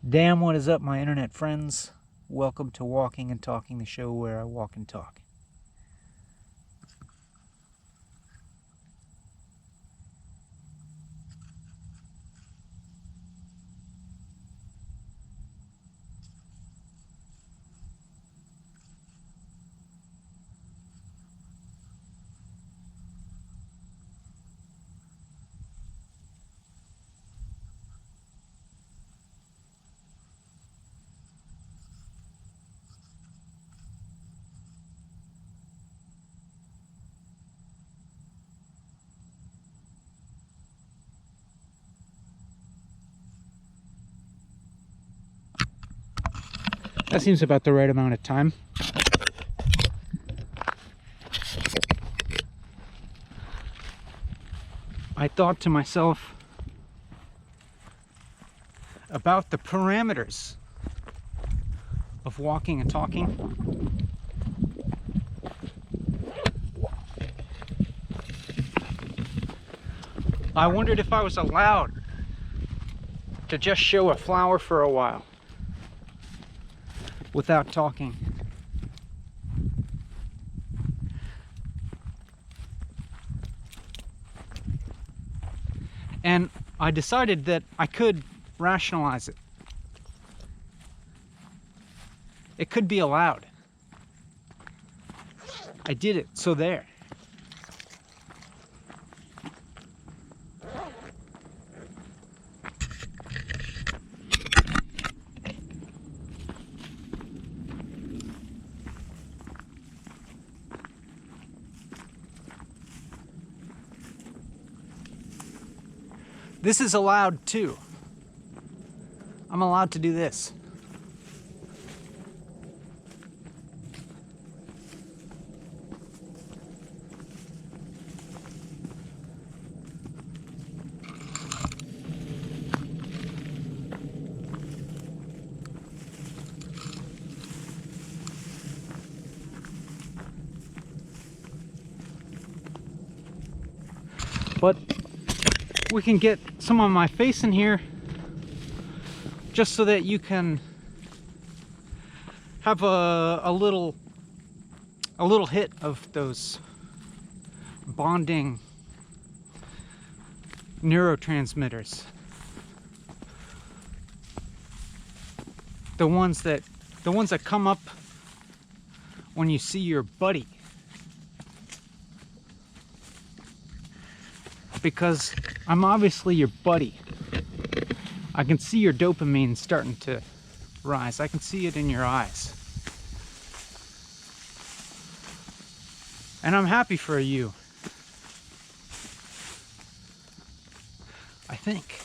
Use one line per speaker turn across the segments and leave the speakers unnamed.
Damn, what is up, my internet friends? Welcome to Walking and Talking, the show where I walk and talk. That seems about the right amount of time. I thought to myself about the parameters of walking and talking. I wondered if I was allowed to just show a flower for a while without talking. And I decided that I could rationalize it. It could be allowed. I did it, so there. This is allowed too. I'm allowed to do this. But we can get some of my face in here just so that you can have a little hit of those bonding neurotransmitters, the ones that come up when you see your buddy. Because I'm obviously your buddy. I can see your dopamine starting to rise. I can see it in your eyes. And I'm happy for you. I think.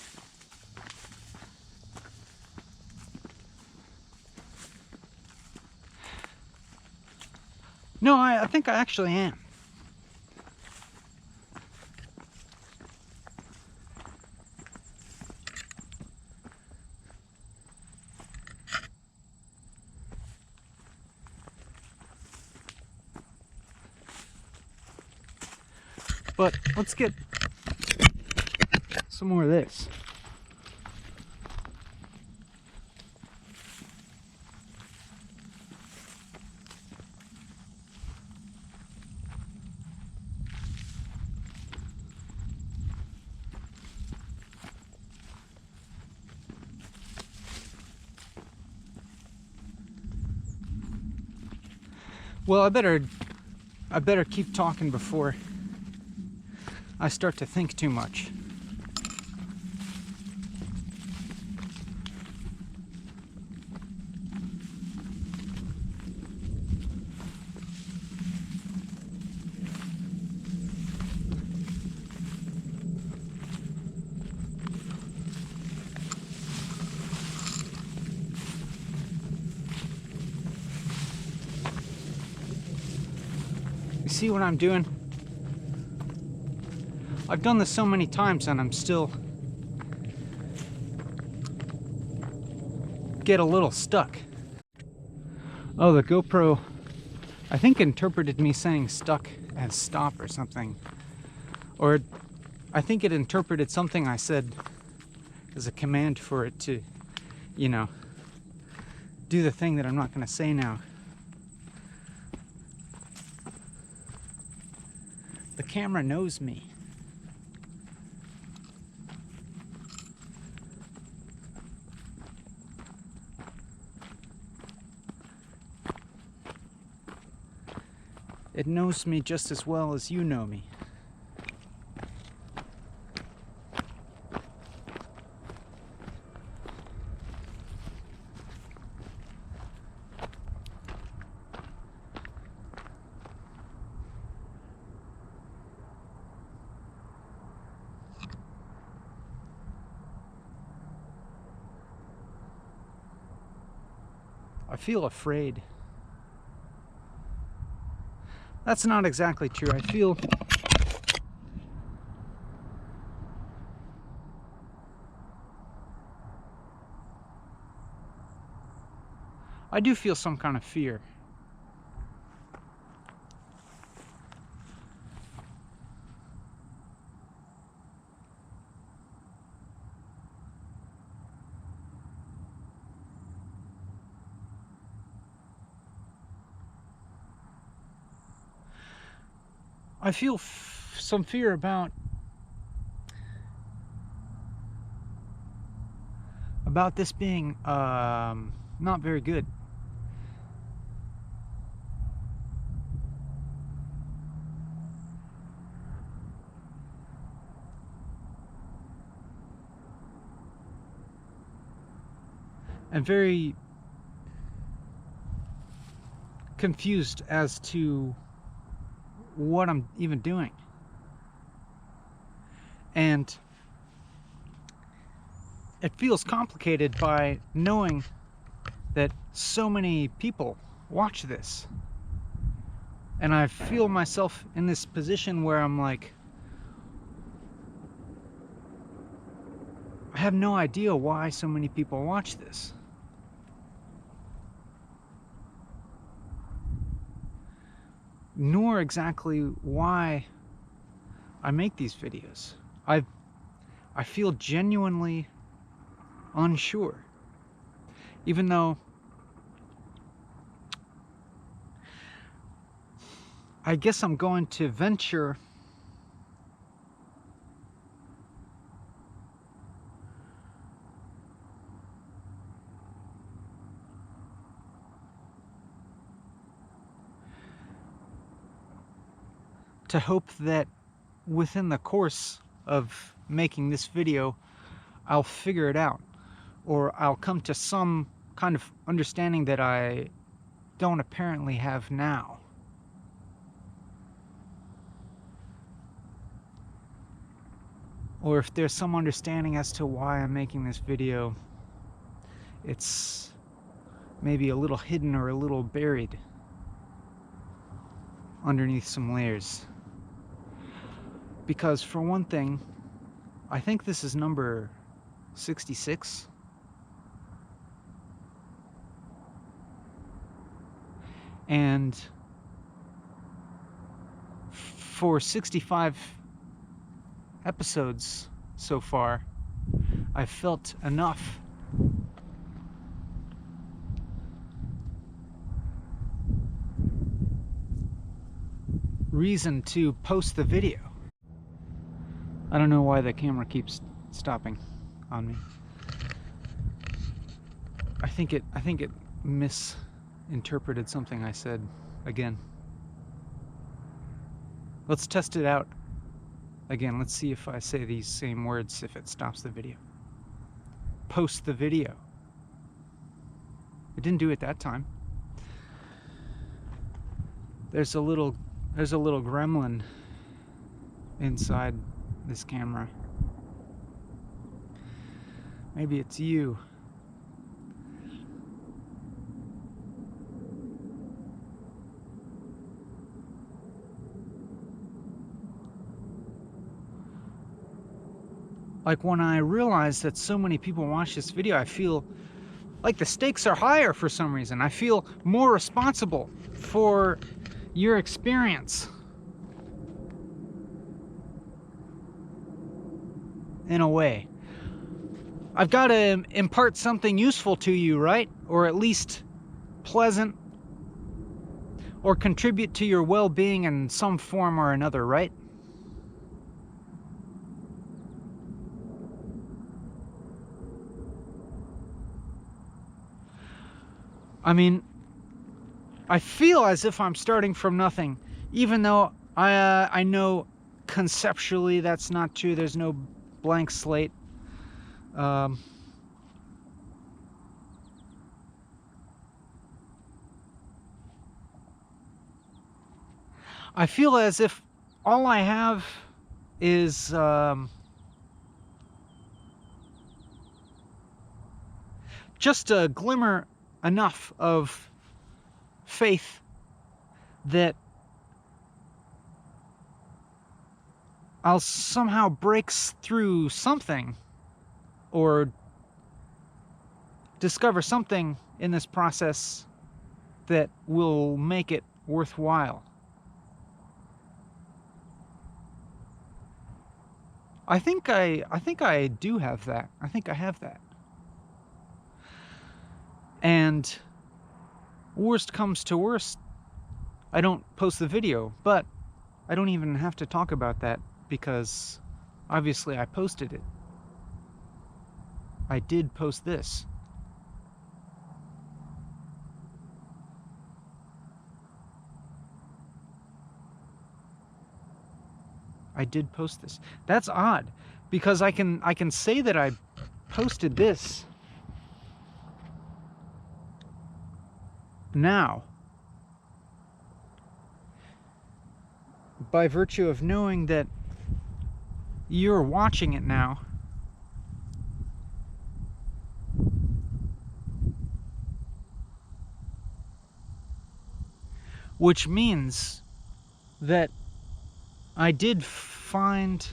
No, I think I actually am. But let's get some more of this. Well, I better keep talking before I start to think too much. You see what I'm doing? I've done this so many times and I'm still get a little stuck. Oh, the GoPro, I think, interpreted me saying stuck as stop or something. Or I think it interpreted something I said as a command for it to you know, do the thing that I'm not going to say now. The camera knows me. It knows me just as well as you know me. I feel afraid. That's not exactly true. I feel I do feel some kind of fear. I feel some fear about this being not very good. And very confused as to what I'm even doing. And it feels complicated by knowing that so many people watch this. And I feel myself in this position where I'm like, I have no idea why so many people watch this. Nor exactly why I make these videos. I feel genuinely unsure, even though I guess I'm going to venture to hope that within the course of making this video, I'll figure it out, or I'll come to some kind of understanding that I don't apparently have now. Or if there's some understanding as to why I'm making this video, it's maybe a little hidden or a little buried underneath some layers. Because for one thing, I think this is number 66. And for 65 episodes so far, I've felt enough reason to post the video. I don't know why the camera keeps stopping on me. I think it misinterpreted something I said again. Let's test it out again. Let's see if I say these same words, if it stops the video. Post the video. It didn't do it that time. There's a little gremlin inside this camera. Maybe it's you. Like when I realize that so many people watch this video, I feel like the stakes are higher for some reason. I feel more responsible for your experience. In a way. I've got to impart something useful to you, right? Or at least pleasant, or contribute to your well-being in some form or another, right? I mean, I feel as if I'm starting from nothing, even though I know conceptually that's not true. There's no blank slate. I feel as if all I have is just a glimmer enough of faith that I'll somehow break through something or discover something in this process that will make it worthwhile. I think I do have that. I think I have that. And worst comes to worst, I don't post the video, but I don't even have to talk about that because obviously I posted it. I did post this. I did post this. That's odd because I can say that I posted this now by virtue of knowing that you're watching it now. Which means that I did find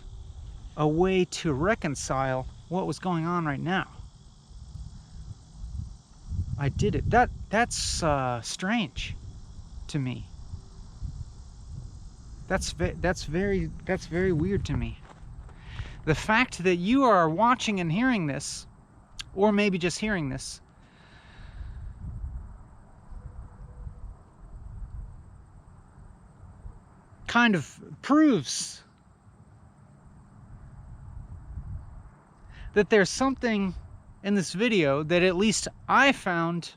a way to reconcile what was going on right now. I did it. That's strange to me. That's very weird to me. The fact that you are watching and hearing this, or maybe just hearing this, kind of proves that there's something in this video that at least I found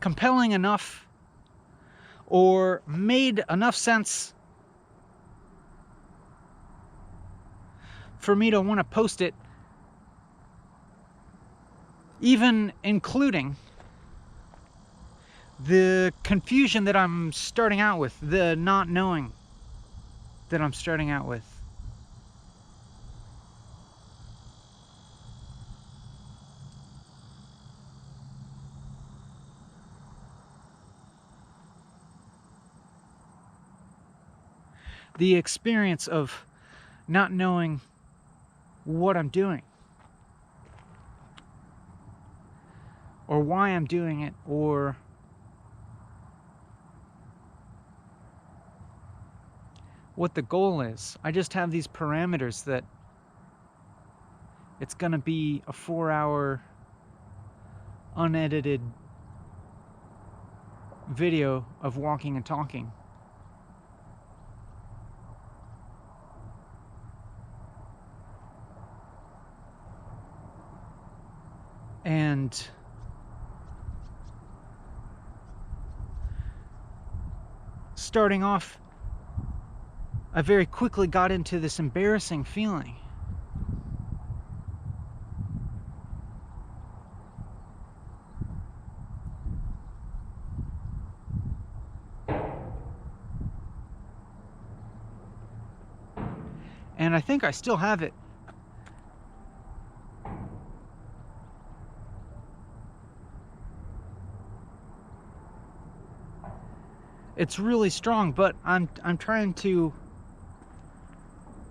compelling enough or made enough sense for me to want to post it, even including the confusion that I'm starting out with, the not knowing that I'm starting out with. The experience of not knowing what I'm doing, or why I'm doing it, or what the goal is. I just have these parameters that it's gonna be a 4-hour unedited video of walking and talking. And starting off, I very quickly got into this embarrassing feeling. And I think I still have it. It's really strong, but I'm trying to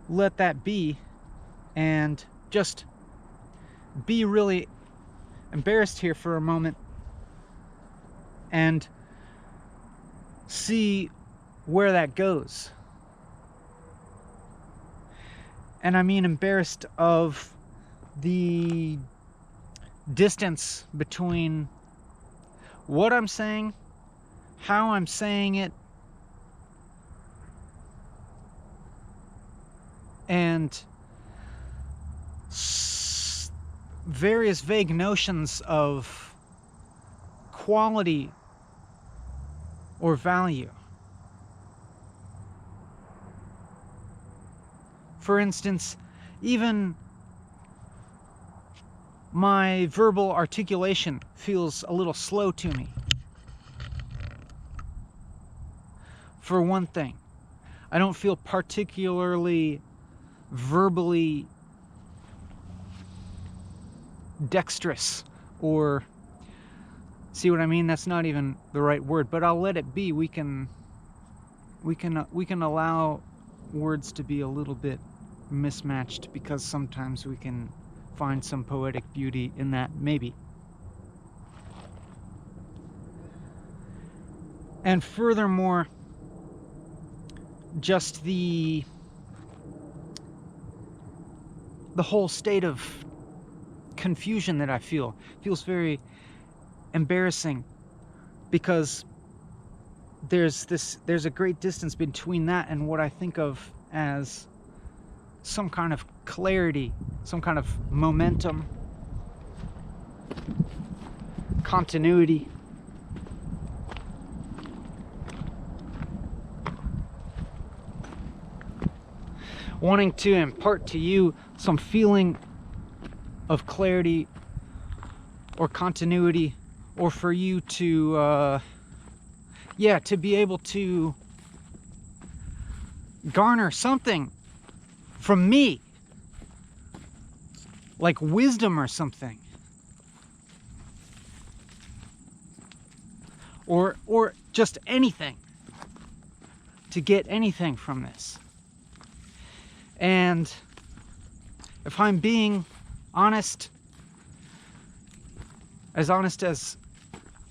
let that be and just be really embarrassed here for a moment and see where that goes. And I mean embarrassed of the distance between what I'm saying, how I'm saying it, and various vague notions of quality or value. For instance, even my verbal articulation feels a little slow to me. For one thing, I don't feel particularly verbally dexterous, or, see what I mean? That's not even the right word, but I'll let it be. We can allow words to be a little bit mismatched, because sometimes we can find some poetic beauty in that, maybe. And furthermore, just the whole state of confusion that I feel feels very embarrassing, because there's a great distance between that and what I think of as some kind of clarity, some kind of momentum, continuity. Wanting to impart to you some feeling of clarity or continuity, or for you to to be able to garner something from me, like wisdom or something, or just anything, to get anything from this. And if I'm being honest as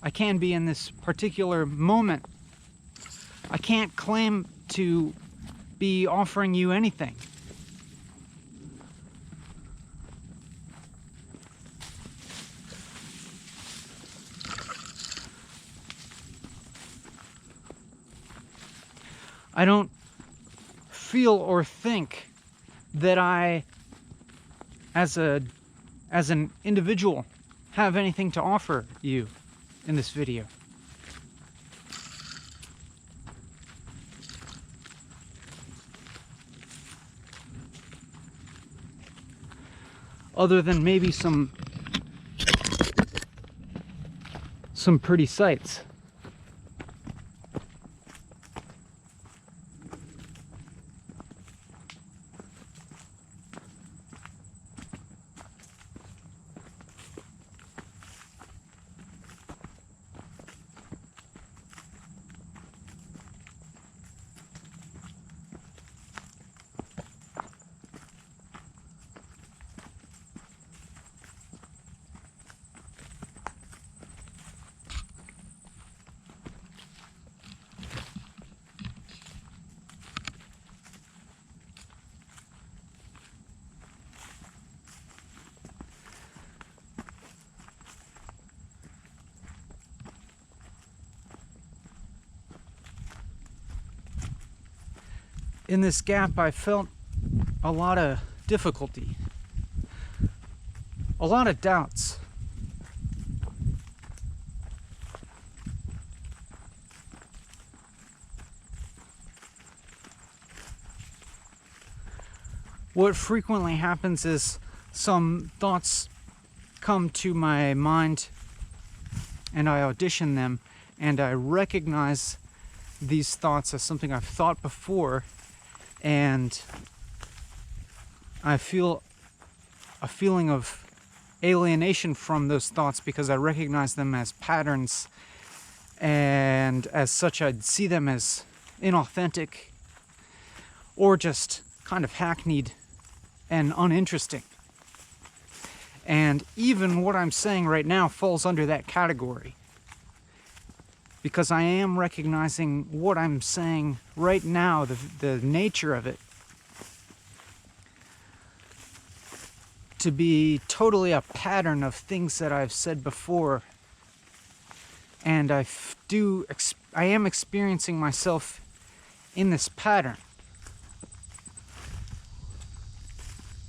I can be in this particular moment, I can't claim to be offering you anything. I don't feel or think that I, as an individual, have anything to offer you in this video. Other than maybe some pretty sights. In this gap, I felt a lot of difficulty, a lot of doubts. What frequently happens is some thoughts come to my mind and I audition them, and I recognize these thoughts as something I've thought before, and I feel a feeling of alienation from those thoughts because I recognize them as patterns, and as such I'd see them as inauthentic or just kind of hackneyed and uninteresting. And even what I'm saying right now falls under that category, because I am recognizing what I'm saying right now, the nature of it, to be totally a pattern of things that I've said before, and I am experiencing myself in this pattern.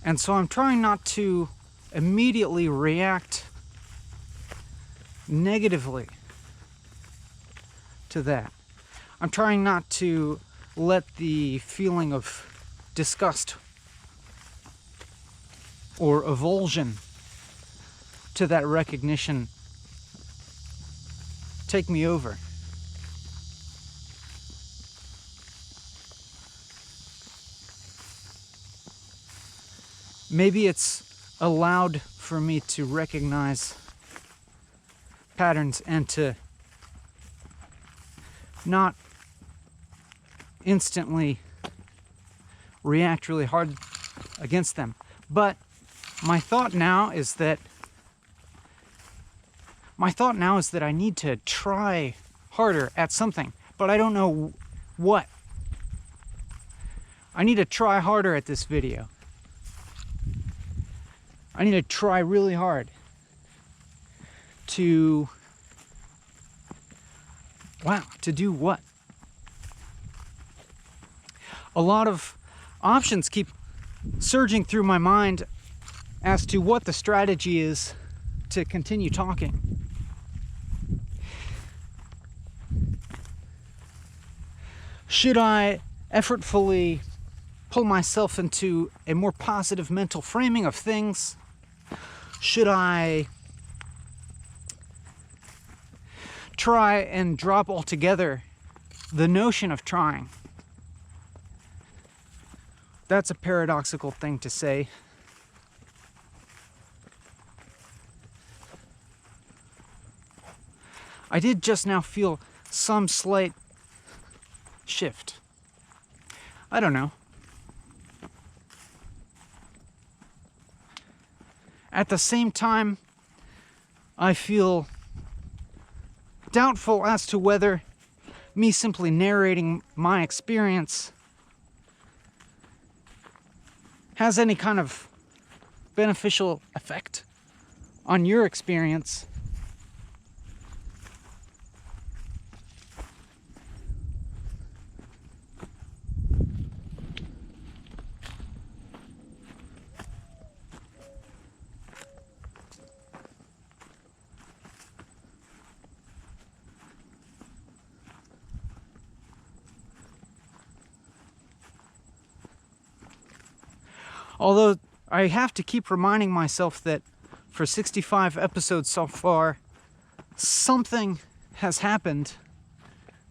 And so I'm trying not to immediately react negatively to that. I'm trying not to let the feeling of disgust or avulsion to that recognition take me over. Maybe it's allowed for me to recognize patterns and to not instantly react really hard against them. But my thought now is that I need to try harder at something, but I don't know what. I need to try harder at this video. I need to try really hard to do what? A lot of options keep surging through my mind as to what the strategy is to continue talking. Should I effortfully pull myself into a more positive mental framing of things? Should I try and drop altogether the notion of trying? That's a paradoxical thing to say. I did just now feel some slight shift. I don't know. At the same time, I feel doubtful as to whether me simply narrating my experience has any kind of beneficial effect on your experience. Although I have to keep reminding myself that for 65 episodes so far, something has happened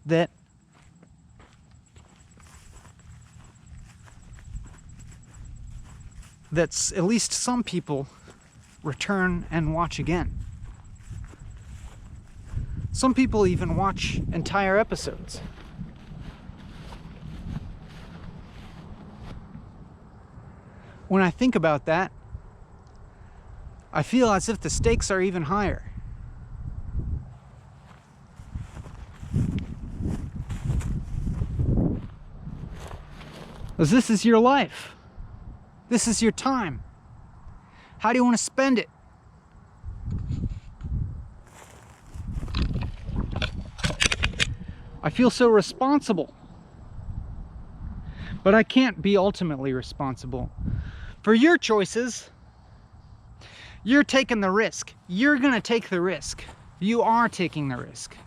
that that's at least some people return and watch again. Some people even watch entire episodes. When I think about that, I feel as if the stakes are even higher. Because this is your life. This is your time. How do you want to spend it? I feel so responsible. But I can't be ultimately responsible for your choices. You're taking the risk. You're gonna take the risk. You are taking the risk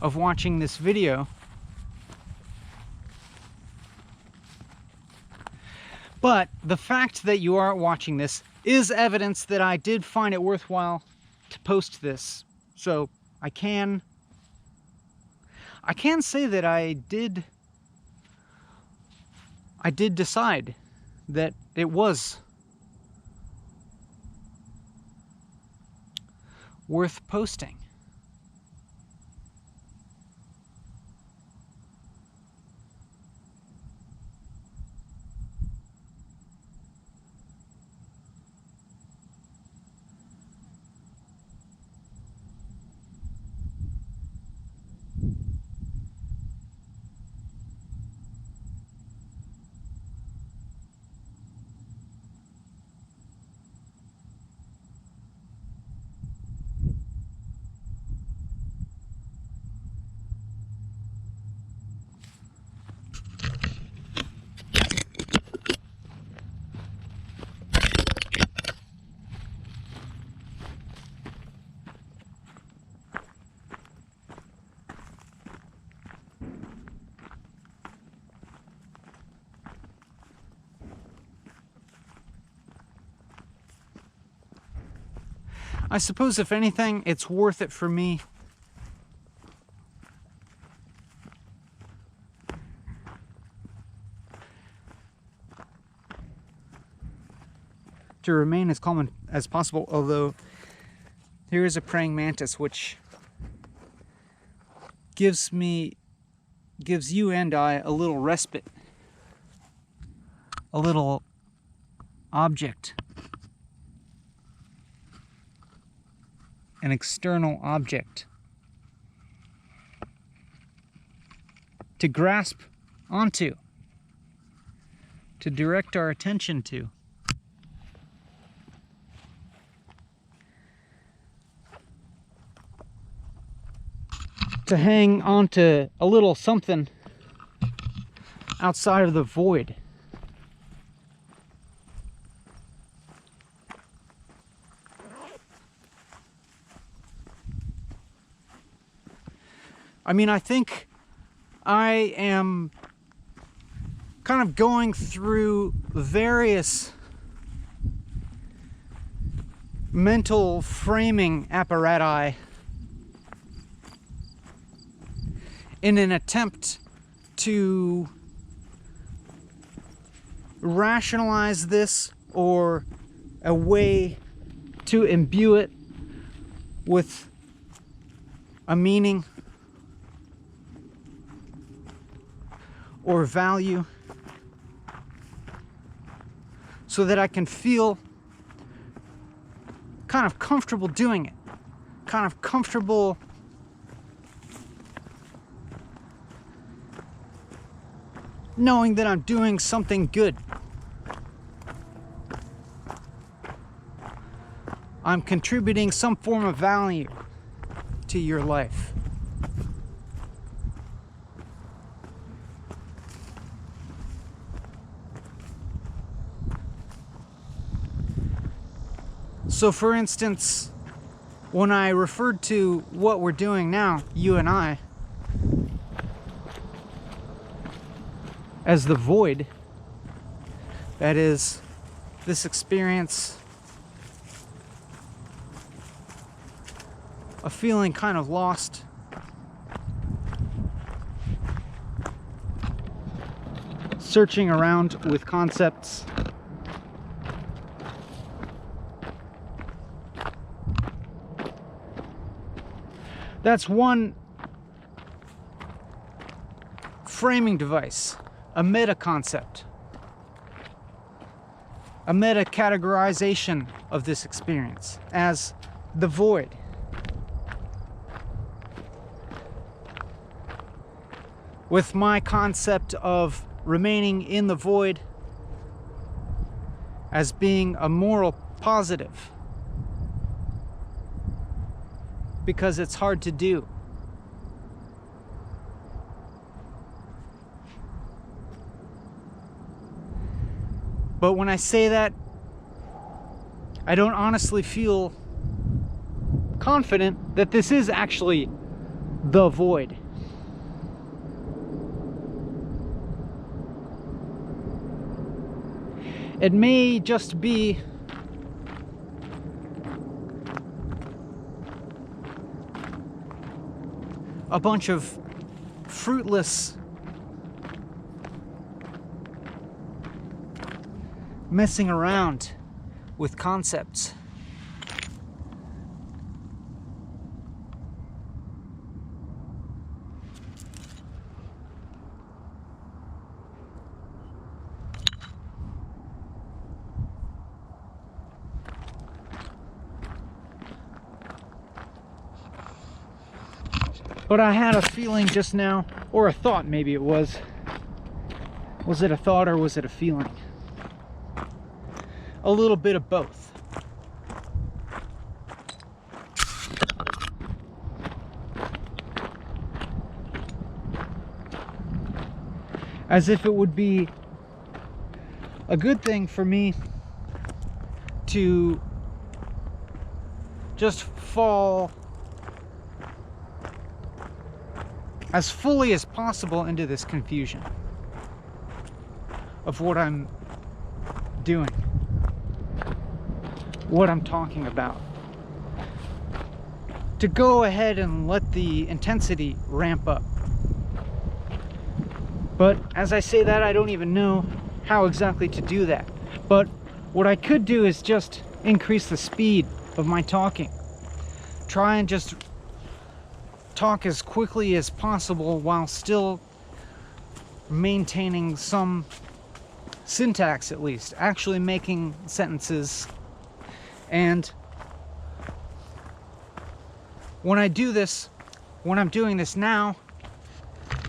of watching this video. But the fact that you are watching this is evidence that I did find it worthwhile to post this. So I can say that I did decide that it was worth posting. I suppose if anything, it's worth it for me to remain as calm as possible, although here is a praying mantis which gives you and I a little respite, a little object, an external object to grasp onto, to direct our attention to. To hang on to a little something outside of the void. I mean, I think I am kind of going through various mental framing apparatus in an attempt to rationalize this, or a way to imbue it with a meaning or value, so that I can feel kind of comfortable doing it, kind of comfortable knowing that I'm doing something good. I'm contributing some form of value to your life. So for instance, when I referred to what we're doing now, you and I, as the void, that is, this experience of feeling kind of lost, searching around with concepts, that's one framing device, a meta concept, a meta categorization of this experience as the void. With my concept of remaining in the void as being a moral positive, because it's hard to do. But when I say that, I don't honestly feel confident that this is actually the void. It may just be a bunch of fruitless messing around with concepts. But I had a feeling just now, or a thought maybe it was. Was it a thought or was it a feeling? A little bit of both. As if it would be a good thing for me to just fall as fully as possible into this confusion of what I'm doing, what I'm talking about. to go ahead and let the intensity ramp up. But as I say that, I don't even know how exactly to do that. But what I could do is just increase the speed of my talking. Try and just talk as quickly as possible while still maintaining some syntax, at least actually making sentences. And when I do this, when I'm doing this now,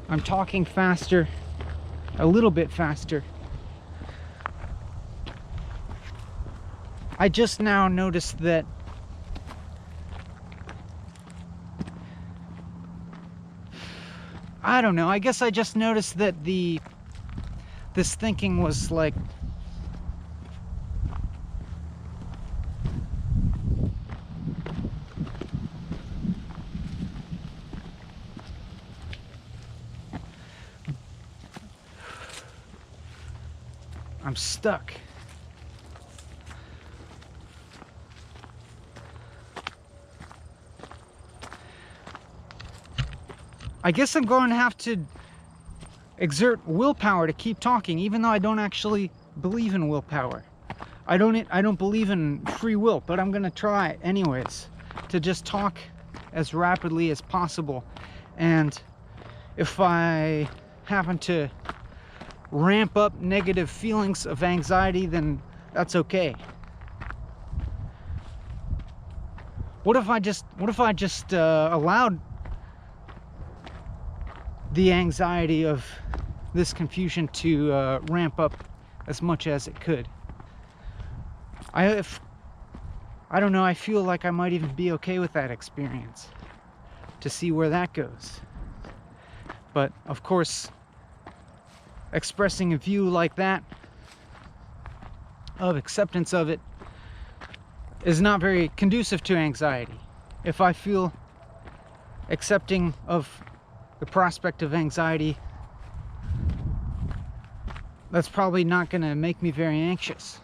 I'm talking faster, a little bit faster. I just now noticed that I don't know, I guess I just noticed that this thinking was like I'm stuck. I guess I'm going to have to exert willpower to keep talking, even though I don't actually believe in willpower. I don't believe in free will, but I'm gonna try anyways to just talk as rapidly as possible. And if I happen to ramp up negative feelings of anxiety, then that's okay. What if I just allowed the anxiety of this confusion to ramp up as much as it could? I don't know, I feel like I might even be okay with that experience, to see where that goes. But of course, expressing a view like that, of acceptance of it, is not very conducive to anxiety. If I feel accepting of the prospect of anxiety, that's probably not going to make me very anxious.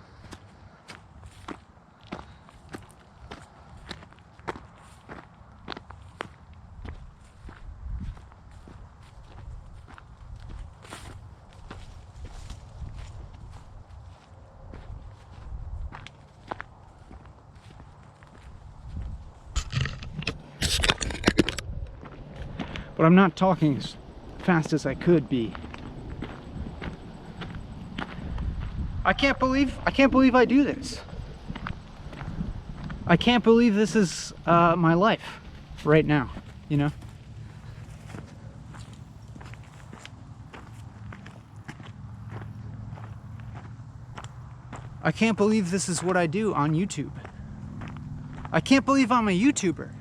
But I'm not talking as fast as I could be. I can't believe I do this. I can't believe this is my life right now, you know? I can't believe this is what I do on YouTube. I can't believe I'm a YouTuber.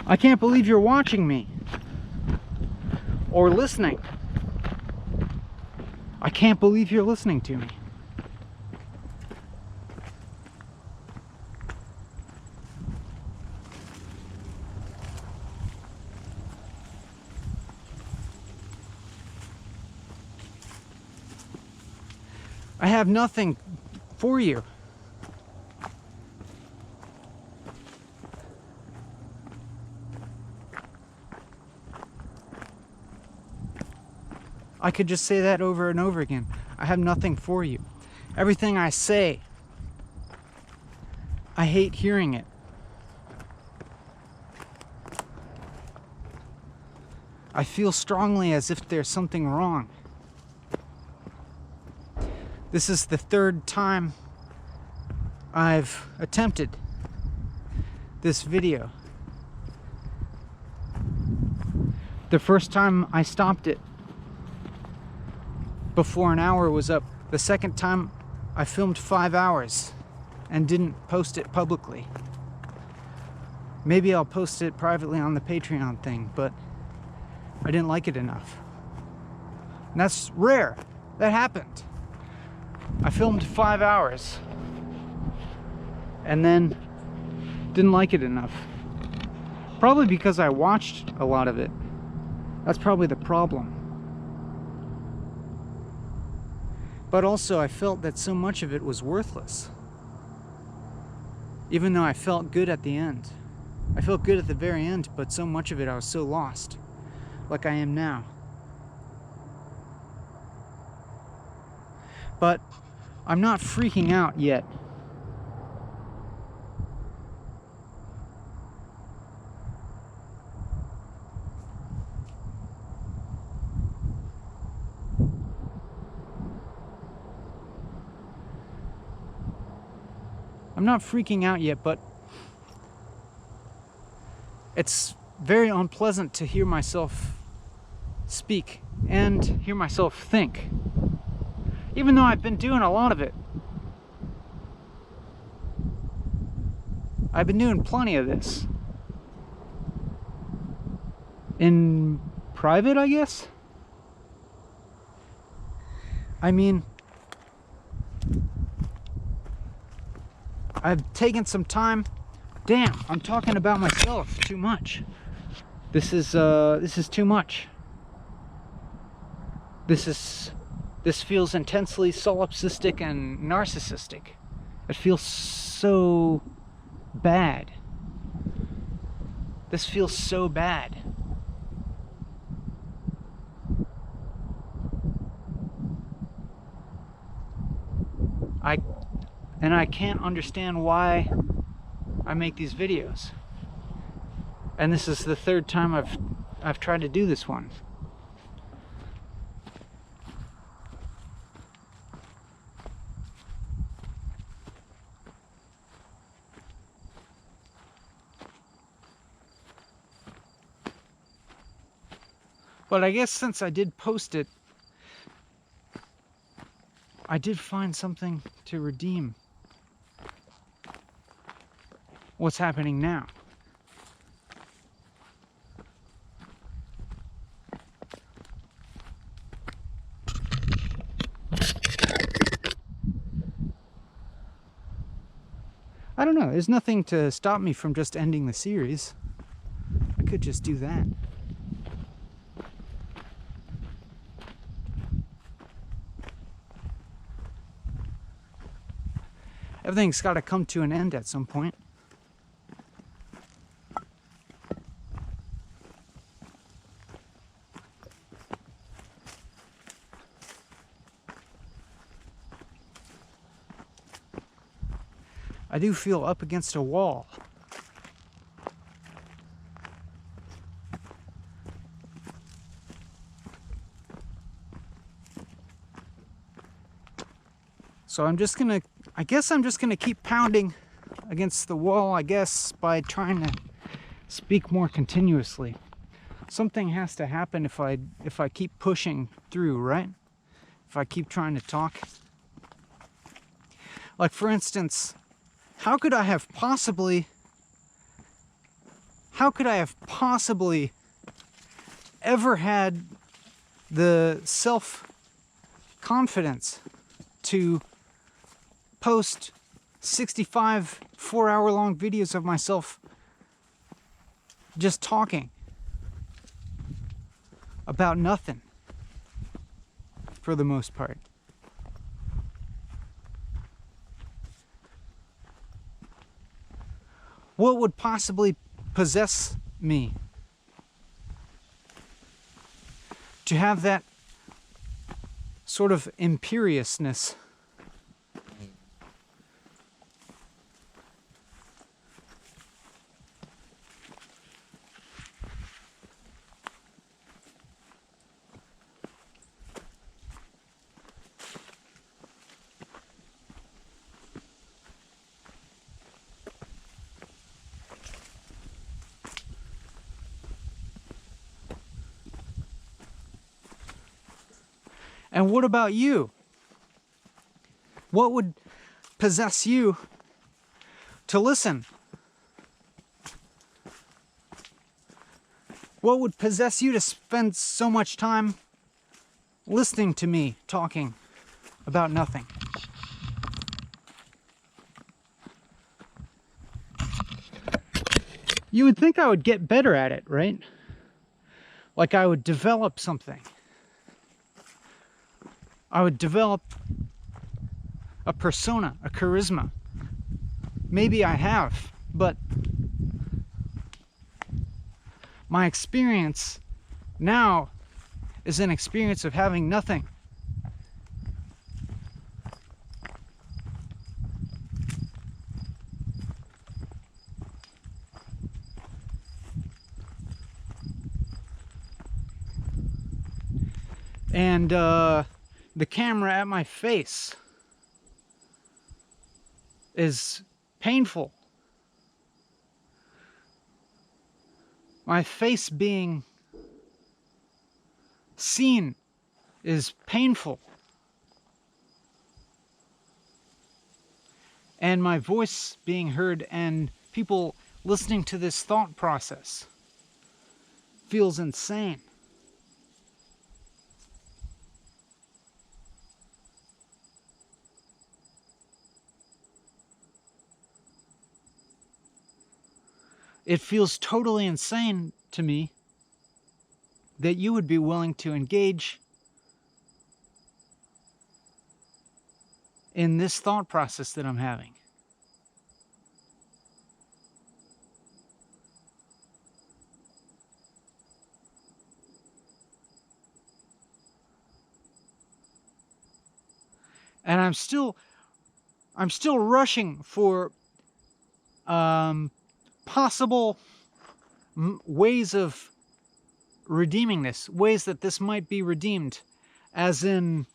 I can't believe you're watching me or listening. I can't believe you're listening to me. I have nothing for you. I could just say that over and over again. I have nothing for you. Everything I say, I hate hearing it. I feel strongly as if there's something wrong. This is the third time I've attempted this video. The first time I stopped it before an hour was up. The second time I filmed 5 hours and didn't post it publicly. Maybe I'll post it privately on the Patreon thing, but I didn't like it enough. And that's rare. That happened. I filmed 5 hours and then didn't like it enough. Probably because I watched a lot of it. That's probably the problem. But also I felt that so much of it was worthless. Even though I felt good at the end. I felt good at the very end, but so much of it I was so lost. Like I am now. But I'm not freaking out yet. I'm not freaking out yet, but it's very unpleasant to hear myself speak and hear myself think. Even though I've been doing a lot of it. I've been doing plenty of this. In private, I guess? I mean, I've taken some time. Damn, I'm talking about myself too much. This is too much. This feels intensely solipsistic and narcissistic. It feels so bad. This feels so bad. I can't understand why I make these videos. And this is the third time I've tried to do this one. But I guess since I did post it, I did find something to redeem what's happening now. I don't know, there's nothing to stop me from just ending the series. I could just do that. Everything's got to come to an end at some point. I do feel up against a wall. So I guess I'm just gonna keep pounding against the wall, I guess, by trying to speak more continuously. Something has to happen if I keep pushing through, right? If I keep trying to talk. Like, for instance, how could I have possibly ever had the self-confidence to post 65 4-hour-long videos of myself just talking about nothing for the most part? What would possibly possess me to have that sort of imperiousness? And what about you? What would possess you to listen? What would possess you to spend so much time listening to me talking about nothing? You would think I would get better at it, right? Like I would develop something. I would develop a persona, a charisma. Maybe I have, but my experience now is an experience of having nothing. And the camera at my face is painful. My face being seen is painful. And my voice being heard and people listening to this thought process feels insane. It feels totally insane to me that you would be willing to engage in this thought process that I'm having. And I'm still rushing for possible ways of redeeming this, ways that this might be redeemed, as in,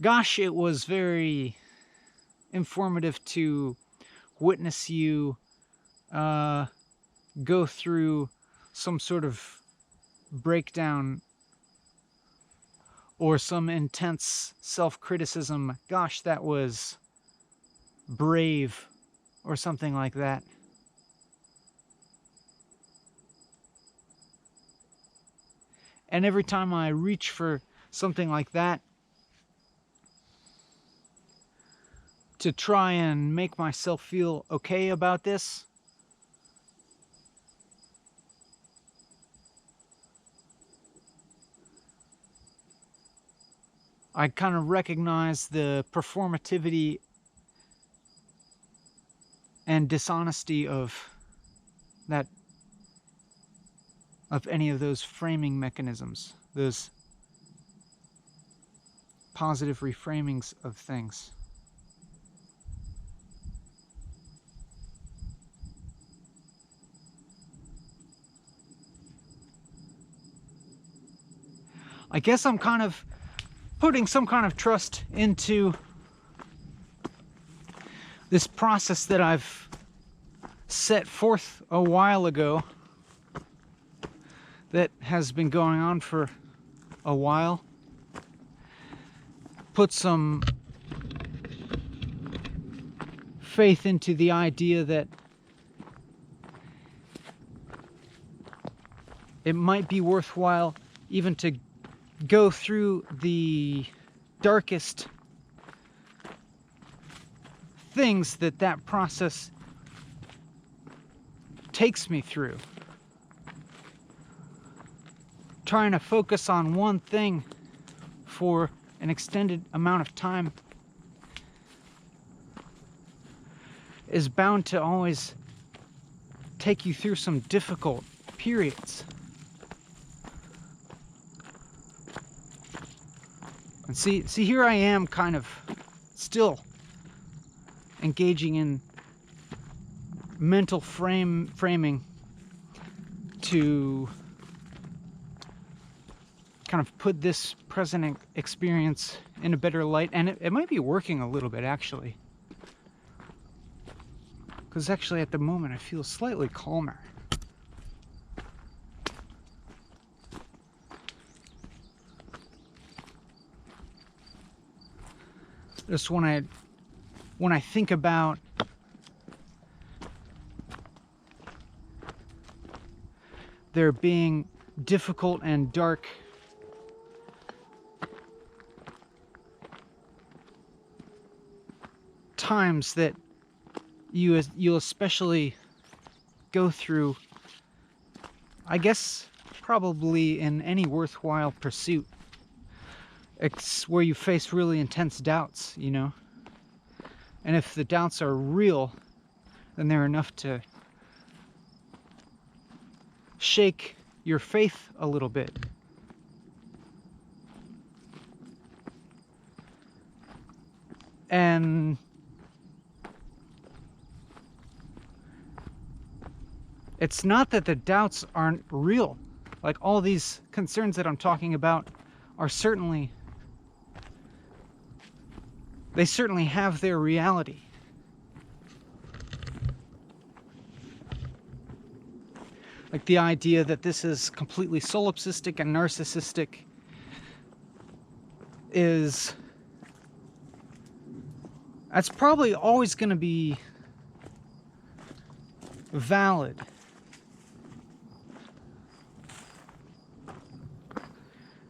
gosh, it was very informative to witness you go through some sort of breakdown or some intense self-criticism. Gosh, that was brave, or something like that. And every time I reach for something like that to try and make myself feel okay about this, I kind of recognize the performativity and dishonesty of that, of any of those framing mechanisms, those positive reframings of things. I guess I'm kind of putting some kind of trust into this process that I've set forth a while ago, that has been going on for a while. Put some faith into the idea that it might be worthwhile even to go through the darkest things that process takes me through. Trying to focus on one thing for an extended amount of time is bound to always take you through some difficult periods. And see, here I am kind of still engaging in mental framing to kind of put this present experience in a better light. And it might be working a little bit, actually. Because actually at the moment I feel slightly calmer. Just when I think about there being difficult and dark times that you'll especially go through, I guess probably in any worthwhile pursuit. It's where you face really intense doubts, you know? And if the doubts are real, then they're enough to shake your faith a little bit. And it's not that the doubts aren't real. Like, all these concerns that I'm talking about are certainly, they certainly have their reality. Like the idea that this is completely solipsistic and narcissistic that's probably always going to be valid.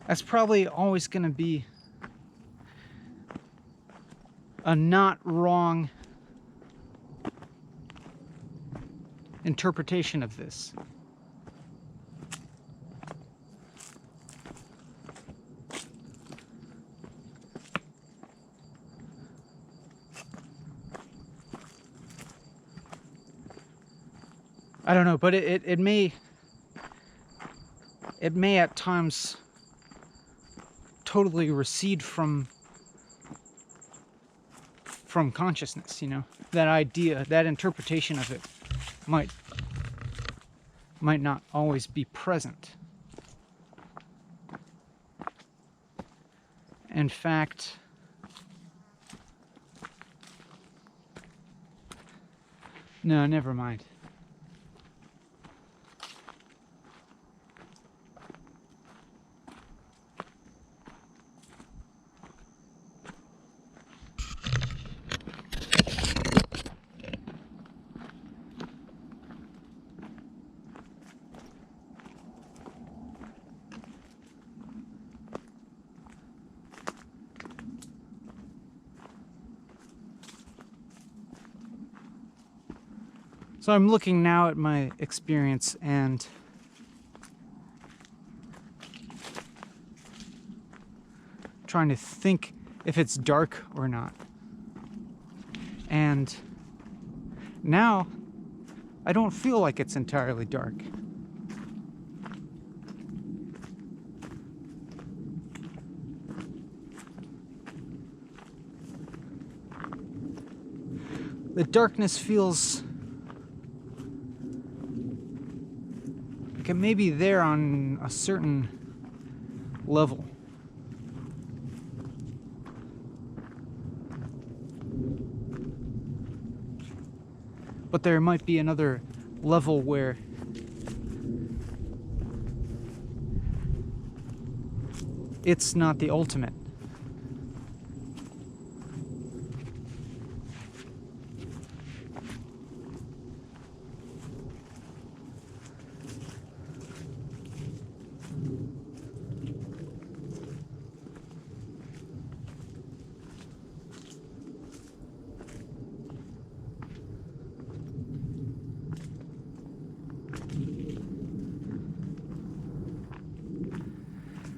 That's probably always going to be a not wrong interpretation of this. I don't know, but it may at times totally recede from consciousness, you know. That idea, that interpretation of it might not always be present. In fact, no, never mind. So I'm looking now at my experience and trying to think if it's dark or not. And now I don't feel like it's entirely dark. The darkness feels like it may be there on a certain level. But there might be another level where it's not the ultimate.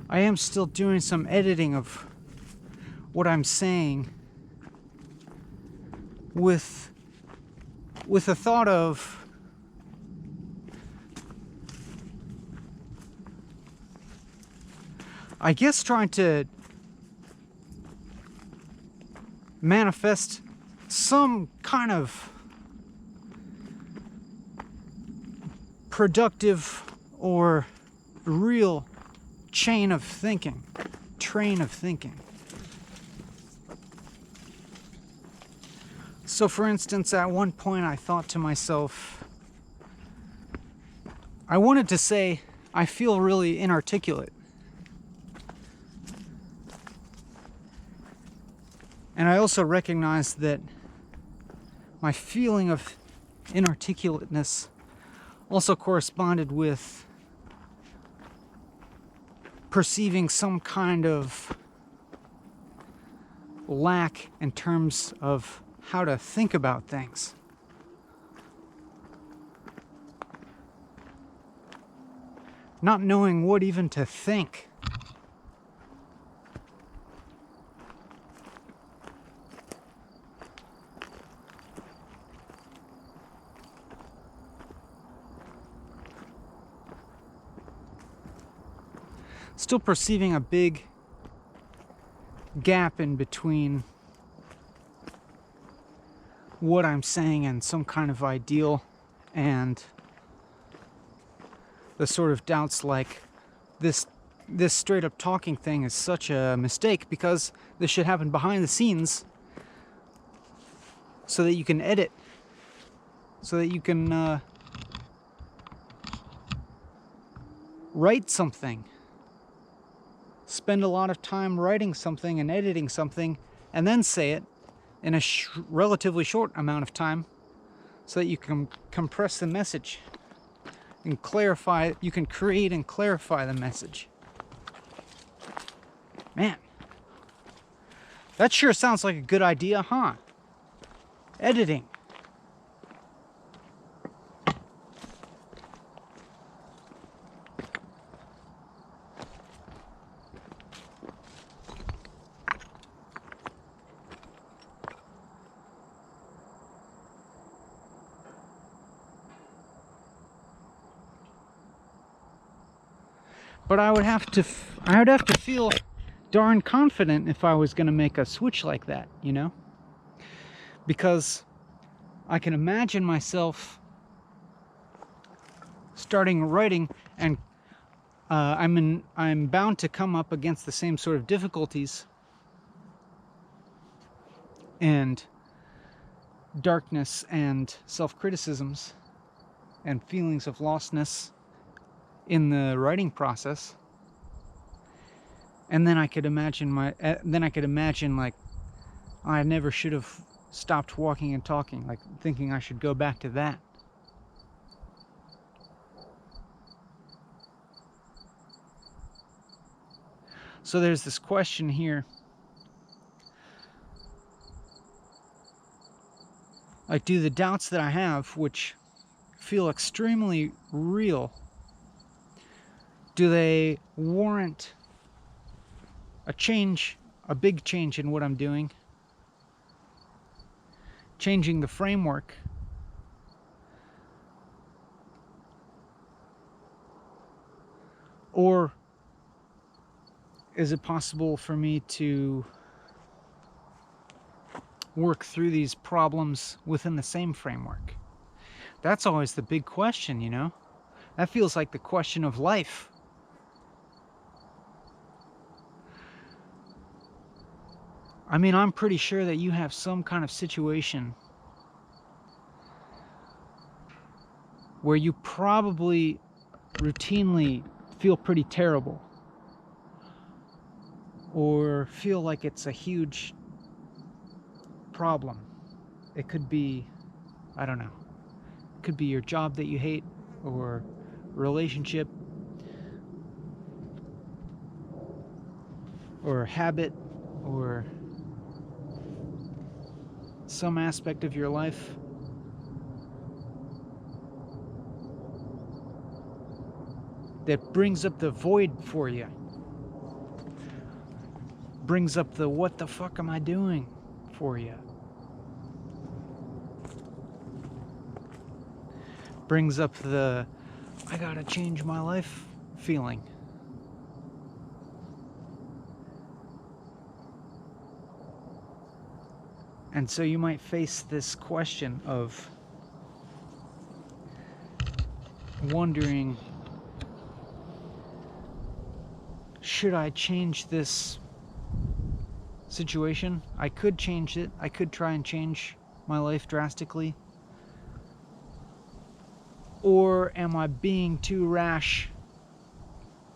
I am still doing some editing of what I'm saying with a thought of I guess trying to manifest some kind of productive or real train of thinking. So for instance, at one point I thought to myself, I wanted to say, I feel really inarticulate. And I also recognized that my feeling of inarticulateness also corresponded with perceiving some kind of lack in terms of how to think about things. Not knowing what even to think. still perceiving a big gap in between what I'm saying and some kind of ideal, and the sort of doubts like this straight up talking thing is such a mistake because this should happen behind the scenes so that you can edit, so that you can write something, spend a lot of time writing something and editing something, and then say it in a relatively short amount of time so that you can compress the message and clarify. You can create and clarify the message. Man, that sure sounds like a good idea, huh? Editing. But I would have to feel darn confident if I was going to make a switch like that, you know? Because I can imagine myself starting writing, and I'm bound to come up against the same sort of difficulties and darkness and self-criticisms and feelings of lostness in the writing process. And then I could imagine like I never should have stopped walking and talking, like thinking I should go back to that. So there's this question here, like, do the doubts that I have, which feel extremely real, do they warrant a change, a big change in what I'm doing? Changing the framework. Or is it possible for me to work through these problems within the same framework? That's always the big question, you know? That feels like the question of life. I mean, I'm pretty sure that you have some kind of situation where you probably routinely feel pretty terrible, or feel like it's a huge problem. It could be, I don't know, it could be your job that you hate, or relationship, or habit, or some aspect of your life. That brings up the void for you. Brings up the what the fuck am I doing for you. Brings up the I gotta change my life feeling. And so you might face this question of wondering, should I change this situation? I could change it. I could try and change my life drastically. Or am I being too rash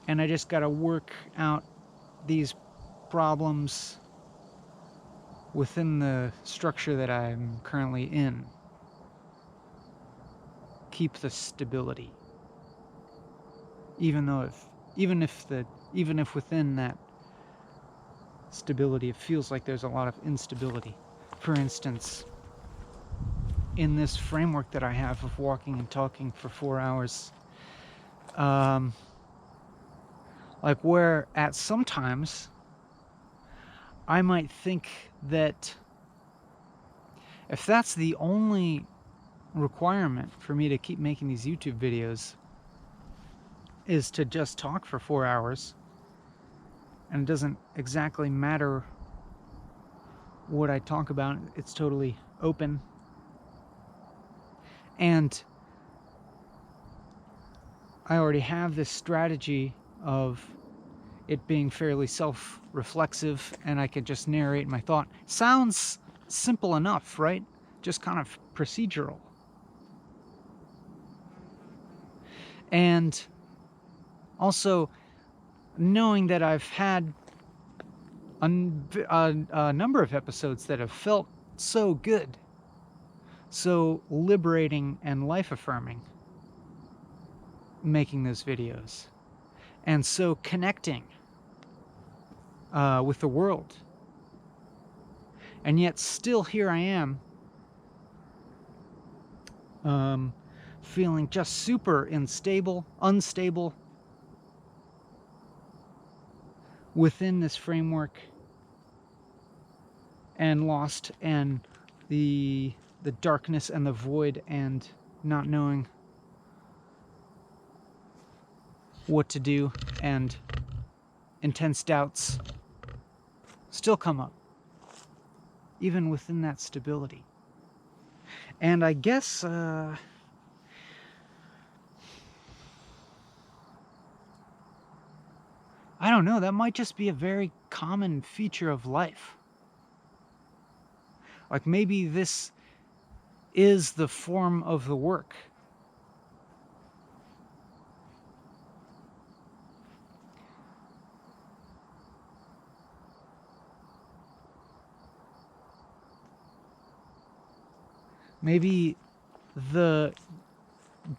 and I just gotta work out these problems within the structure that I'm currently in? Keep the stability. Even if within that stability it feels like there's a lot of instability. For instance, in this framework that I have of walking and talking for 4 hours, like where at sometimes I might think that if that's the only requirement for me to keep making these YouTube videos is to just talk for 4 hours, and it doesn't exactly matter what I talk about. It's totally open. And I already have this strategy of it being fairly self-reflexive, and I could just narrate my thought. Sounds simple enough, right? Just kind of procedural. And also, knowing that I've had a number of episodes that have felt so good, so liberating and life-affirming, making those videos, and so connecting with the world. And yet still here I am, feeling just super unstable within this framework, and lost, and the darkness and the void, and not knowing what to do, and intense doubts still come up, even within that stability. And I guess I don't know, that might just be a very common feature of life. Like, maybe this is the form of the work. Maybe the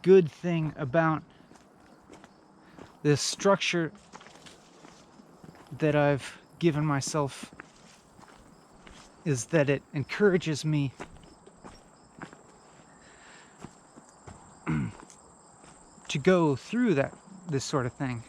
good thing about this structure that I've given myself is that it encourages me to go through this sort of thing.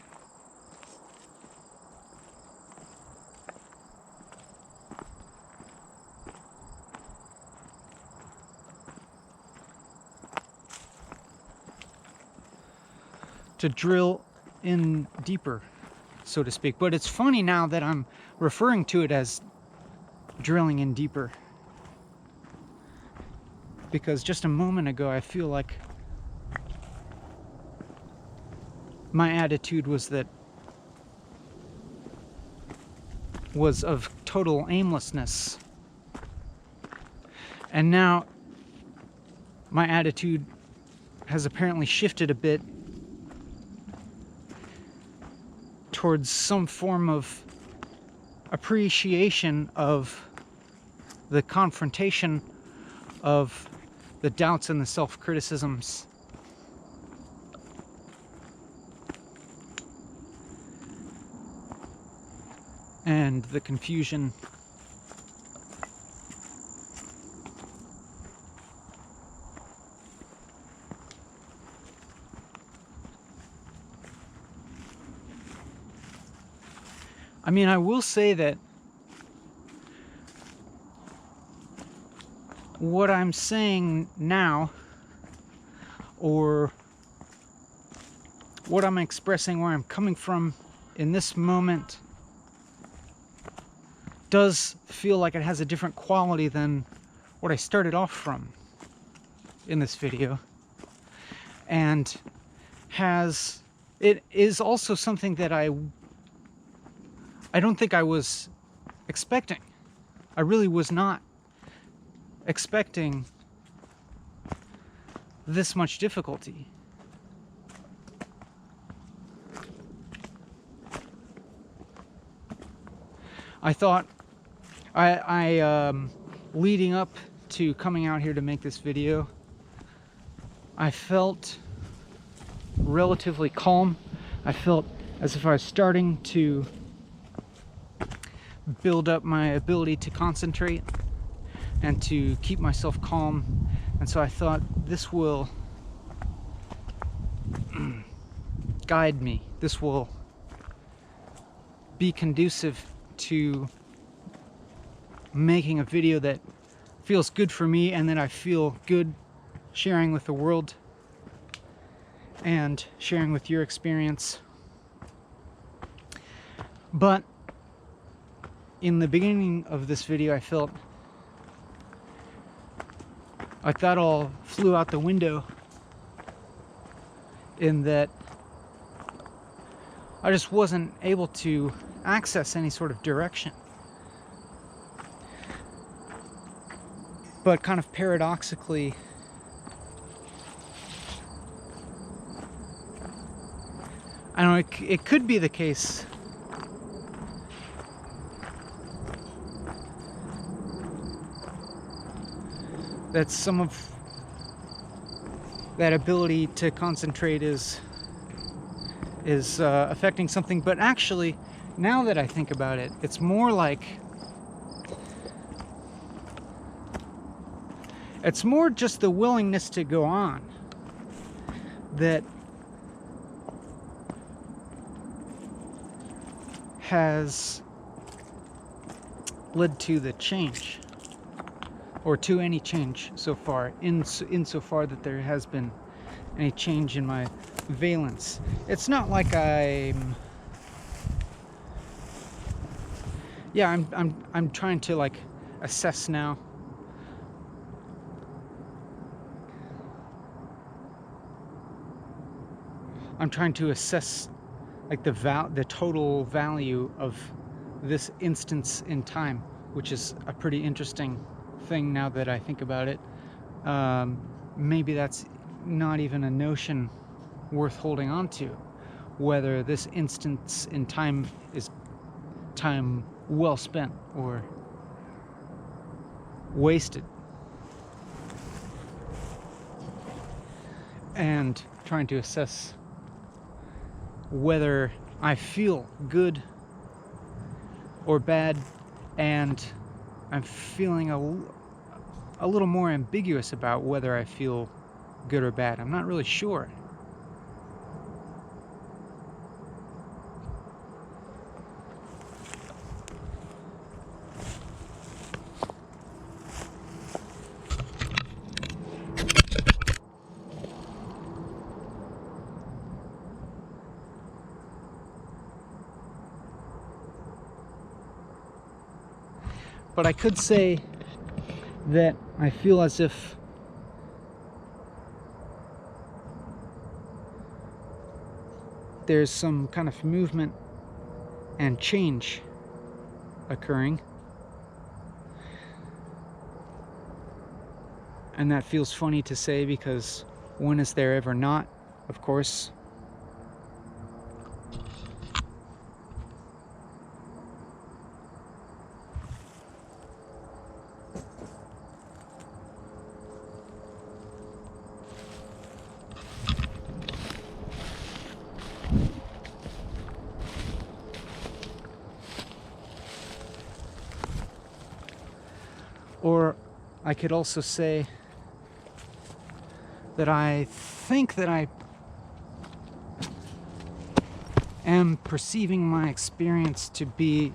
To drill in deeper, so to speak. But it's funny now that I'm referring to it as drilling in deeper, because just a moment ago I feel like my attitude was of total aimlessness, and now my attitude has apparently shifted a bit towards some form of appreciation of the confrontation of the doubts and the self-criticisms, and the confusion. I mean, I will say that what I'm saying now, or what I'm expressing, where I'm coming from in this moment, does feel like it has a different quality than what I started off from in this video. And it is also something that I don't think I was expecting. I really was not expecting this much difficulty. I thought, leading up to coming out here to make this video, I felt relatively calm. I felt as if I was starting to build up my ability to concentrate and to keep myself calm, and so I thought this will guide me. This will be conducive to making a video that feels good for me and that I feel good sharing with the world and sharing with your experience. But in the beginning of this video, I felt like that all flew out the window, in that I just wasn't able to access any sort of direction. But kind of paradoxically, I don't know, it could be the case that some of that ability to concentrate is affecting something. But actually, now that I think about it, it's more like, it's more just the willingness to go on that has led to the change, or to any change so far, insofar that there has been any change in my valence. It's not like I'm trying to like assess now. I'm trying to assess like the total value of this instance in time, which is a pretty interesting thing now that I think about it. Maybe that's not even a notion worth holding on to, whether this instance in time is time well spent or wasted. And trying to assess whether I feel good or bad, and I'm feeling a little more ambiguous about whether I feel good or bad. I'm not really sure. But I could say that I feel as if there's some kind of movement and change occurring. And that feels funny to say, because when is there ever not, of course? Or I could also say that I think that I am perceiving my experience to be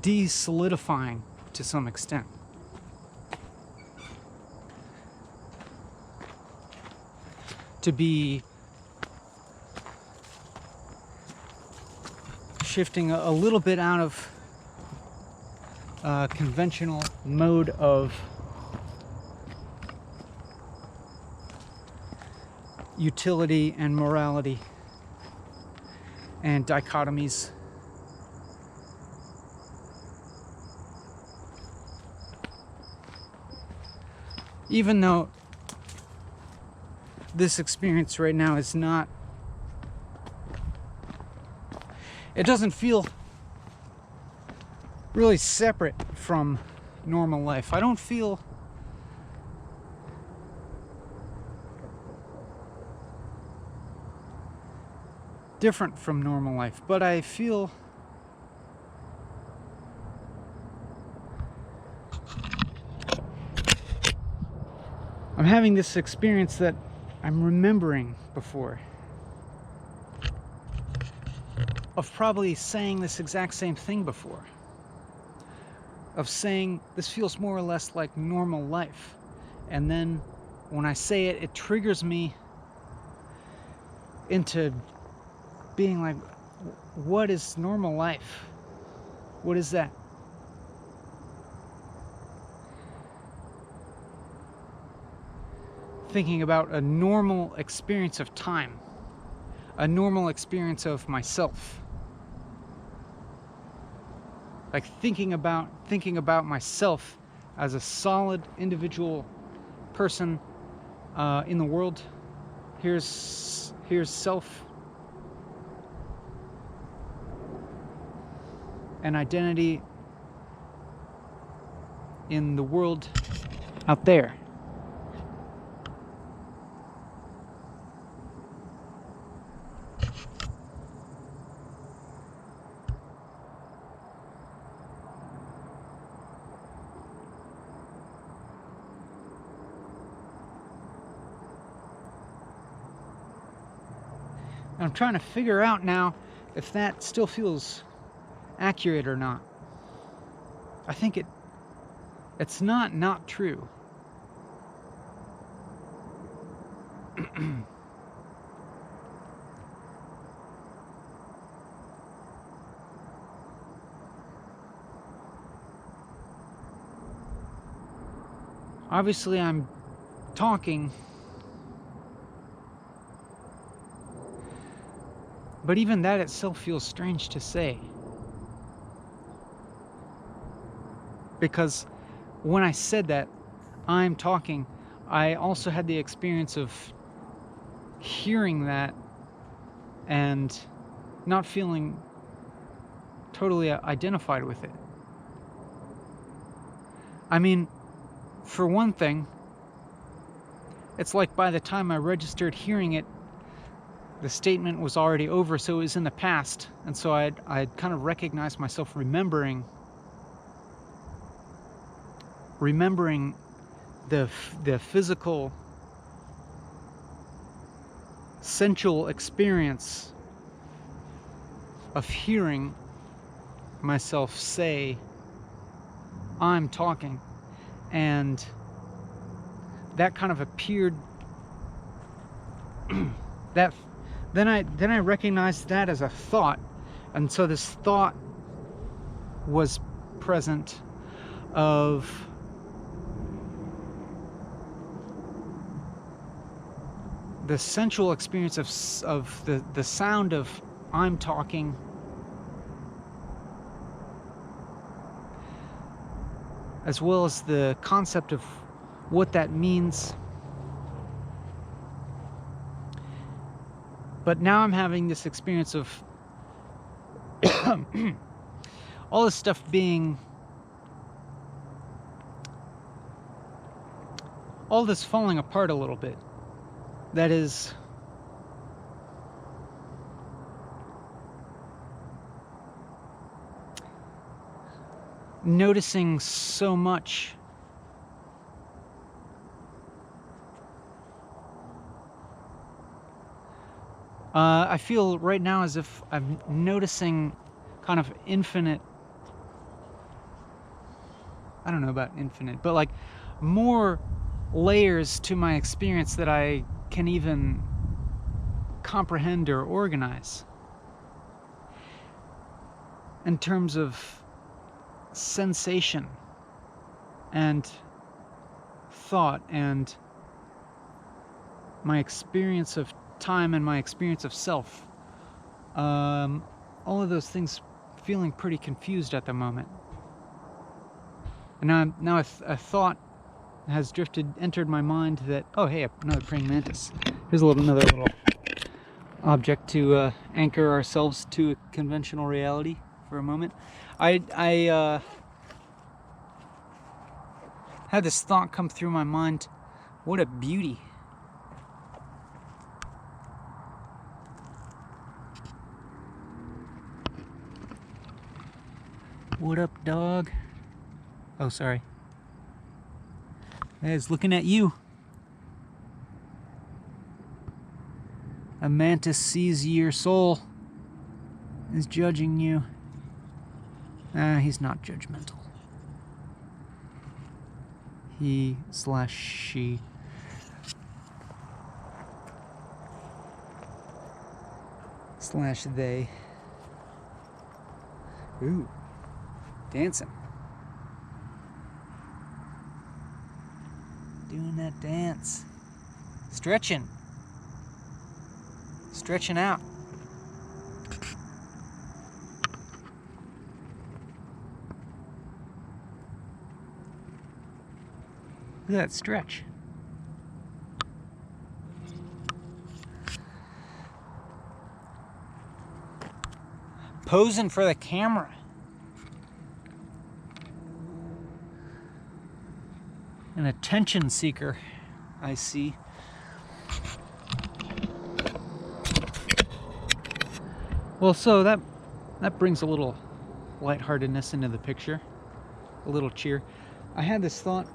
de-solidifying to some extent. To be shifting a little bit out of conventional mode of utility and morality and dichotomies. Even though this experience right now is not, it doesn't feel really separate from normal life. I don't feel different from normal life, but I feel I'm having this experience that I'm remembering before, of probably saying this exact same thing before, of saying this feels more or less like normal life, and then when I say it, it triggers me into being like, what is normal life? What is that? Thinking about a normal experience of time, a normal experience of myself. Like thinking about myself as a solid individual person in the world. Here's self, an identity in the world out there. I'm trying to figure out now if that still feels accurate or not. I think it's not true. Obviously, I'm talking, but even that itself feels strange to say. Because when I said that, I'm talking, I also had the experience of hearing that and not feeling totally identified with it. I mean, for one thing, it's like by the time I registered hearing it, the statement was already over, so it was in the past, and so I'd kind of recognized myself remembering the physical, sensual experience of hearing myself say, I'm talking, and that kind of appeared. Then I recognized that as a thought, and so this thought was present of the sensual experience of the sound of I'm talking, as well as the concept of what that means. But now I'm having this experience of all this stuff being, all this falling apart a little bit. That is, noticing so much I feel right now as if I'm noticing kind of infinite, I don't know about infinite, but like more layers to my experience that I can even comprehend or organize in terms of sensation and thought and my experience of time and my experience of self. All of those things feeling pretty confused at the moment. And now a thought has entered my mind that, oh hey, another praying mantis. Here's another little object to anchor ourselves to a conventional reality for a moment. I had this thought come through my mind. What a beauty. What up, dog? Oh, sorry. It's looking at you. A mantis sees your soul, is judging you. He's not judgmental. He/she. / they. Ooh, dancing. Doing that dance. Stretching. Stretching out. Look at that stretch. Posing for the camera. An attention seeker, I see. Well, so that brings a little lightheartedness into the picture, a little cheer. I had this thought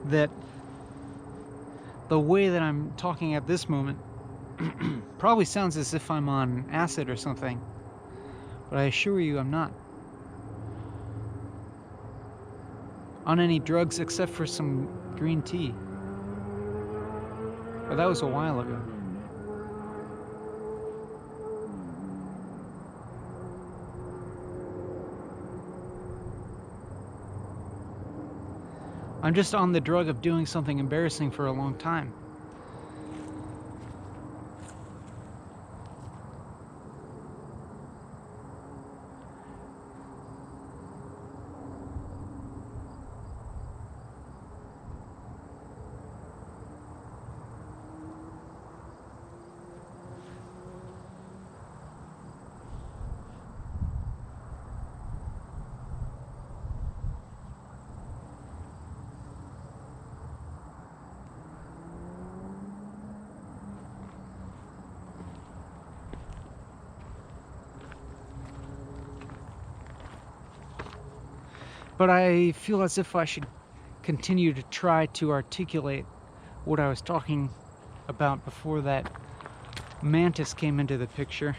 that the way that I'm talking at this moment probably sounds as if I'm on acid or something, but I assure you I'm not on any drugs except for some green tea. But that was a while ago. I'm just on the drug of doing something embarrassing for a long time. But I feel as if I should continue to try to articulate what I was talking about before that mantis came into the picture.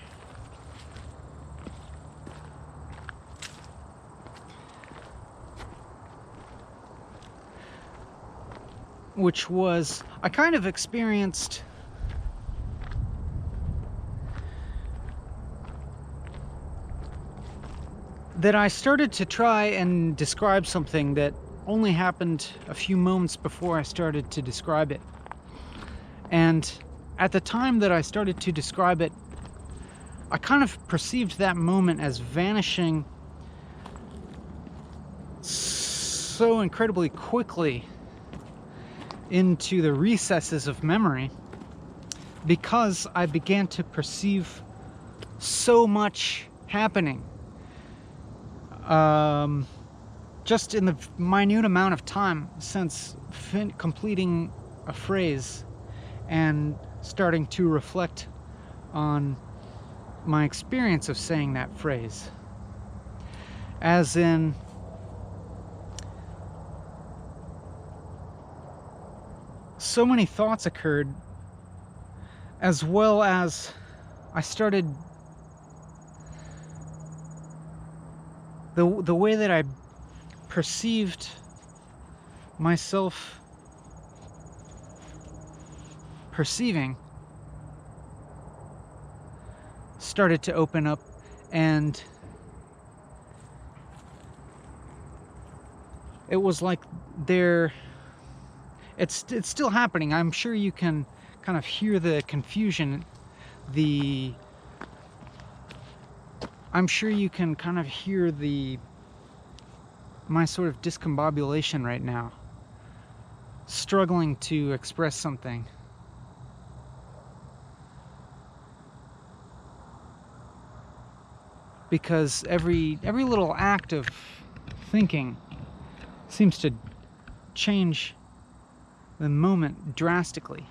Which was, I kind of experienced that I started to try and describe something that only happened a few moments before I started to describe it. And at the time that I started to describe it, I kind of perceived that moment as vanishing so incredibly quickly into the recesses of memory, because I began to perceive so much happening. Just in the minute amount of time since completing a phrase and starting to reflect on my experience of saying that phrase. As in, so many thoughts occurred, as well as I started the way that I perceived myself perceiving started to open up, and it was like it's still happening. I'm sure you can kind of hear the confusion, I'm sure you can kind of hear my sort of discombobulation right now, struggling to express something. Because every little act of thinking seems to change the moment drastically.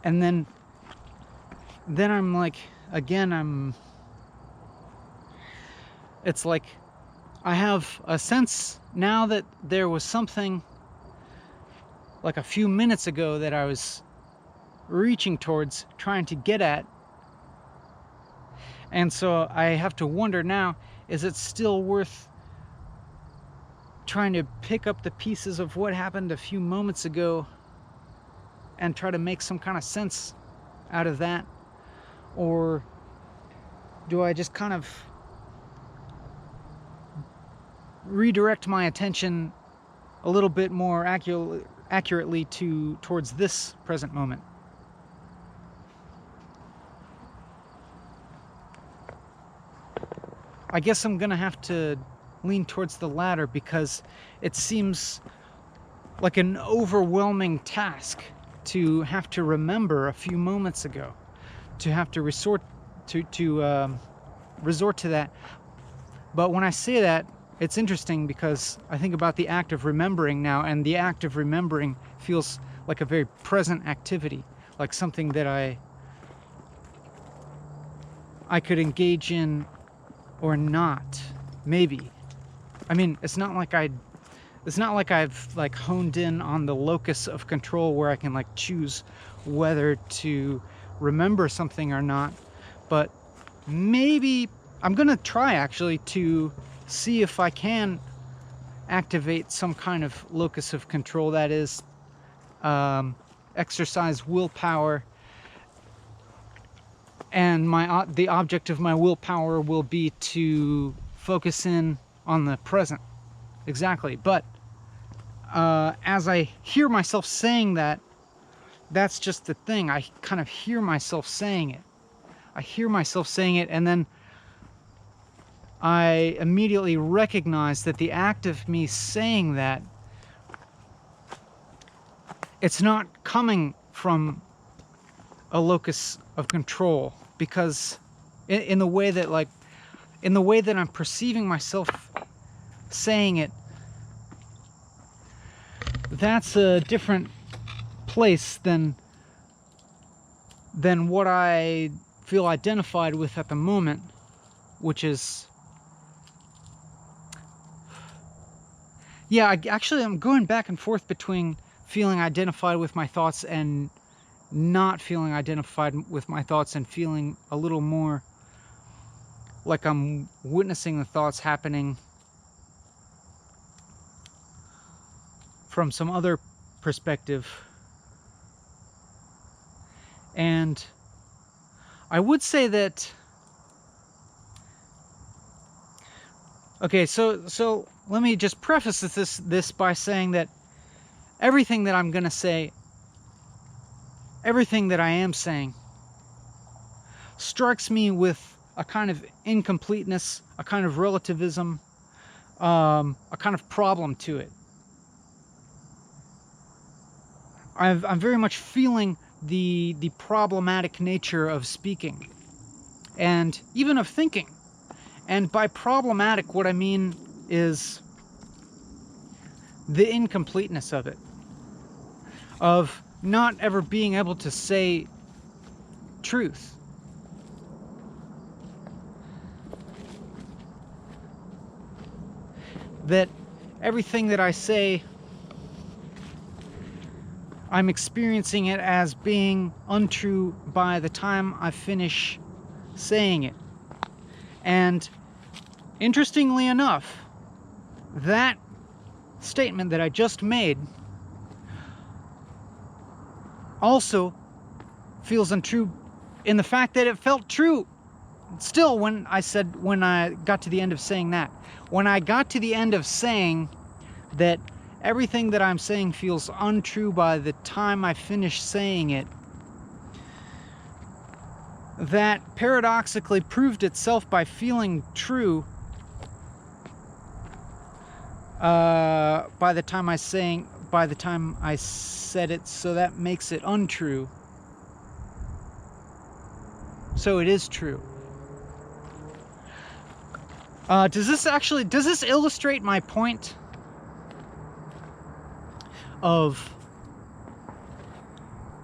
And then I'm like, again, it's like I have a sense now that there was something like a few minutes ago that I was reaching towards, trying to get at. And so I have to wonder now, is it still worth trying to pick up the pieces of what happened a few moments ago and try to make some kind of sense out of that? Or do I just kind of redirect my attention a little bit more accurately towards this present moment? I guess I'm gonna have to lean towards the latter, because it seems like an overwhelming task to have to remember a few moments ago, to have to resort to that. But when I say that, it's interesting because I think about the act of remembering now, and the act of remembering feels like a very present activity, like something that I could engage in or not, maybe. I mean, it's not like I've like honed in on the locus of control where I can like choose whether to remember something or not, but maybe I'm gonna try actually to see if I can activate some kind of locus of control, that is, exercise willpower, and the object of my willpower will be to focus in on the present. Exactly. But as I hear myself saying that, that's just the thing. I kind of hear myself saying it. I hear myself saying it, and then I immediately recognize that the act of me saying that, it's not coming from a locus of control, because in the way that I'm perceiving myself saying it, that's a different place than what I feel identified with at the moment, which is, yeah, I'm going back and forth between feeling identified with my thoughts and not feeling identified with my thoughts, and feeling a little more like I'm witnessing the thoughts happening from some other perspective. And I would say that, okay, so let me just preface this by saying that everything that I'm gonna say, everything that I am saying, strikes me with a kind of incompleteness, a kind of relativism, a kind of problem to it. I'm very much feeling the problematic nature of speaking, and even of thinking. And by problematic, what I mean is the incompleteness of it, of not ever being able to say truth. That everything that I say, I'm experiencing it as being untrue by the time I finish saying it. And interestingly enough, that statement that I just made also feels untrue in the fact that it felt true still when I got to the end of saying that. When I got to the end of saying that everything that I'm saying feels untrue by the time I finish saying it, that paradoxically proved itself by feeling true by the time I said it, so that makes it untrue. So it is true. Does this illustrate my point of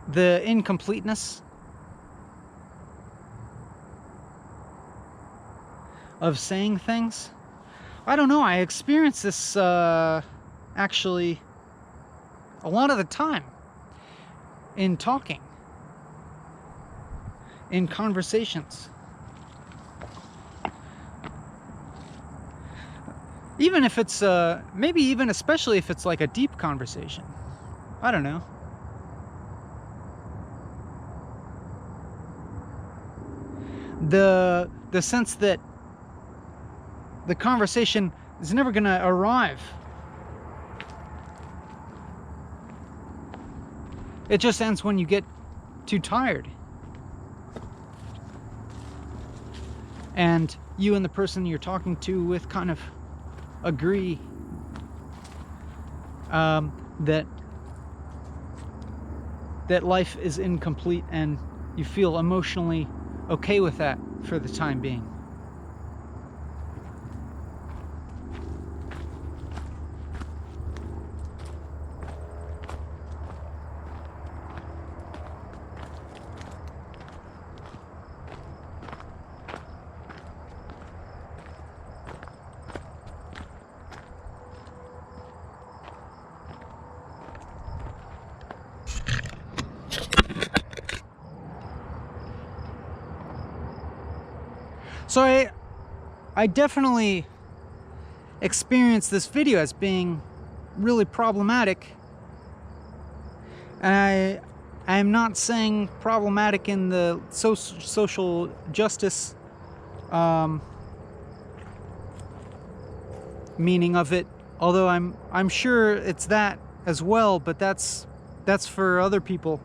the incompleteness of saying things? I don't know, I experience this actually a lot of the time in talking, in conversations. Even if it's, maybe even especially if it's like a deep conversation. I don't know. The sense that the conversation is never gonna arrive. It just ends when you get too tired. And you and the person you're talking to with kind of agree that life is incomplete, and you feel emotionally okay with that for the time being. So I definitely experienced this video as being really problematic. And I'm not saying problematic in the social justice meaning of it, although I'm sure it's that as well, but that's for other people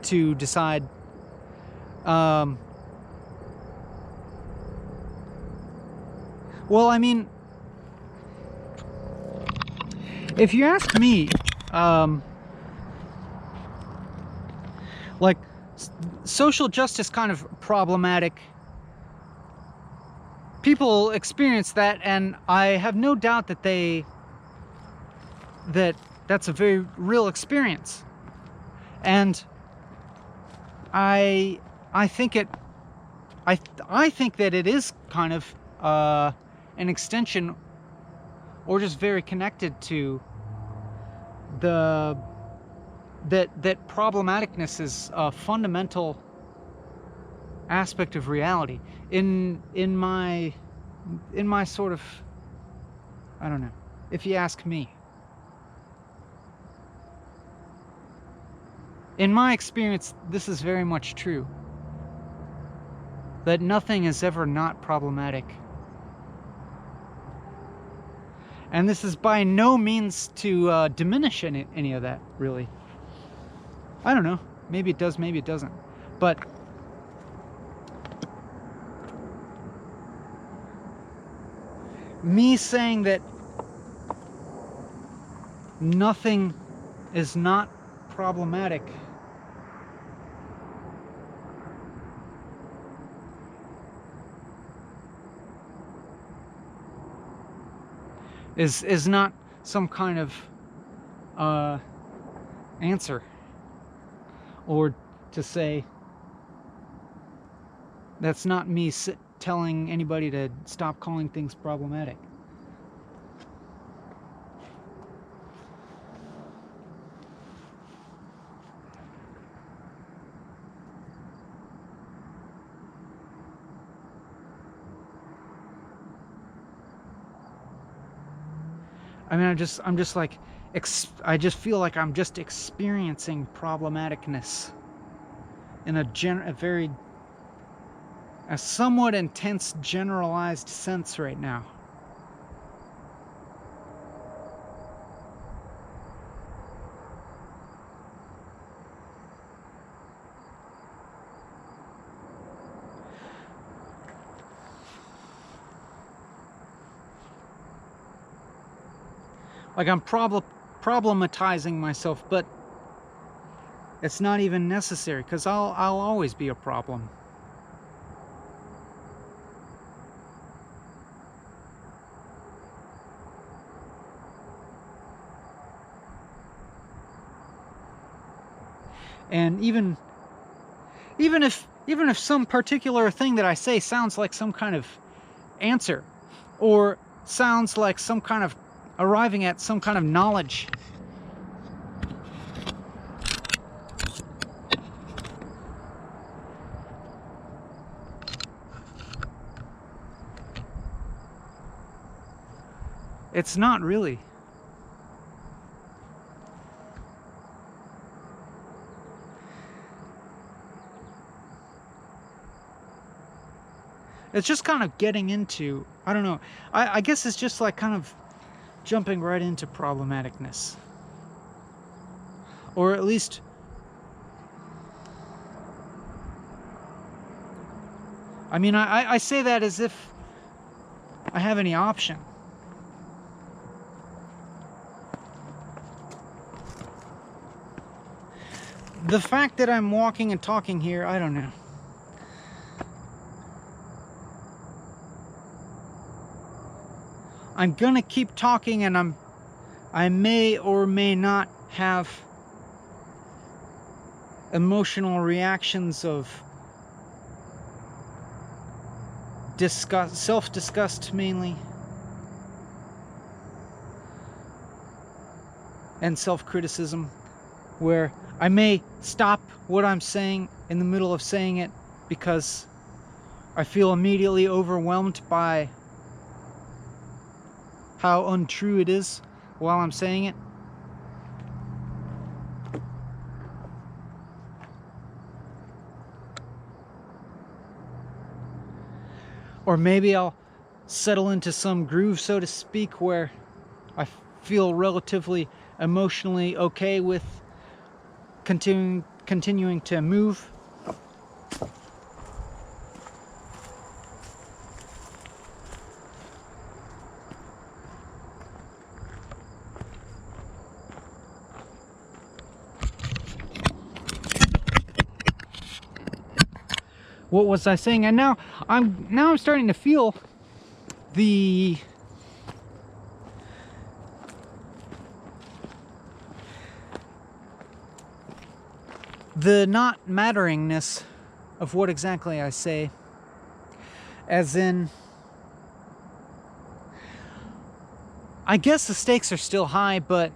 to decide. Well, I mean, if you ask me, like, social justice kind of problematic, people experience that, and I have no doubt that that's a very real experience. And I think that it is kind of an extension, or just very connected to that problematicness is a fundamental aspect of reality in my sort of, I don't know, if you ask me. In my experience, this is very much true. That nothing is ever not problematic. And this is by no means to diminish any of that, really. I don't know. Maybe it does, maybe it doesn't. But me saying that nothing is not problematic is not some kind of answer, or to say that's not me telling anybody to stop calling things problematic. I mean, I'm just like, I just feel like I'm just experiencing problematicness in a somewhat intense, generalized sense right now. Like, I'm problematizing myself, but it's not even necessary, because I'll always be a problem. And even if some particular thing that I say sounds like some kind of answer, or sounds like some kind of arriving at some kind of knowledge, It's not really. It's just kind of getting into, I don't know, I guess it's just like kind of jumping right into problematicness. Or at least, I mean, I say that as if I have any option. The fact that I'm walking and talking here, I don't know. I'm gonna keep talking, and I may or may not have emotional reactions of disgust, self-disgust mainly, and self-criticism, where I may stop what I'm saying in the middle of saying it because I feel immediately overwhelmed by how untrue it is while I'm saying it. Or maybe I'll settle into some groove, so to speak, where I feel relatively emotionally okay with continuing to move. What was I saying? And now I'm starting to feel the not matteringness of what exactly I say, as in, I guess the stakes are still high, but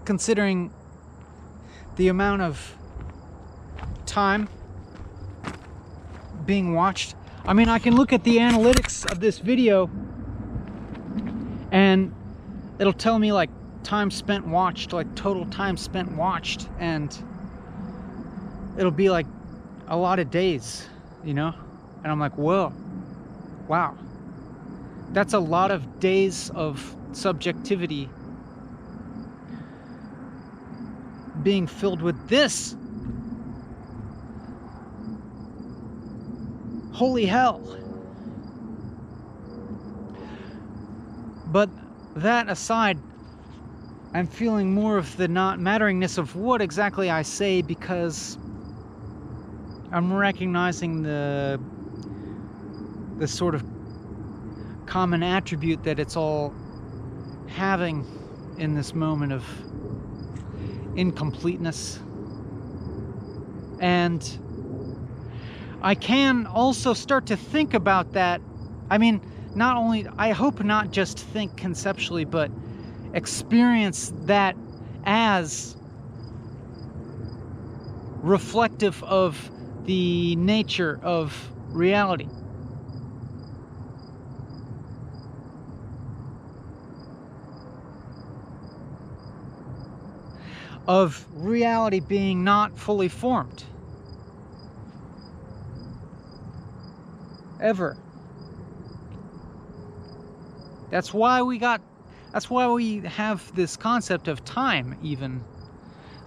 considering the amount of time being watched, I mean, I can look at the analytics of this video and it'll tell me like time spent watched, like total time spent watched, and it'll be like a lot of days, you know? And I'm like, whoa, wow, that's a lot of days of subjectivity being filled with this. Holy hell. But that aside, I'm feeling more of the not matteringness of what exactly I say, because I'm recognizing the sort of common attribute that it's all having in this moment of incompleteness. And I can also start to think about that. I mean, not only, I hope not just think conceptually, but experience that as reflective of the nature of reality. Of reality being not fully formed. Ever. That's why we have this concept of time, even.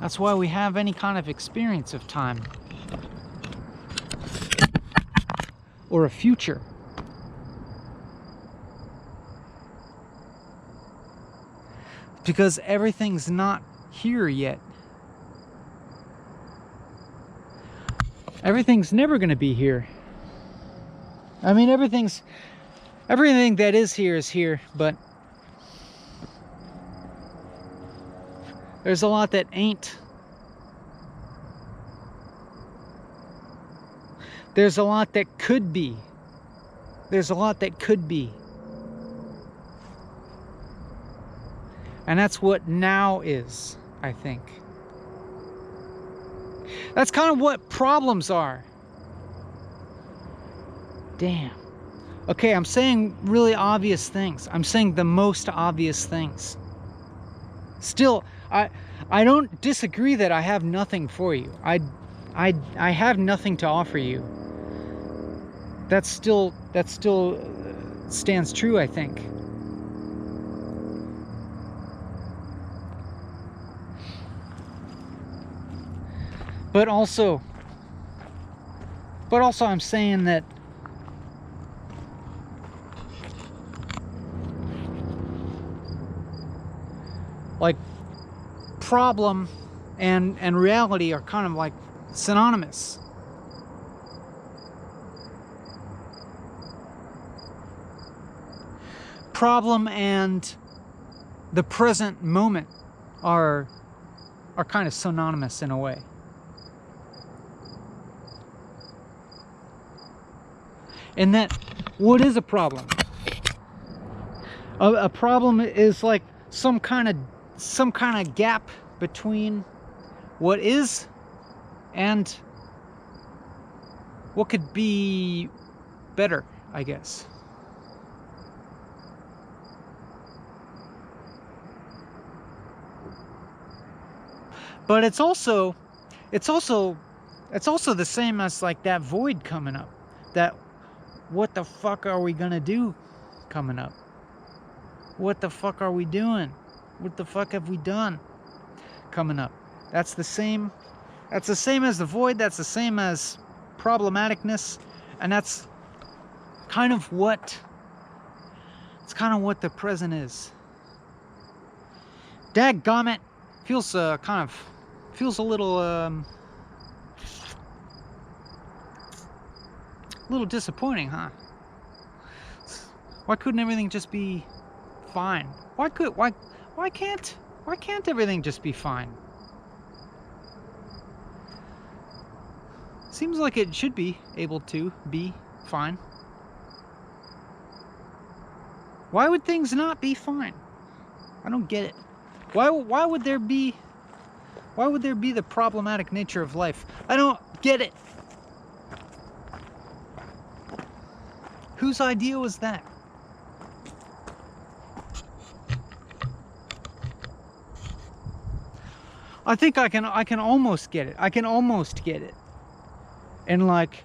That's why we have any kind of experience of time. Or a future. Because everything's not here yet. Everything's never going to be here. I mean, everything that is here, but there's a lot that ain't. There's a lot that could be. There's a lot that could be. And that's what now is, I think. That's kind of what problems are. Damn. Okay, I'm saying really obvious things. I'm saying the most obvious things. Still, I don't disagree that I have nothing for you. I have nothing to offer you. That still stands true, I think. But also I'm saying that like problem and reality are kind of like synonymous. Problem and the present moment are kind of synonymous in a way. And that, what is a problem? A problem is like some kind of gap between what is and what could be better, I guess. But it's also the same as like that void coming up. That what the fuck are we gonna do coming up? What the fuck are we doing? What the fuck have we done coming up? That's the same as the void, that's the same as problematicness, and that's kind of what the present is. Dadgummit, feels a little disappointing, huh? Why couldn't everything just be fine? Why can't everything just be fine? Seems like it should be able to be fine. Why would things not be fine? I don't get it. Why would there be the problematic nature of life? I don't get it. Whose idea was that? I think I can almost get it. I can almost get it. And like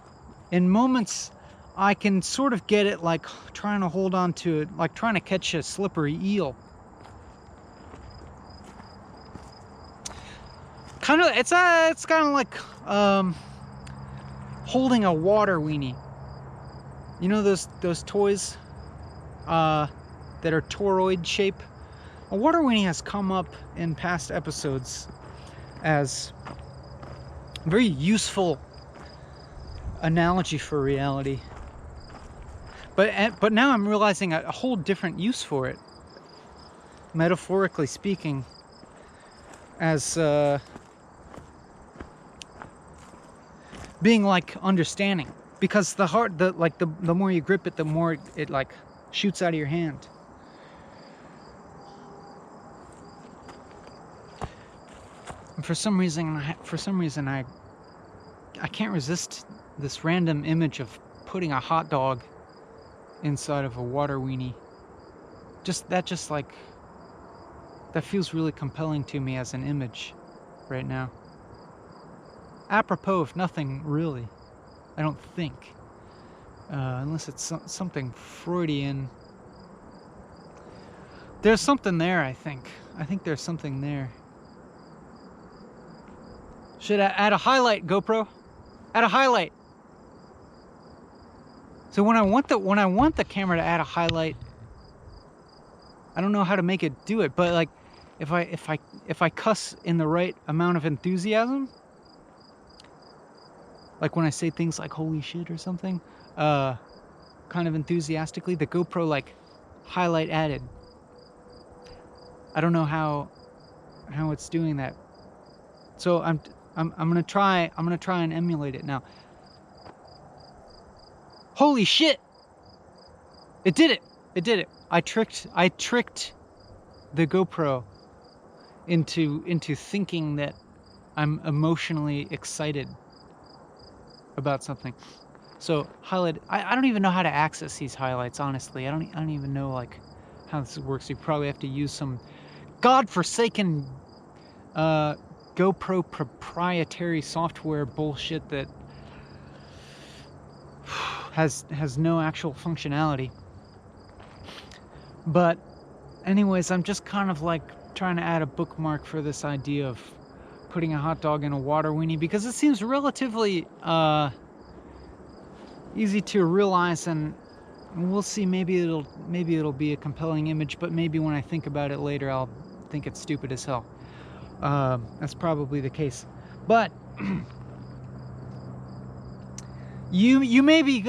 in moments I can sort of get it, like trying to hold on to it, like trying to catch a slippery eel. It's kind of like holding a water weenie. You know those toys that are toroid shape? A water weenie has come up in past episodes as a very useful analogy for reality. But now I'm realizing a whole different use for it, metaphorically speaking, as being like understanding, because the more you grip it, the more it like shoots out of your hand. And for some reason I can't resist this random image of putting a hot dog inside of a water weenie. That feels really compelling to me as an image right now. Apropos of nothing really, I don't think, unless it's something Freudian. There's something there, I think there's something there. Should I add a highlight, GoPro? Add a highlight. So when I want the camera to add a highlight, I don't know how to make it do it, but like if I cuss in the right amount of enthusiasm, like when I say things like holy shit or something, kind of enthusiastically, the GoPro like highlight added. I don't know how it's doing that. So I'm gonna try and emulate it now. Holy shit! It did it. I tricked the GoPro into thinking that I'm emotionally excited about something. So highlight. I don't even know how to access these highlights. Honestly, I don't even know like how this works. You probably have to use some godforsaken GoPro proprietary software bullshit that has no actual functionality. But anyways, I'm just kind of like trying to add a bookmark for this idea of putting a hot dog in a water weenie, because it seems relatively easy to realize, and we'll see. Maybe it'll be a compelling image, but maybe when I think about it later, I'll think it's stupid as hell. That's probably the case. But you may be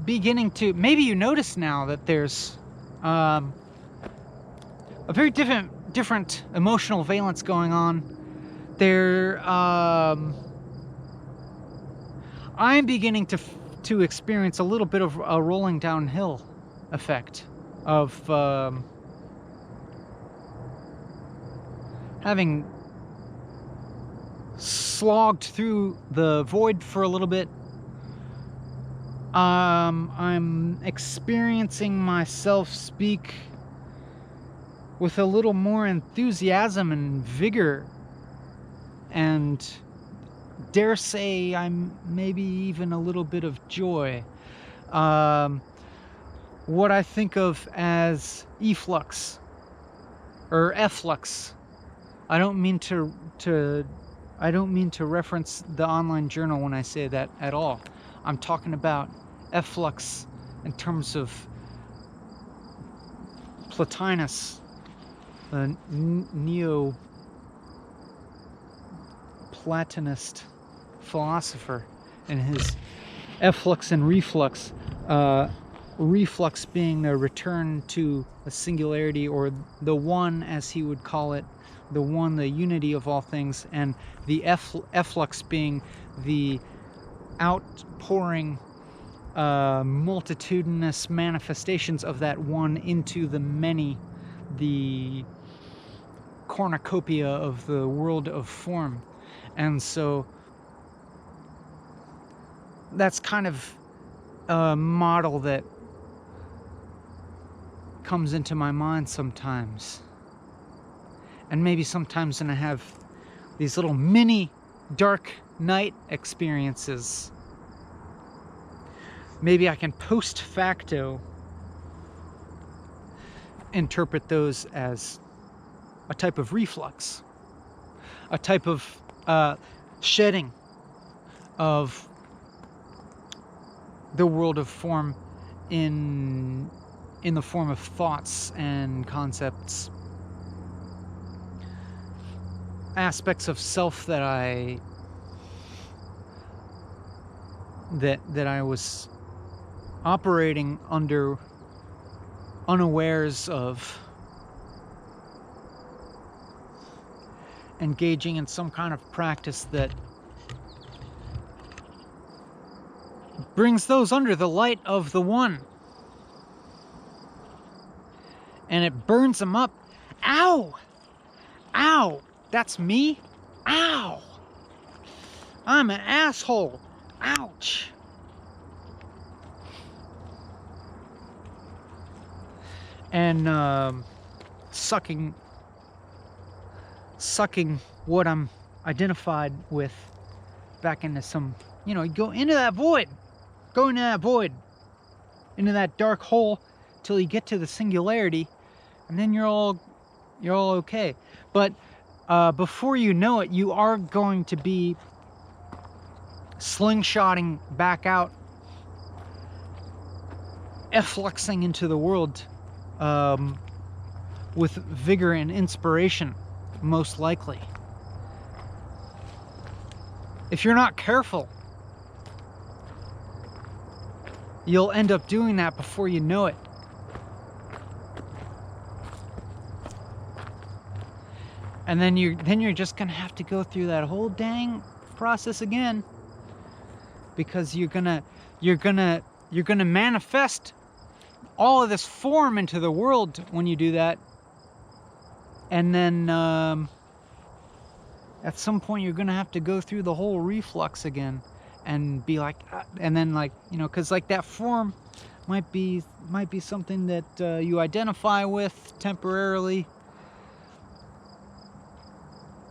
beginning to, maybe you notice now that there's a very different emotional valence going on. I'm beginning to experience a little bit of a rolling downhill effect of having slogged through the void for a little bit. I'm experiencing myself speak with a little more enthusiasm and vigor, and dare say I'm maybe even a little bit of joy. What I think of as efflux or efflux. I don't mean to reference the online journal when I say that at all. I'm talking about efflux in terms of Plotinus, the Neo-Platonist philosopher, and his efflux and reflux. Reflux being the return to a singularity, or the one, as he would call it, the one, the unity of all things, and the efflux being the outpouring, multitudinous manifestations of that one into the many, the cornucopia of the world of form. And so that's kind of a model that comes into my mind sometimes. And maybe sometimes when I have these little mini dark night experiences, maybe I can post facto interpret those as a type of reflux, a type of shedding of the world of form in the form of thoughts and concepts, aspects of self that I was operating under, unawares of engaging in some kind of practice that brings those under the light of the one, and it burns them up. Ow! Ow! That's me? Ow! I'm an asshole. Ouch! And sucking what I'm identified with back into some, you go into that void. Go into that void. Into that dark hole till you get to the singularity, and then you're all okay. But before you know it, you are going to be slingshotting back out, effluxing into the world with vigor and inspiration, most likely. If you're not careful, you'll end up doing that before you know it. And then you're just gonna have to go through that whole dang process again, because you're gonna manifest all of this form into the world when you do that. And then at some point you're gonna have to go through the whole reflux again. and be like, and then like, you know, because like that form might be something that you identify with temporarily.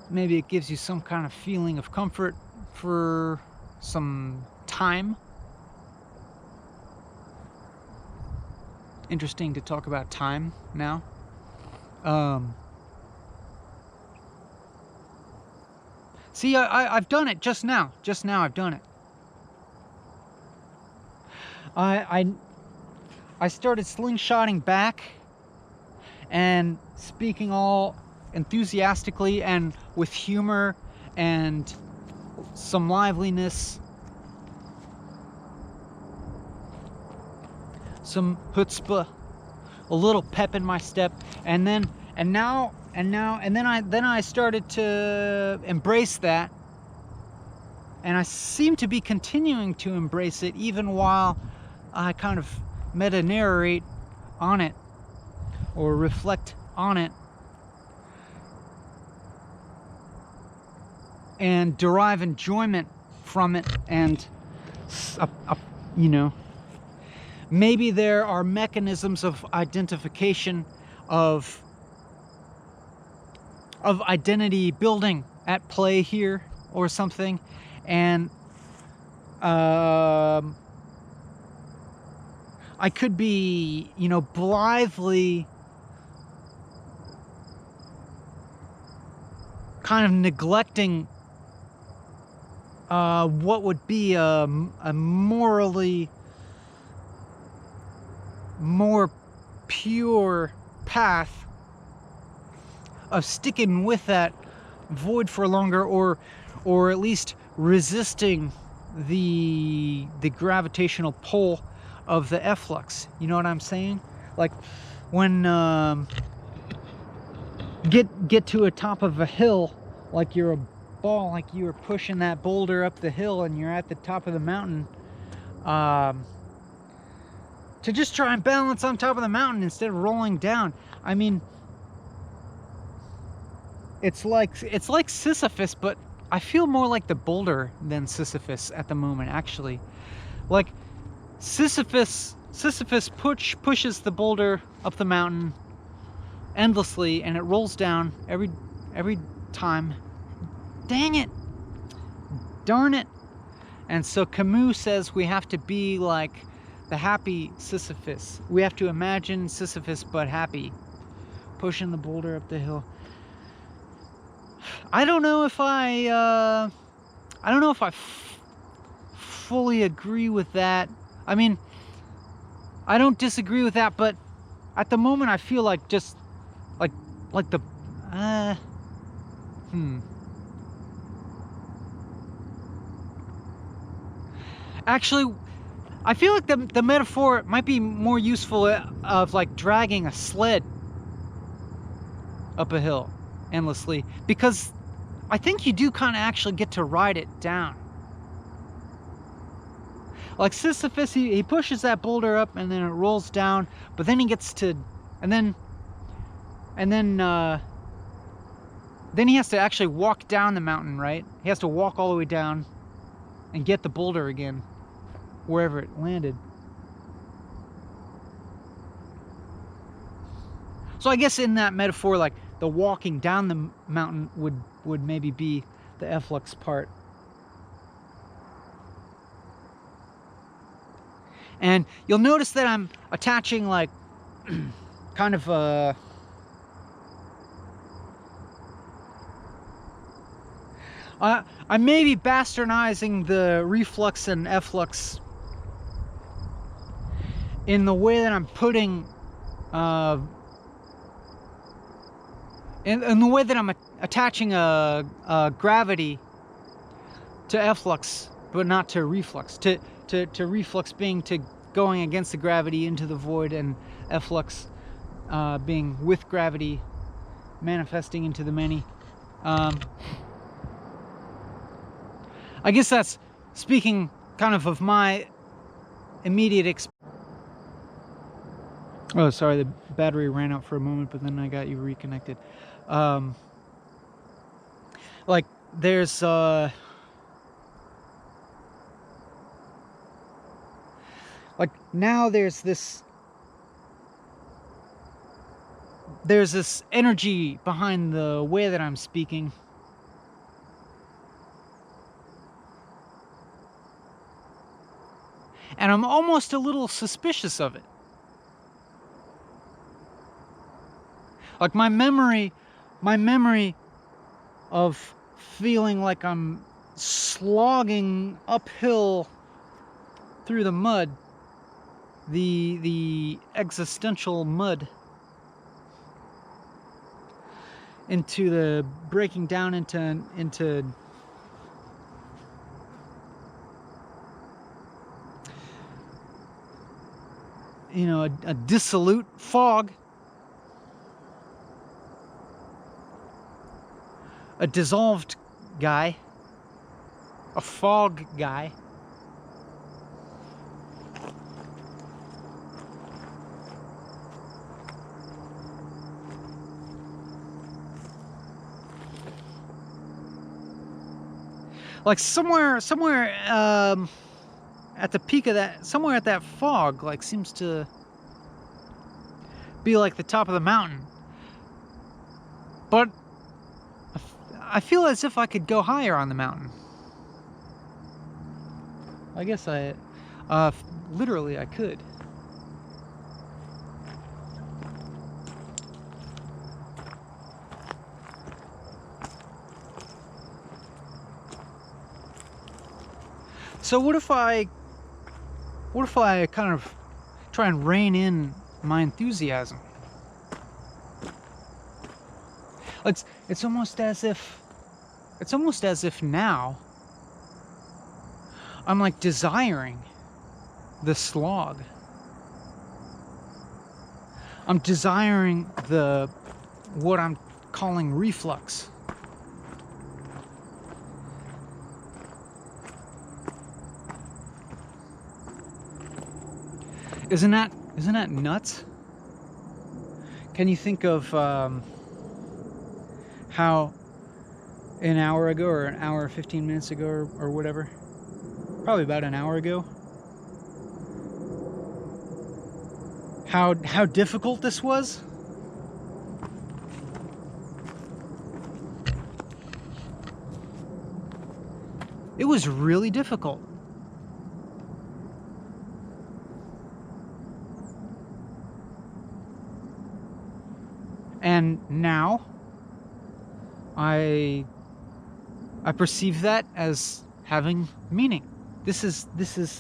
Maybe it gives you some kind of feeling of comfort for some time. Interesting to talk about time now. See, I've done it just now. Just now I've done it. I started slingshotting back and speaking all enthusiastically and with humor and some liveliness, some chutzpah, a little pep in my step, and then I started to embrace that, and I seem to be continuing to embrace it even while I kind of meta-narrate on it or reflect on it and derive enjoyment from it. And you know, maybe there are mechanisms of identification of identity building at play here or something, and I could be, you know, blithely kind of neglecting what would be a morally more pure path of sticking with that void for longer, or at least resisting the gravitational pull of the efflux. You know what I'm saying? Like when get to a top of a hill, like you're a ball, like you were pushing that boulder up the hill and you're at the top of the mountain, to just try and balance on top of the mountain instead of rolling down. I mean, it's like Sisyphus, but I feel more like the boulder than Sisyphus at the moment, actually. Like Sisyphus pushes the boulder up the mountain endlessly, and it rolls down every time. Dang it, darn it. And so Camus says we have to be like the happy Sisyphus. We have to imagine Sisyphus but happy, pushing the boulder up the hill. I don't know if I fully agree with that. I mean, I don't disagree with that, but at the moment I feel like just like the Actually, I feel like the metaphor might be more useful of like dragging a sled up a hill endlessly, because I think you do kind of actually get to ride it down. Like Sisyphus, he pushes that boulder up and then it rolls down, but then he gets to, and then he has to actually walk down the mountain, right? He has to walk all the way down and get the boulder again, wherever it landed. So I guess in that metaphor, like the walking down the mountain would maybe be the efflux part. And you'll notice that I'm attaching like kind of a I may be bastardizing the reflux and efflux in the way that I'm putting in the way that I'm attaching a gravity to efflux, but not to reflux. To reflux being to going against the gravity into the void, and efflux being with gravity, manifesting into the many. I guess that's speaking kind of my immediate experience. Oh, sorry, the battery ran out for a moment, but then I got you reconnected. Like there's Like now there's this energy behind the way that I'm speaking. And I'm almost a little suspicious of it. Like my memory of feeling like I'm slogging uphill through the mud, the existential mud, into the breaking down into you know, a dissolute fog, a dissolved guy, a fog guy. Like somewhere at the peak of that, somewhere at that fog, like seems to be like the top of the mountain. But I feel as if I could go higher on the mountain. I guess literally I could. So what if I kind of try and rein in my enthusiasm? It's almost as if now I'm like desiring the slog. I'm desiring what I'm calling reflux. Isn't that nuts? Can you think of how an hour ago, or an hour 15 minutes ago, or whatever, probably about an hour ago, how difficult this was? It was really difficult. And now I perceive that as having meaning. This is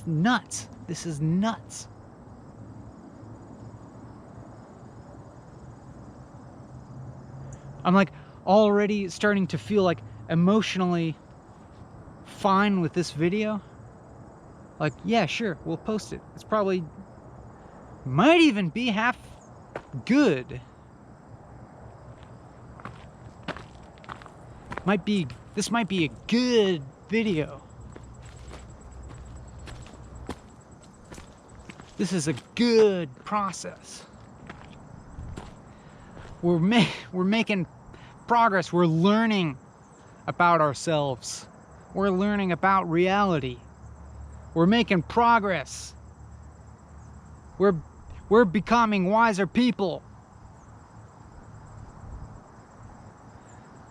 nuts. This is nuts. I'm like already starting to feel like emotionally fine with this video. Like, yeah, sure, we'll post it. It's probably might even be half good. This might be a good video. This is a good process. We're making progress. We're learning about ourselves. We're learning about reality. We're making progress. We're becoming wiser people.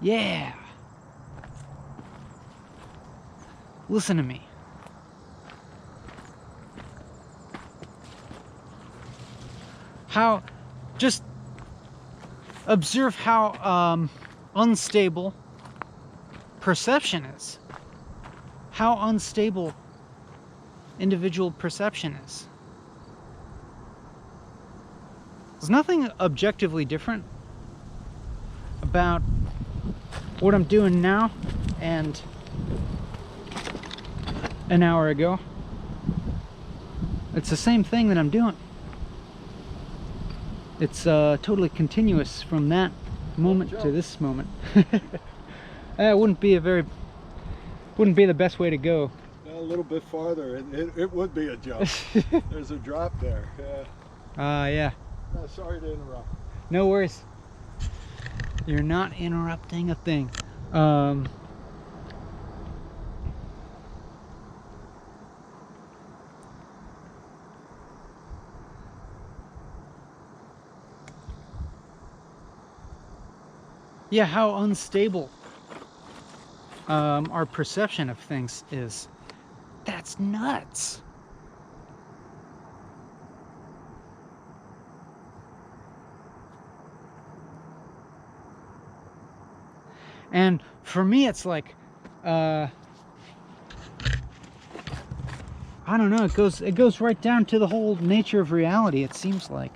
Yeah. Listen to me. Just observe how unstable perception is. How unstable individual perception is. There's nothing objectively different about what I'm doing now and an hour ago. It's the same thing that I'm doing. It's totally continuous from that moment to this moment. That wouldn't be the best way to go.
A little bit farther, it would be a jump. There's a drop there. Yeah.
Yeah.
Sorry to interrupt.
No worries. You're not interrupting a thing. yeah, how unstable our perception of things is. That's nuts. And for me, it's like, I don't know, it goes right down to the whole nature of reality, it seems like.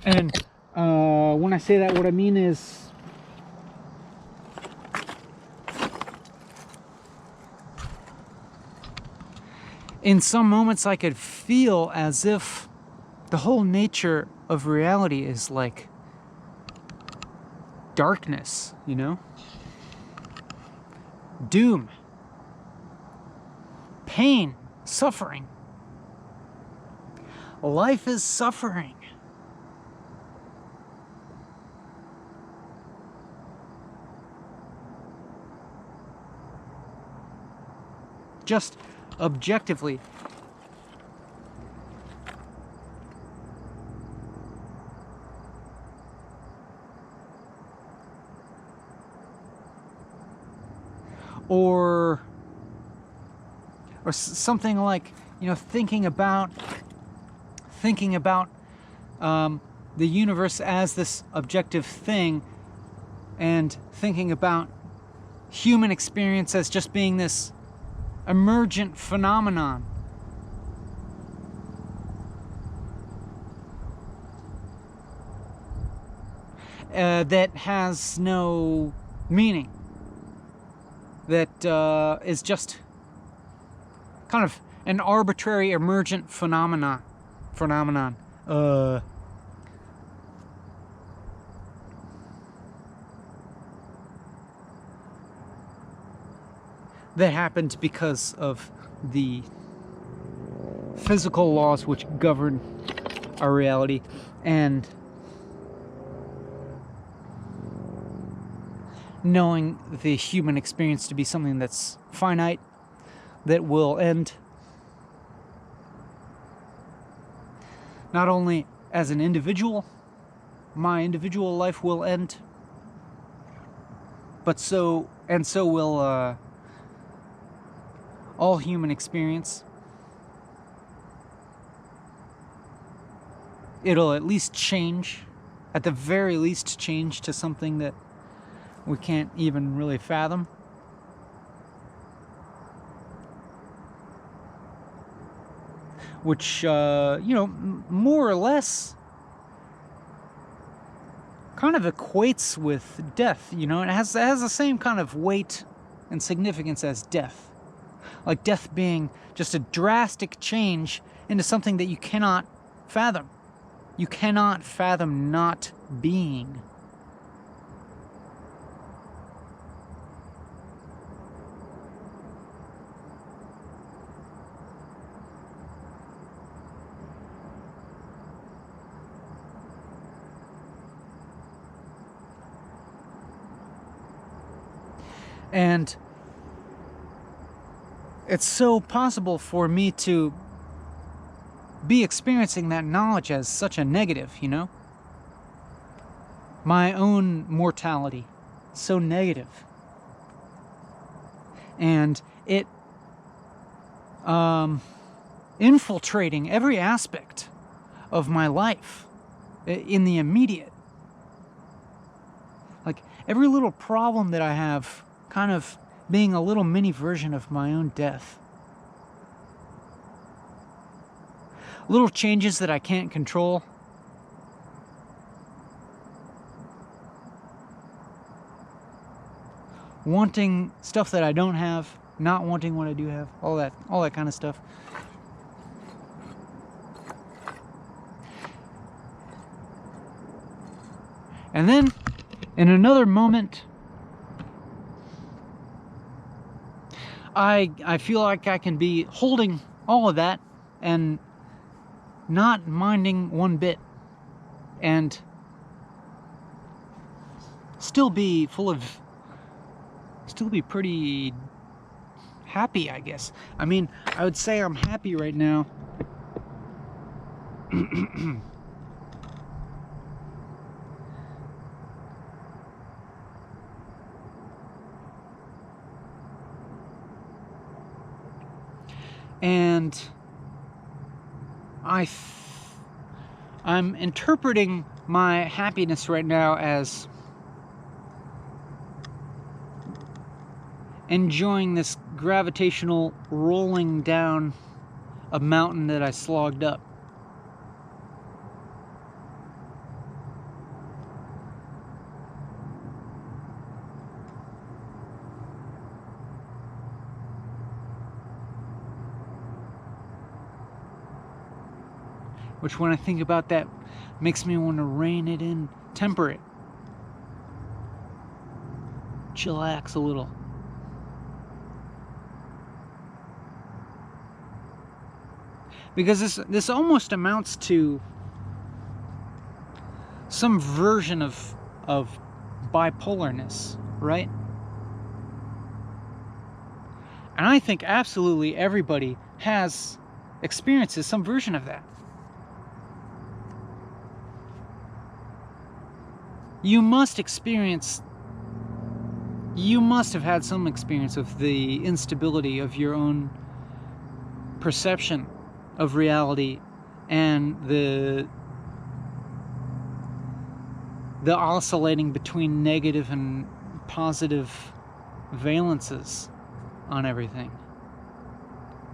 And when I say that, what I mean is, in some moments I could feel as if the whole nature of reality is like darkness, you know? Doom. Pain. Suffering. Life is suffering. Just objectively. Or something like, you know, thinking about the universe as this objective thing, and thinking about human experience as just being this emergent phenomenon. That has no meaning. That is just kind of an arbitrary emergent phenomenon. That happened because of the physical laws which govern our reality, and knowing the human experience to be something that's finite, that will end. Not only as an individual, my individual life will end, but so will all human experience. It'll at least change, at the very least change to something that we can't even really fathom. Which, you know, more or less kind of equates with death, you know. It has the same kind of weight and significance as death. Like death being just a drastic change into something that you cannot fathom. You cannot fathom not being. And it's so possible for me to be experiencing that knowledge as such a negative, you know? My own mortality, so negative. And it infiltrating every aspect of my life in the immediate. Like every little problem that I have kind of being a little mini version of my own death. Little changes that I can't control. Wanting stuff that I don't have, not wanting what I do have, all that kind of stuff. And then, in another moment, I feel like I can be holding all of that and not minding one bit, and still be pretty happy, I guess. I mean, I would say I'm happy right now. And I'm interpreting my happiness right now as enjoying this gravitational rolling down a mountain that I slogged up. Which, when I think about that, makes me want to rein it in, temper it, chillax a little. Because this almost amounts to some version of bipolarness, right? And I think absolutely everybody experiences some version of that. You must have had some experience of the instability of your own perception of reality and the oscillating between negative and positive valences on everything.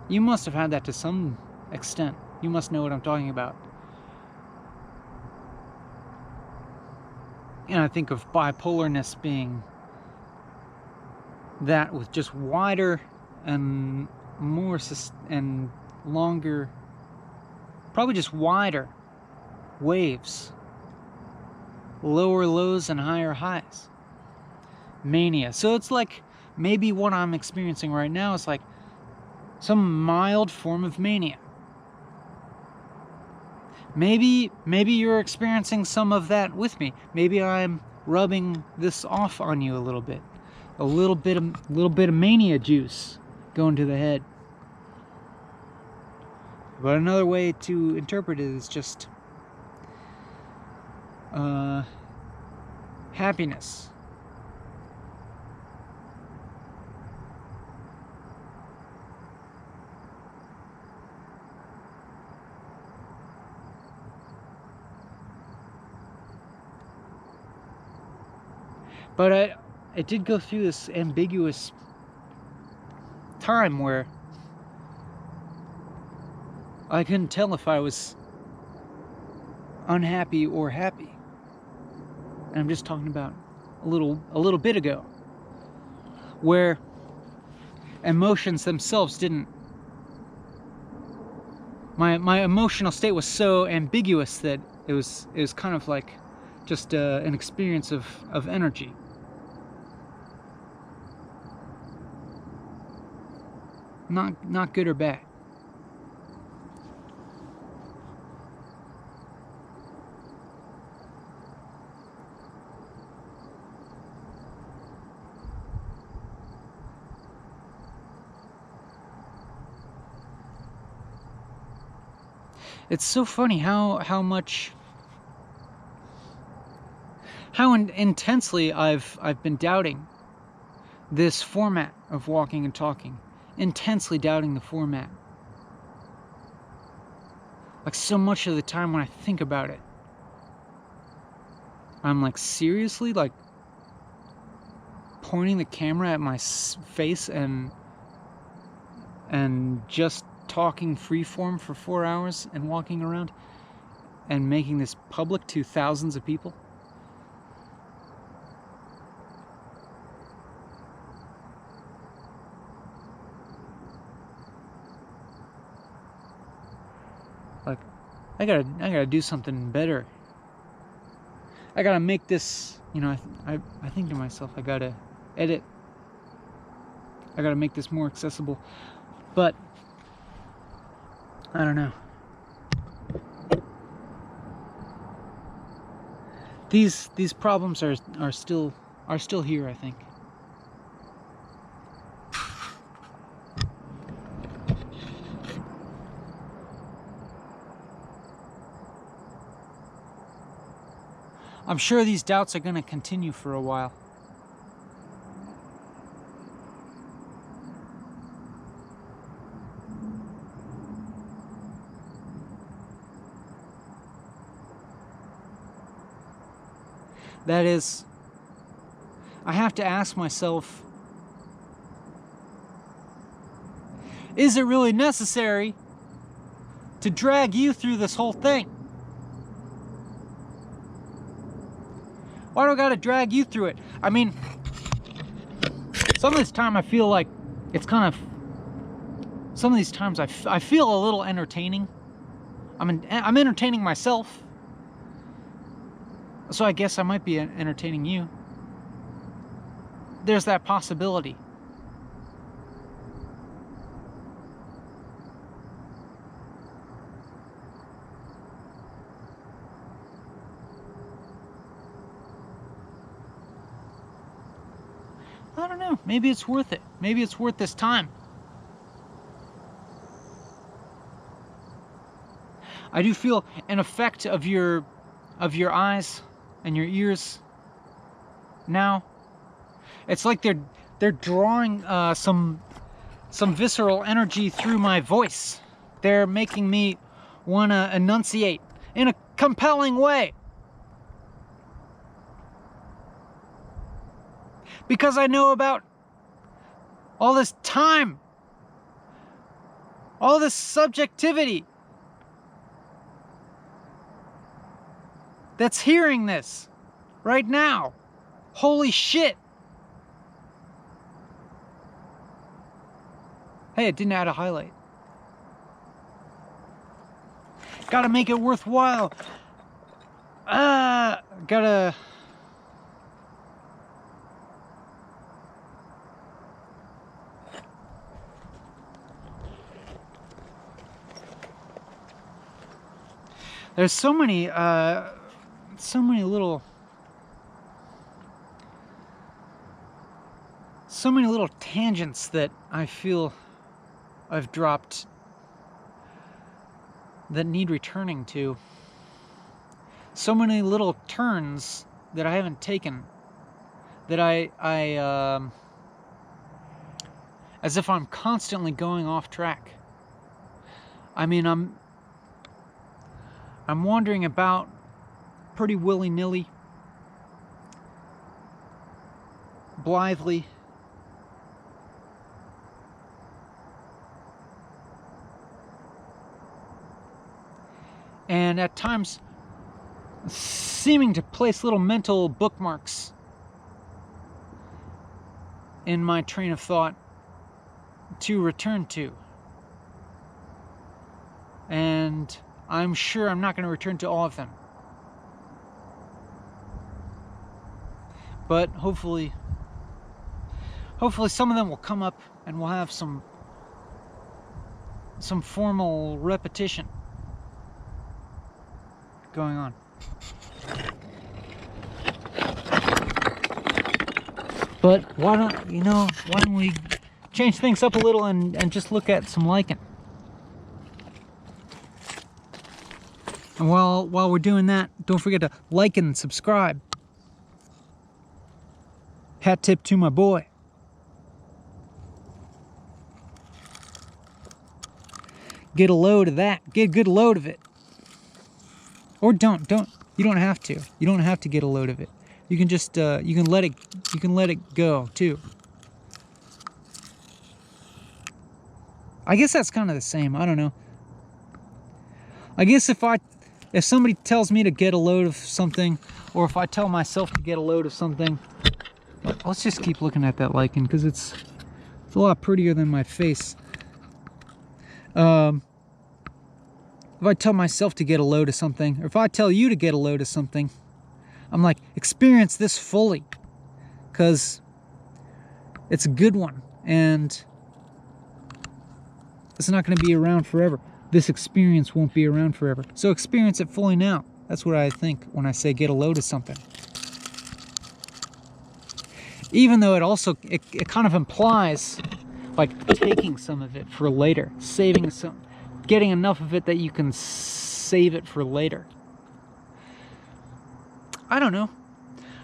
You must have had that to some extent. You must know what I'm talking about. And I think of bipolarness being that with just wider and more and longer, probably just wider waves, lower lows and higher highs. Mania. So it's like maybe what I'm experiencing right now is like some mild form of mania. Maybe you're experiencing some of that with me. Maybe I'm rubbing this off on you a little bit. A little bit of mania juice going to the head. But another way to interpret it is just happiness. But I did go through this ambiguous time where I couldn't tell if I was unhappy or happy. And I'm just talking about a little bit ago, where emotions themselves didn't. My emotional state was so ambiguous that it was kind of like just an experience of energy. Not good or bad. It's so funny how intensely I've been doubting this format of walking and talking. Intensely doubting the format. Like, so much of the time when I think about it, I'm like, seriously, like pointing the camera at my face and just talking freeform for 4 hours and walking around and making this public to thousands of people. Like, I gotta do something better. I gotta make this, you know, I think to myself, I gotta edit. I gotta make this more accessible. But I don't know. these problems are still here, I think. I'm sure these doubts are going to continue for a while. That is, I have to ask myself, is it really necessary to drag you through this whole thing? Why do I gotta drag you through it? I mean, some of this time I feel like it's kind of, some of these times I feel a little entertaining. I'm entertaining myself. So I guess I might be entertaining you. There's that possibility. I don't know. Maybe it's worth it. Maybe it's worth this time. I do feel an effect of your eyes and your ears now. It's like they're drawing some visceral energy through my voice. They're making me want to enunciate in a compelling way. Because I know about all this time, all this subjectivity that's hearing this right now. Holy shit. Hey, it didn't add a highlight. Gotta make it worthwhile. Gotta... There's so many little tangents that I feel I've dropped that need returning to. So many little turns that I haven't taken, that I as if I'm constantly going off track. I mean, I'm wandering about pretty willy-nilly, blithely. And at times, seeming to place little mental bookmarks in my train of thought to return to. And I'm sure I'm not going to return to all of them. But hopefully some of them will come up and we'll have some formal repetition going on. But why don't we change things up a little and just look at some liking. And while we're doing that, don't forget to like and subscribe. Hat tip to my boy. Get a load of that. Get a good load of it. Or don't. You don't have to. You don't have to get a load of it. You can just you can let it go too. I guess that's kind of the same. I don't know. I guess if somebody tells me to get a load of something, or if I tell myself to get a load of something, let's just keep looking at that lichen because it's a lot prettier than my face. If I tell myself to get a load of something, or if I tell you to get a load of something, I'm like, experience this fully, because it's a good one, and it's not going to be around forever. This experience won't be around forever. So experience it fully now. That's what I think when I say get a load of something. Even though it kind of implies like taking some of it for later, saving some, getting enough of it that you can save it for later. I don't know.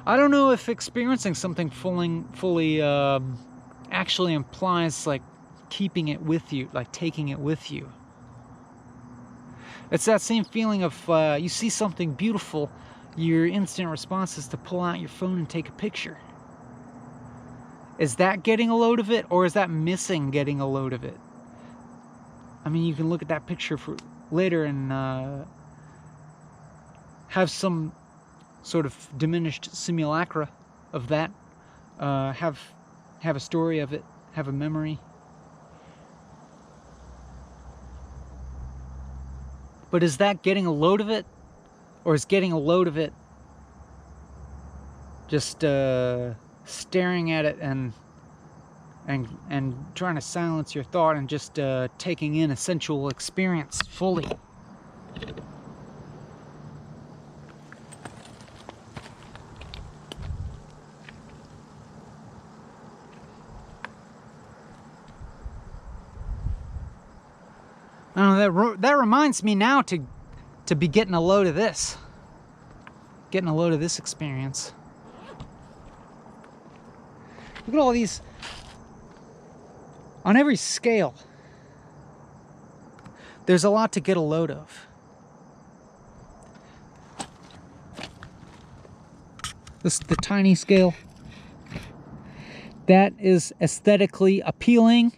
I don't know if experiencing something fully actually implies like keeping it with you, like taking it with you. It's that same feeling of you see something beautiful, your instant response is to pull out your phone and take a picture. Is that getting a load of it, or is that missing getting a load of it? I mean, you can look at that picture for later and have some sort of diminished simulacra of that, have a story of it, have a memory. But is that getting a load of it, or is getting a load of it just staring at it and trying to silence your thought and just taking in a sensual experience fully? I don't know, that reminds me now to be getting a load of this. Getting a load of this experience. Look at all these. On every scale, there's a lot to get a load of. This is the tiny scale. That is aesthetically appealing.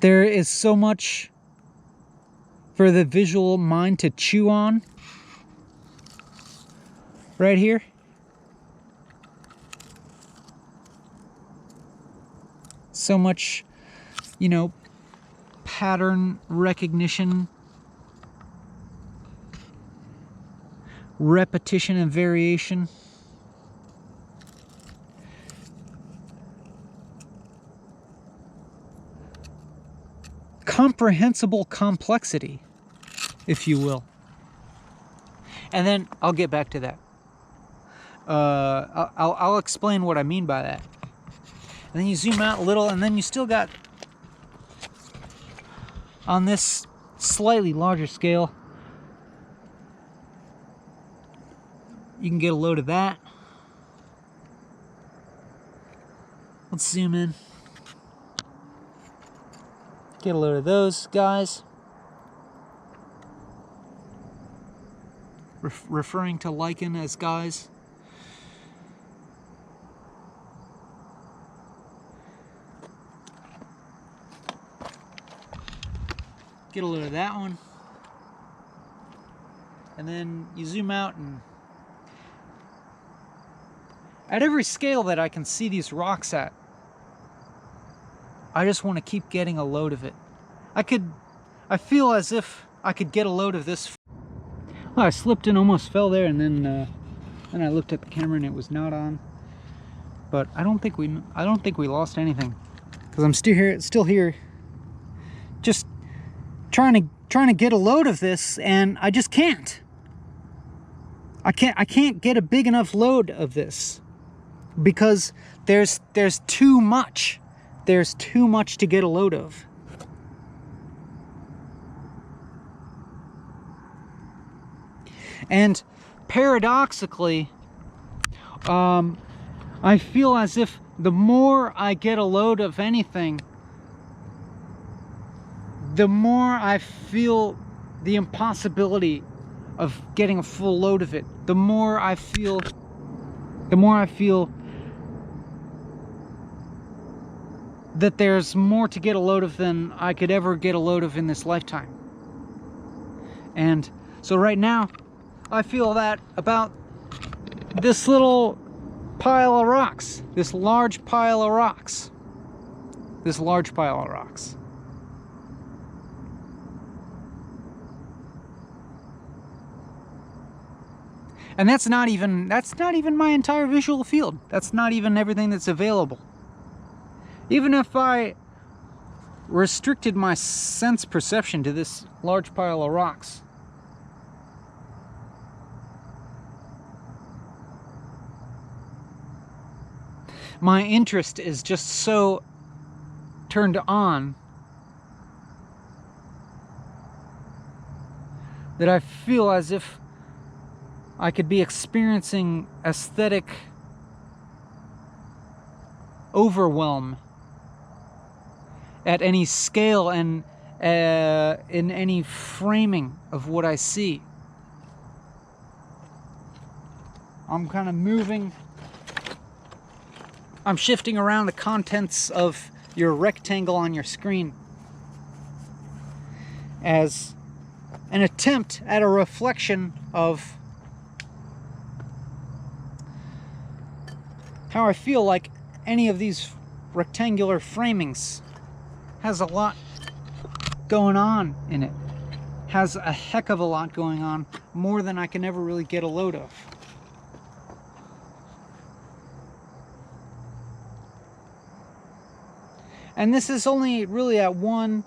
There is so much for the visual mind to chew on right here. So much, you know, pattern recognition, repetition and variation. Comprehensible complexity, if you will. And then I'll get back to that. I'll explain what I mean by that. And then you zoom out a little, and then you still got, on this slightly larger scale, you can get a load of that. Let's zoom in. Get a load of those guys. Referring to lichen as guys. Get a load of that one. And then you zoom out, and at every scale that I can see these rocks at, I just want to keep getting a load of it. I feel as if I could get a load of this. Well, I slipped and almost fell there, and then I looked at the camera and it was not on. But I don't think we lost anything, because I'm still here, just trying to get a load of this, and I just can't. I can't get a big enough load of this, because there's too much. There's too much to get a load of. And paradoxically, I feel as if the more I get a load of anything, the more I feel the impossibility of getting a full load of it. The more I feel that there's more to get a load of than I could ever get a load of in this lifetime. And so right now, I feel that about this little pile of rocks, this large pile of rocks, And that's not even my entire visual field. That's not even everything that's available. Even if I restricted my sense perception to this large pile of rocks, my interest is just so turned on that I feel as if I could be experiencing aesthetic overwhelm at any scale and in any framing of what I see. I'm kind of moving. I'm shifting around the contents of your rectangle on your screen as an attempt at a reflection of how I feel like any of these rectangular framings has a lot going on in it. Has a heck of a lot going on, more than I can ever really get a load of. And this is only really at one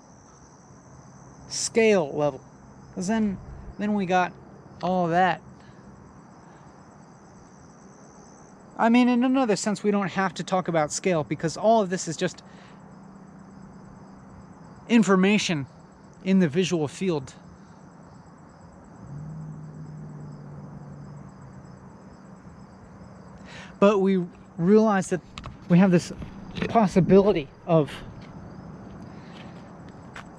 scale level, because then we got all that. I mean, in another sense, we don't have to talk about scale, because all of this is just information in the visual field. But we realize that we have this possibility of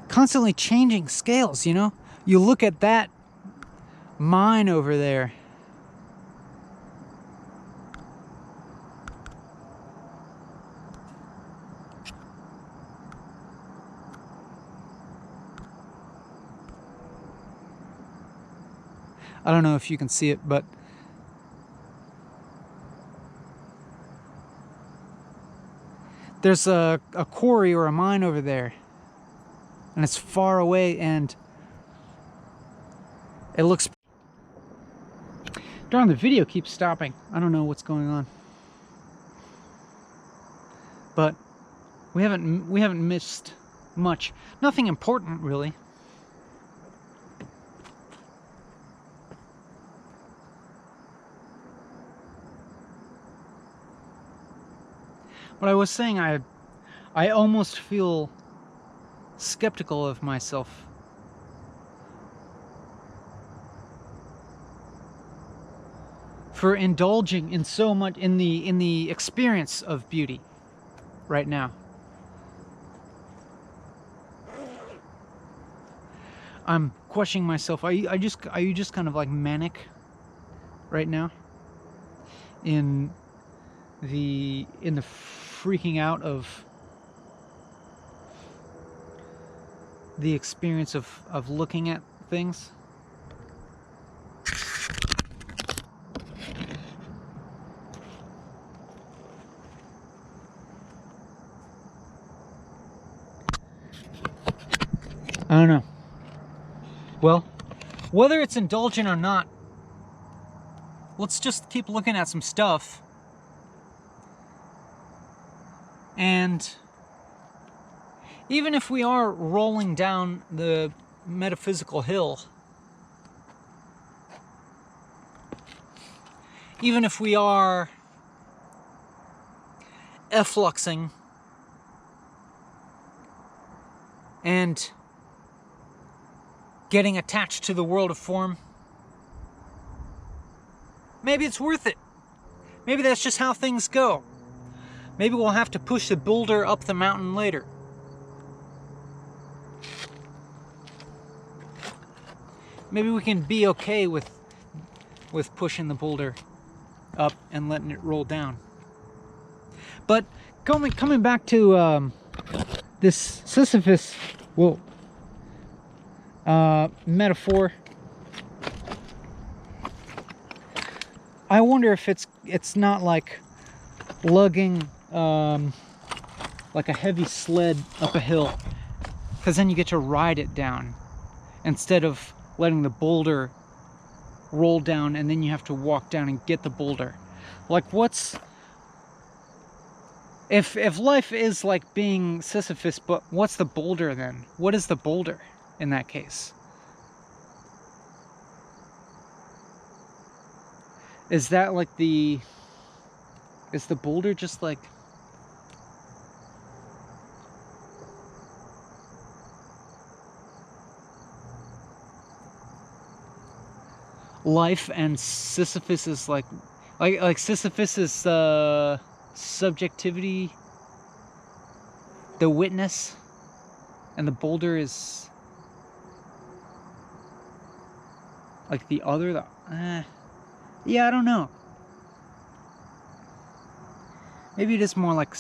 constantly changing scales, you know? You look at that mine over there. I don't know if you can see it, but there's a quarry or a mine over there, and it's far away, and it looks... Darn, the video keeps stopping. I don't know what's going on, but we haven't missed much. Nothing important, really. But I was saying, I almost feel skeptical of myself for indulging in so much in the experience of beauty right now. I'm questioning myself. Are you just kind of like manic right now in the freaking out of the experience of looking at things? I don't know. Well, whether it's indulgent or not, let's just keep looking at some stuff. And even if we are rolling down the metaphysical hill, even if we are effluxing and getting attached to the world of form, maybe it's worth it. Maybe that's just how things go. Maybe we'll have to push the boulder up the mountain later. Maybe we can be okay with pushing the boulder up and letting it roll down. But coming back to this Sisyphus metaphor, I wonder if it's not like lugging like a heavy sled up a hill, because then you get to ride it down instead of letting the boulder roll down and then you have to walk down and get the boulder. Like, if life is like being Sisyphus, but what's the boulder then? What is the boulder in that case? Is that like is the boulder just like life and Sisyphus's like Sisyphus's subjectivity, the witness, and the boulder is like the other. Yeah, I don't know. Maybe it is more like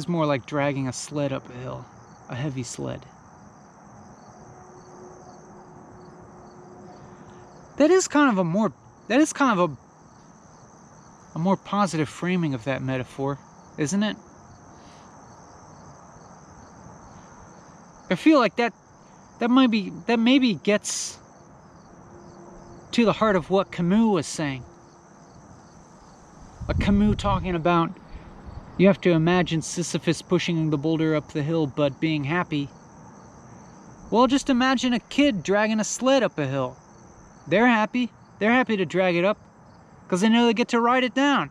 more like dragging a sled up a hill, a heavy sled. That is kind of a more positive framing of that metaphor, isn't it? I feel like that maybe gets to the heart of what Camus was saying. Like Camus talking about, you have to imagine Sisyphus pushing the boulder up the hill but being happy. Well, just imagine a kid dragging a sled up a hill. They're happy. They're happy to drag it up because they know they get to ride it down.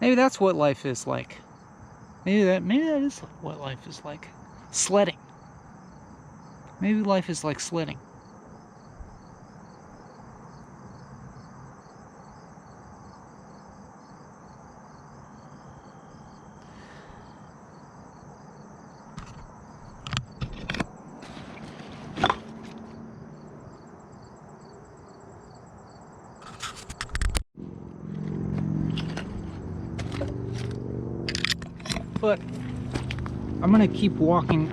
Maybe that's what life is like. Maybe that is what life is like. Sledding. Maybe life is like sledding. But I'm gonna keep walking.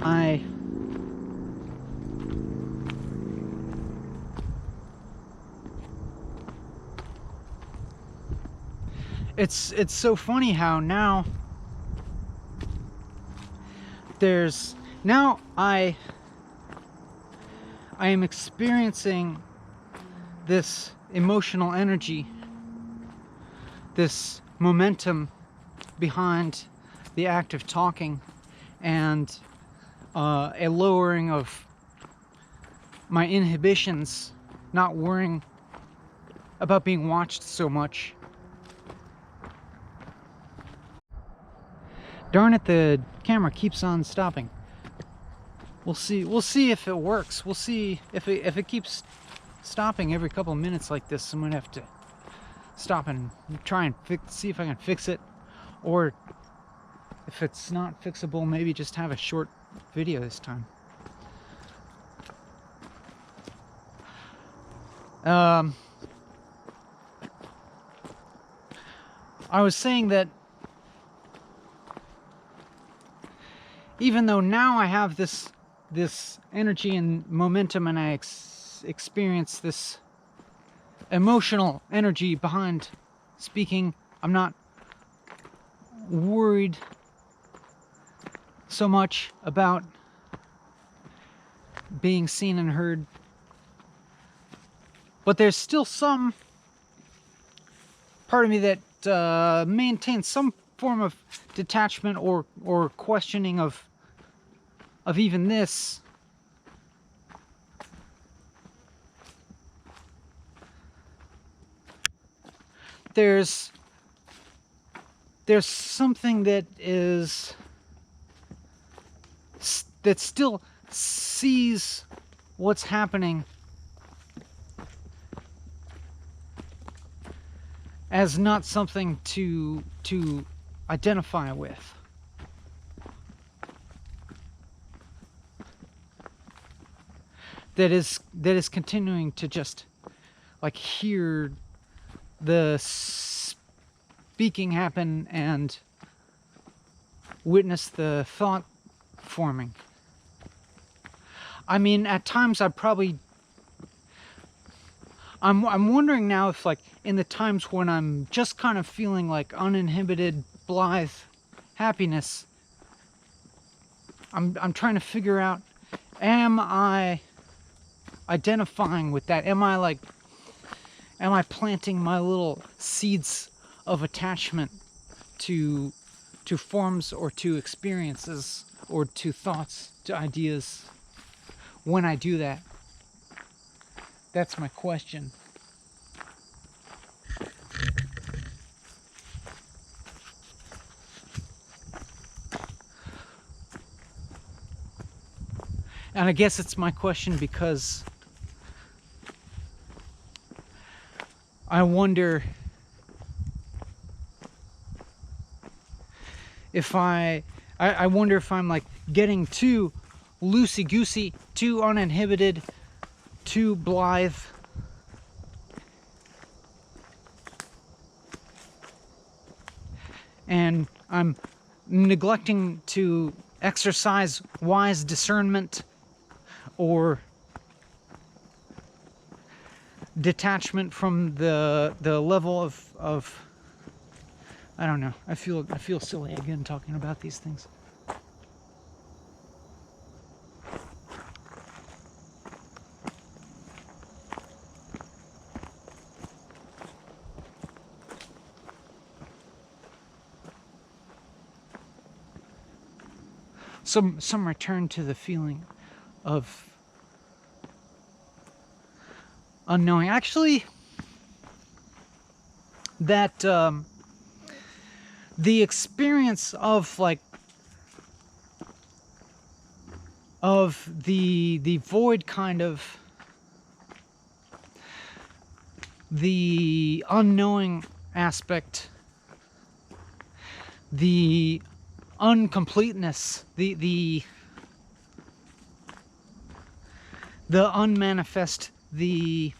It's so funny how now I am experiencing this emotional energy, this momentum behind the act of talking, and a lowering of my inhibitions, not worrying about being watched so much. Darn it, the camera keeps on stopping. We'll see if it works. We'll see if it keeps stopping every couple of minutes like this. I'm gonna have to stop and try and see if I can fix it, or if it's not fixable, maybe just have a short video this time. I was saying that even though now I have this energy and momentum, and I experience this emotional energy behind speaking, I'm not worried so much about being seen and heard. But there's still some part of me that maintains some form of detachment or questioning of even this. There's something that still sees what's happening as not something to identify with. That is continuing to just like hear the speaking happen and witness the thought forming. I mean, at times I'm wondering now if, like, in the times when I'm just kind of feeling like uninhibited, blithe happiness, I'm trying to figure out, am I identifying with that? Am I planting my little seeds of attachment to forms or to experiences or to thoughts, to ideas when I do that? That's my question. And I guess it's my question because I wonder if I wonder if I'm like getting too loosey-goosey, too uninhibited, too blithe. And I'm neglecting to exercise wise discernment or detachment from the level of I don't know. I feel silly again talking about these things. Some return to the feeling of unknowing. Actually, that the experience of like of the void, kind of the unknowing aspect, the uncompleteness, the unmanifest, the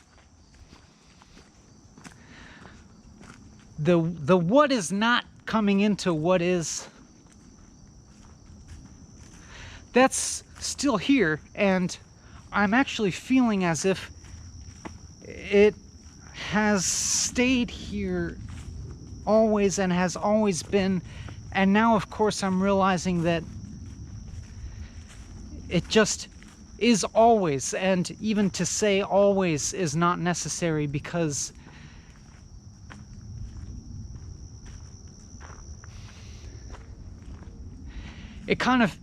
what is not coming into what is, that's still here, and I'm actually feeling as if it has stayed here always and has always been. And now, of course, I'm realizing that it just is always, and even to say always is not necessary, because it kind of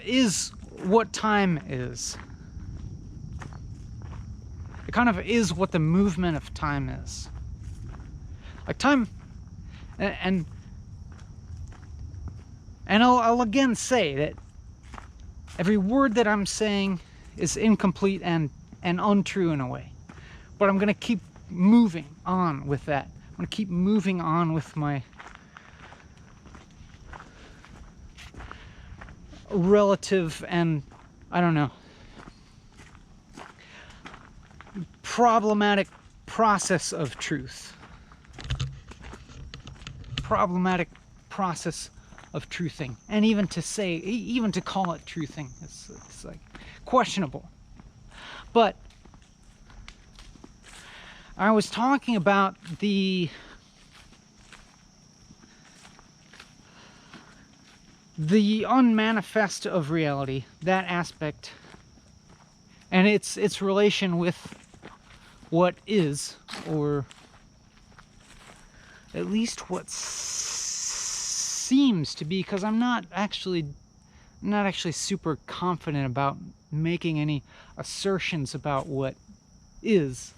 is what time is. It kind of is what the movement of time is. Like time, and I'll again say that every word that I'm saying is incomplete and untrue in a way. But I'm going to keep moving on with that. I'm going to keep moving on with my relative and, I don't know, problematic process of truth. Problematic process of truthing. And even to say, even to call it truthing, it's like questionable. But I was talking about the unmanifest of reality, that aspect, and its relation with what is, or at least what seems to be, because I'm not actually super confident about making any assertions about what is.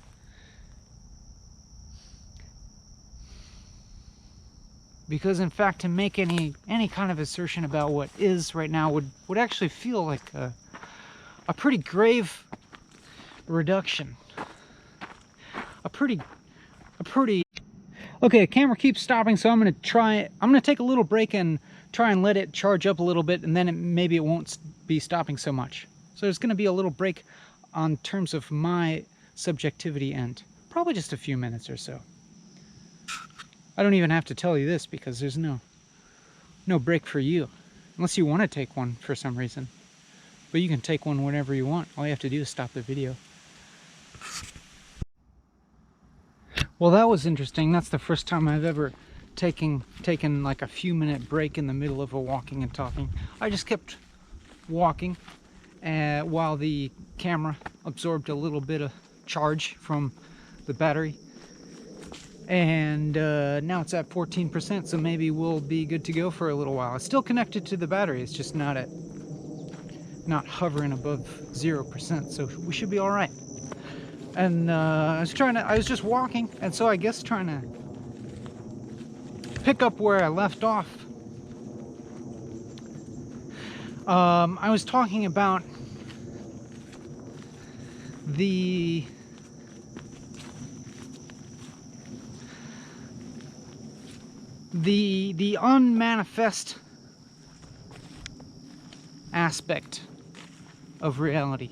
Because in fact, to make any kind of assertion about what is right now would actually feel like a pretty grave reduction. A pretty Okay, the camera keeps stopping, so I'm gonna take a little break and try and let it charge up a little bit, and then maybe it won't be stopping so much. So there's gonna be a little break on terms of my subjectivity end. Probably just a few minutes or so. I don't even have to tell you this because there's no break for you. Unless you want to take one for some reason. But you can take one whenever you want. All you have to do is stop the video. Well, that was interesting. That's the first time I've ever taken like a few minute break in the middle of a walking and talking. I just kept walking while the camera absorbed a little bit of charge from the battery. And now it's at 14%, so maybe we'll be good to go for a little while. It's still connected to the battery, it's just not hovering above 0%, so we should be all right. And I was just walking, and so I guess trying to pick up where I left off. I was talking about the unmanifest aspect of reality.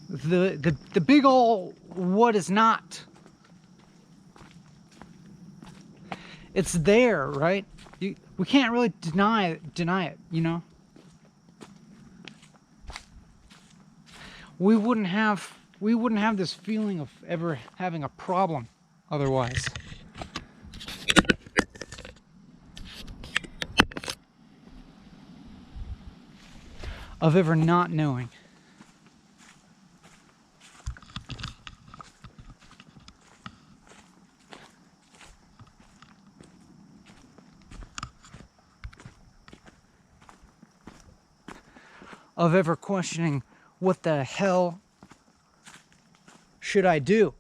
The big ol' what is not. It's there, right? We can't really deny it, you know? We wouldn't have this feeling of ever having a problem otherwise. Of ever not knowing. Of ever questioning, what the hell should I do?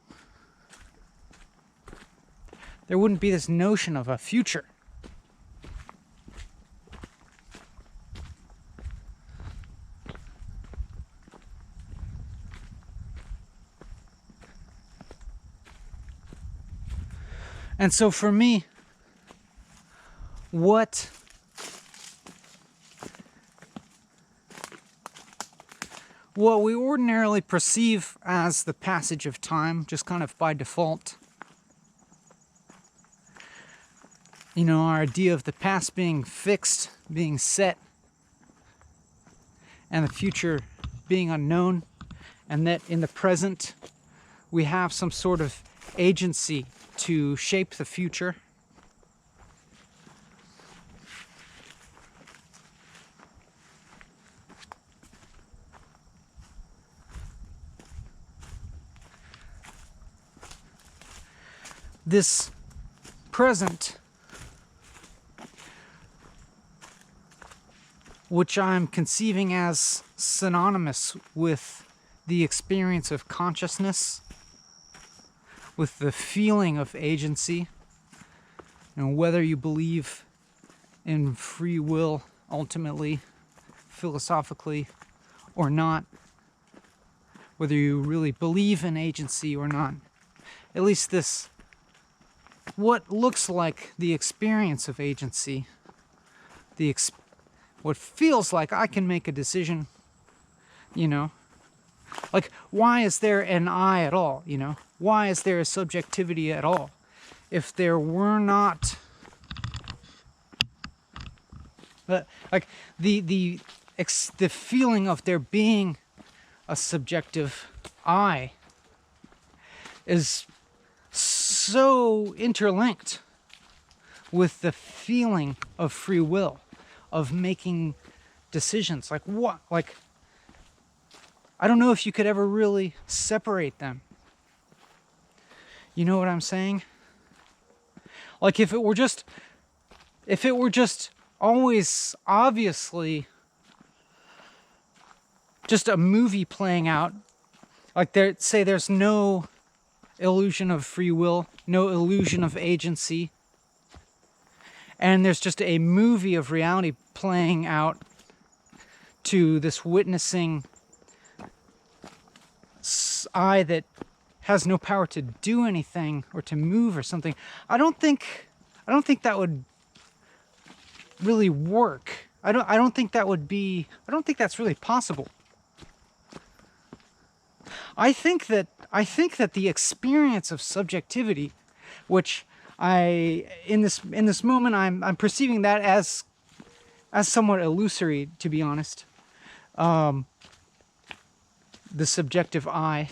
There wouldn't be this notion of a future. And so for me, what we ordinarily perceive as the passage of time, just kind of by default, you know, our idea of the past being fixed, being set, and the future being unknown, and that in the present we have some sort of agency to shape the future. This present, which I'm conceiving as synonymous with the experience of consciousness, with the feeling of agency, and whether you believe in free will ultimately, philosophically, or not, whether you really believe in agency or not, at least this, what looks like the experience of agency, what feels like I can make a decision, you know, like, why is there an I at all, you know? Why is there a subjectivity at all? If there were not, like, the feeling of there being a subjective I is so interlinked with the feeling of free will, of making decisions. Like, what? Like, I don't know if you could ever really separate them. You know what I'm saying? Like, if it were just always obviously just a movie playing out, like, there's no illusion of free will, no illusion of agency, and there's just a movie of reality playing out to this witnessing I that has no power to do anything or to move or something. I don't think that would really work. I don't think that's really possible. I think that the experience of subjectivity, which in this moment I'm perceiving that as somewhat illusory, to be honest. The subjective I,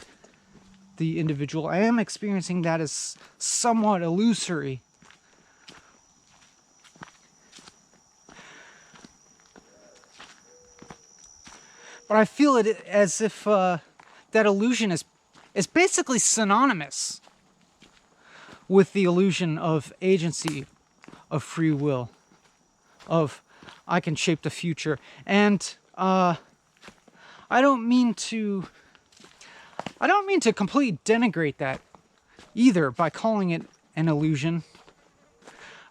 the individual, I am experiencing that as somewhat illusory. But I feel it as if that illusion is basically synonymous with the illusion of agency, of free will, of I can shape the future. And I don't mean to completely denigrate that either by calling it an illusion,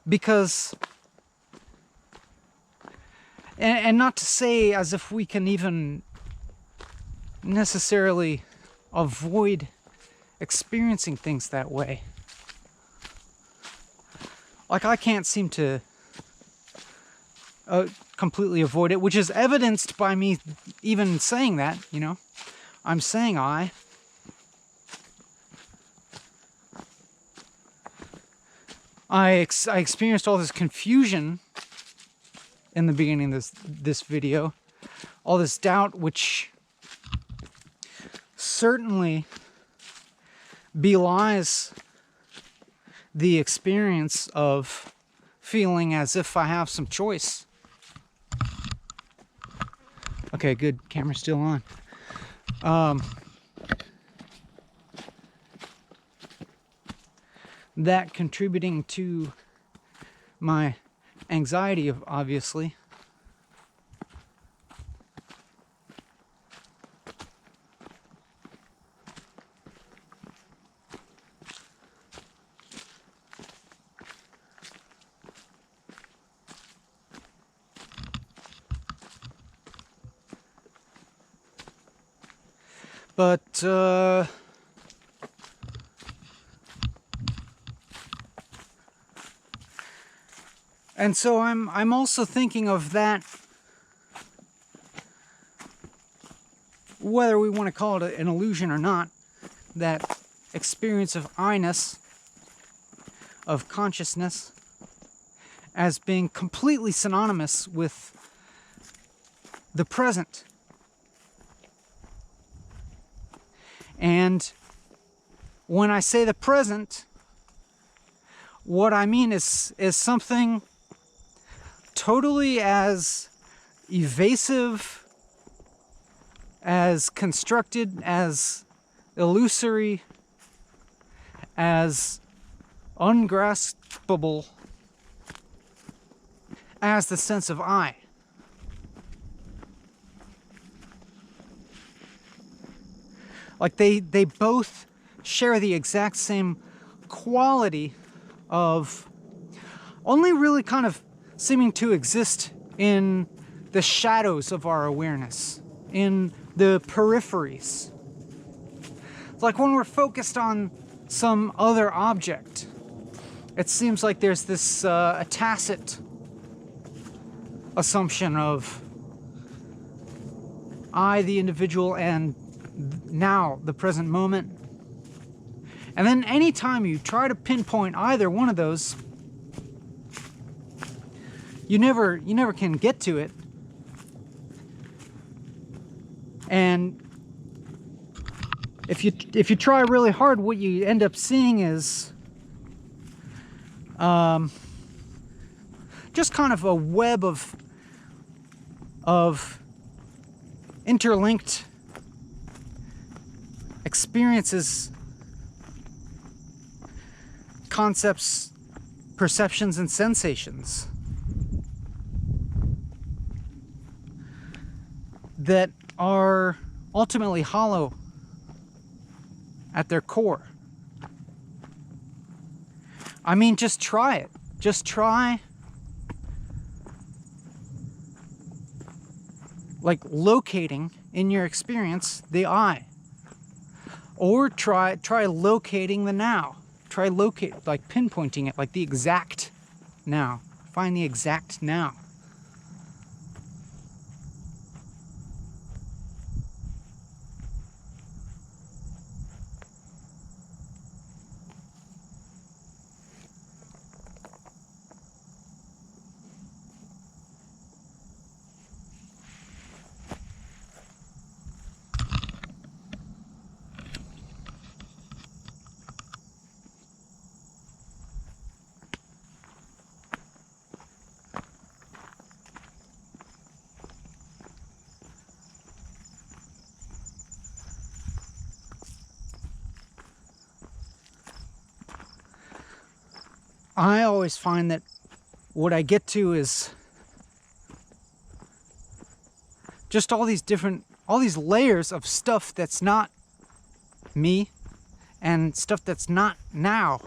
because, and not to say as if we can even necessarily avoid experiencing things that way. like I can't seem to completely avoid it, which is evidenced by me even saying that, you know. I'm saying I experienced all this confusion in the beginning of this video, all this doubt, which certainly belies the experience of feeling as if I have some choice. Okay, good. Camera's still on. That contributing to my anxiety, obviously. But and so I'm also thinking of that, whether we want to call it an illusion or not, that experience of I-ness, of consciousness, as being completely synonymous with the present. And when I say the present, what I mean is something totally as evasive, as constructed, as illusory, as ungraspable as the sense of I. Like they both share the exact same quality of only really kind of seeming to exist in the shadows of our awareness, in the peripheries. It's like when we're focused on some other object, it seems like there's this a tacit assumption of I, the individual, and now, the present moment. And then anytime you try to pinpoint either one of those, you never can get to it. And if you try really hard, what you end up seeing is just kind of a web of interlinked experiences, concepts, perceptions, and sensations that are ultimately hollow at their core. I mean, just try it. Just try, like, locating in your experience the I. Or try locating the now. Try like pinpointing it, like the exact now. Find the exact now. I always find that what I get to is just all these layers of stuff that's not me and stuff that's not now.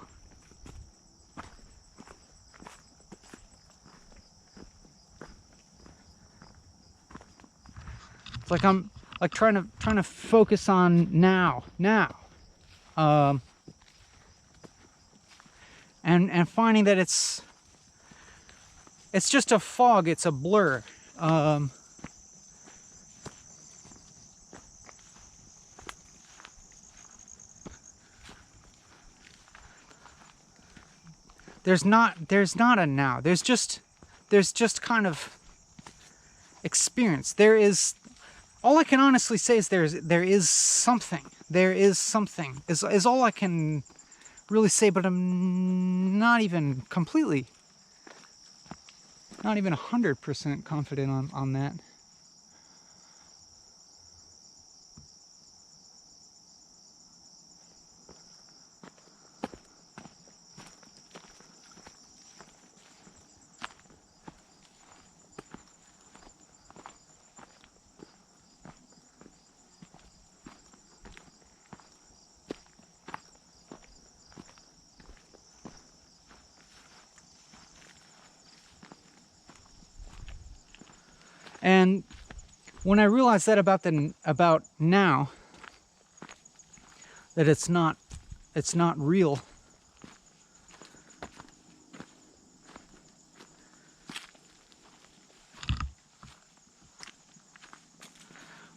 It's like I'm like trying to focus on now. And finding that it's it's just a fog, it's a blur. There's not a now. There's just kind of experience. There is, all I can honestly say is there is something. There is something. Is all I can really say, but I'm not even completely, not even 100% confident on that. And when I realized that about now, that it's not real,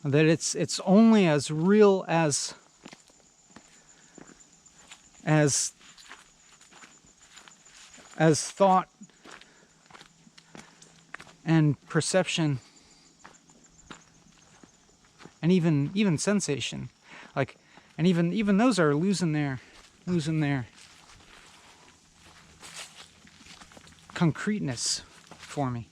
that it's only as real as thought and perception and even sensation, like, and even those are losing their concreteness for me.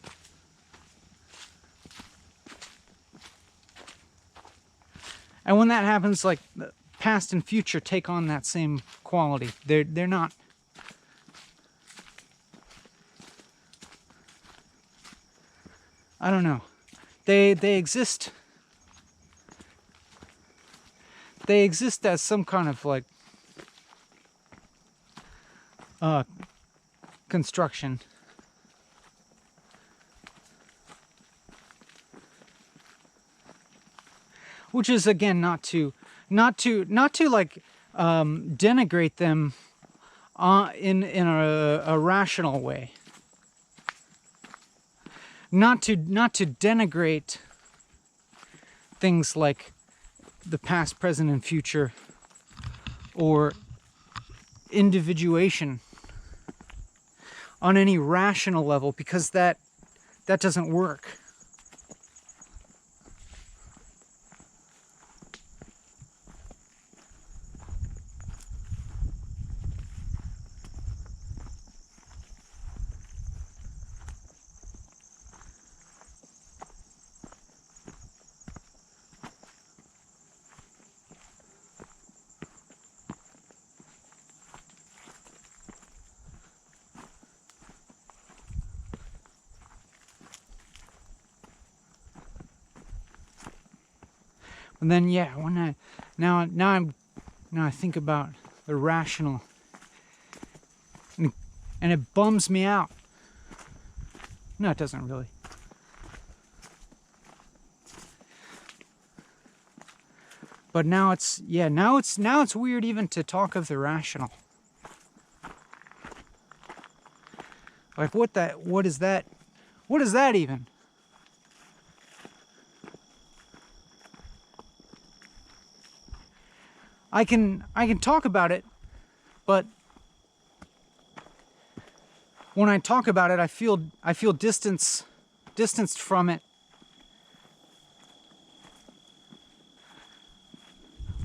And when that happens, like, past and future take on that same quality. They're not. I don't know. They exist. They exist as some kind of, like, construction. Which is, again, not to like denigrate them in a rational way. Not to denigrate things like the past, present, and future, or individuation on any rational level, because that doesn't work. And then, yeah, when now I think about the rational, and it bums me out. No, it doesn't really. But now it's weird even to talk of the rational. Like, what is that? What is that even? I can talk about it, but when I talk about it, I feel distanced from it,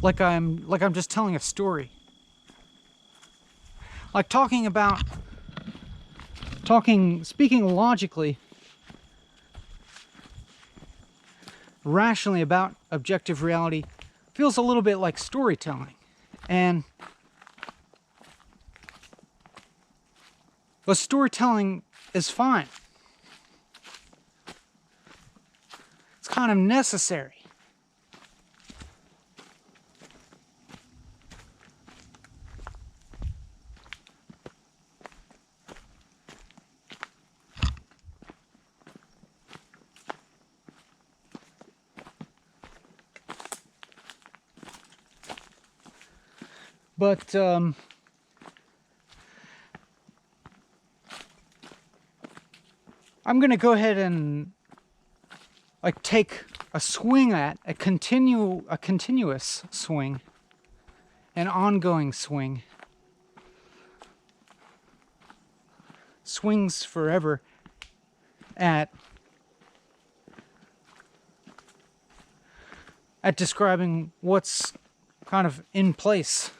like I'm just telling a story. Like speaking logically, rationally about objective reality feels a little bit like storytelling. But storytelling is fine. It's kind of necessary. But I'm gonna go ahead and like take a swing at a continuous swing, an ongoing swing, swings forever at describing what's kind of in place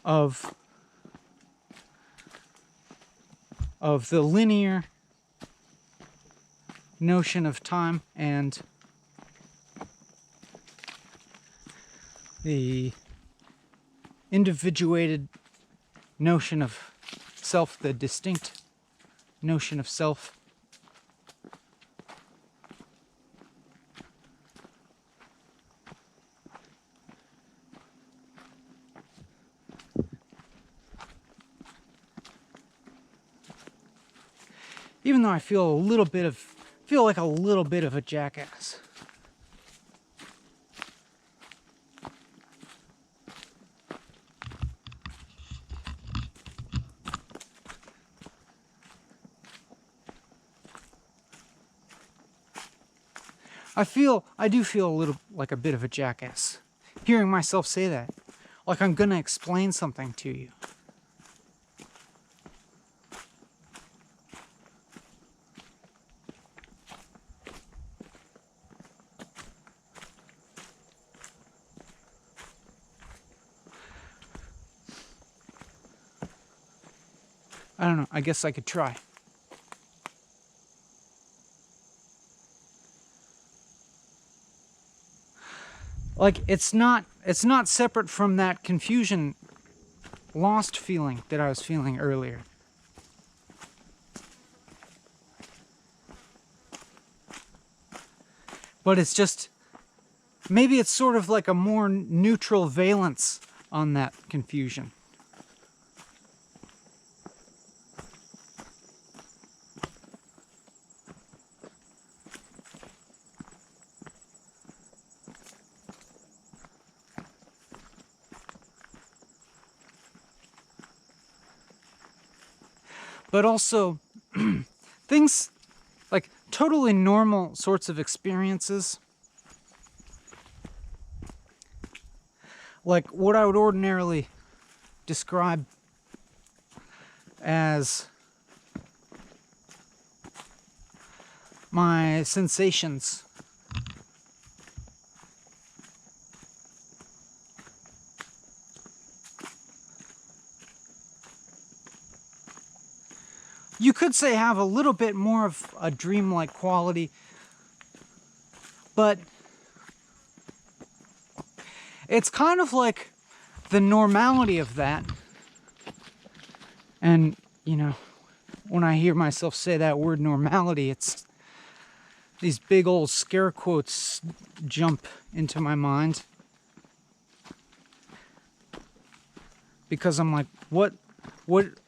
of the linear notion of time and the individuated notion of self, the distinct notion of self. Even though I feel like a little bit of a jackass. I do feel a little like a bit of a jackass. Hearing myself say that. Like I'm gonna explain something to you. I don't know, I guess I could try. Like it's not separate from that confusion, lost feeling that I was feeling earlier. But it's just, maybe it's sort of like a more neutral valence on that confusion. But also, things like totally normal sorts of experiences, like what I would ordinarily describe as my sensations. You could say have a little bit more of a dreamlike quality, but it's kind of like the normality of that. And, you know, when I hear myself say that word normality, it's these big old scare quotes jump into my mind. Because I'm like, what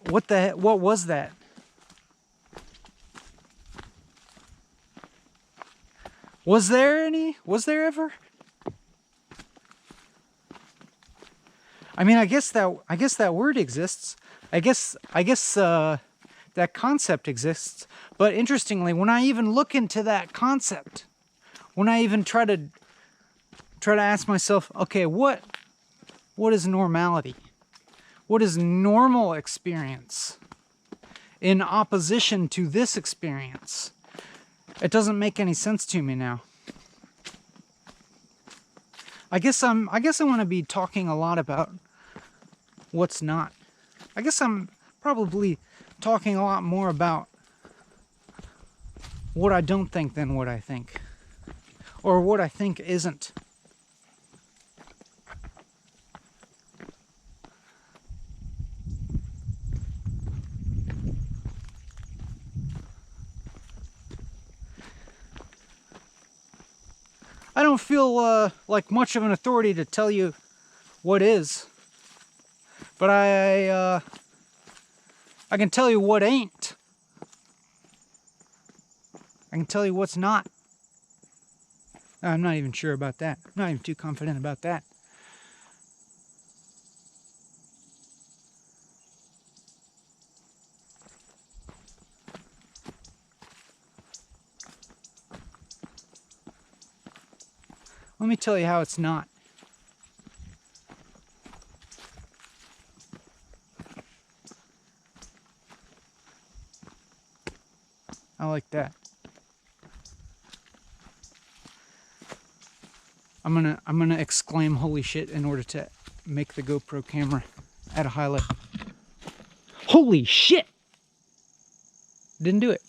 was that? Was there ever? I mean, I guess that word exists. I guess that concept exists. But interestingly, when I even look into that concept, when I even try to ask myself, okay, what is normality? What is normal experience in opposition to this experience? It doesn't make any sense to me now. I guess I want to be talking a lot about what's not. I guess I'm probably talking a lot more about what I don't think than what I think. Or what I think isn't. I don't feel like much of an authority to tell you what is, but I can tell you what ain't. I can tell you what's not. I'm not even sure about that. I'm not even too confident about that. Let me tell you how it's not. I like that. I'm gonna exclaim holy shit in order to make the GoPro camera add a highlight. Holy shit! Didn't do it.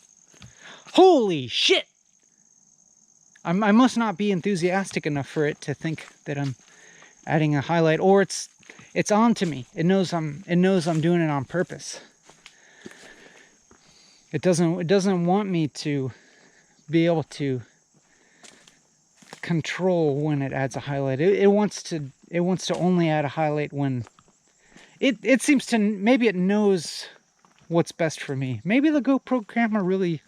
Holy shit! I must not be enthusiastic enough for it to think that I'm adding a highlight, or it's on to me. It knows I'm doing it on purpose. It doesn't want me to be able to control when it adds a highlight. It wants to only add a highlight when it seems to, maybe it knows what's best for me. Maybe the GoPro camera really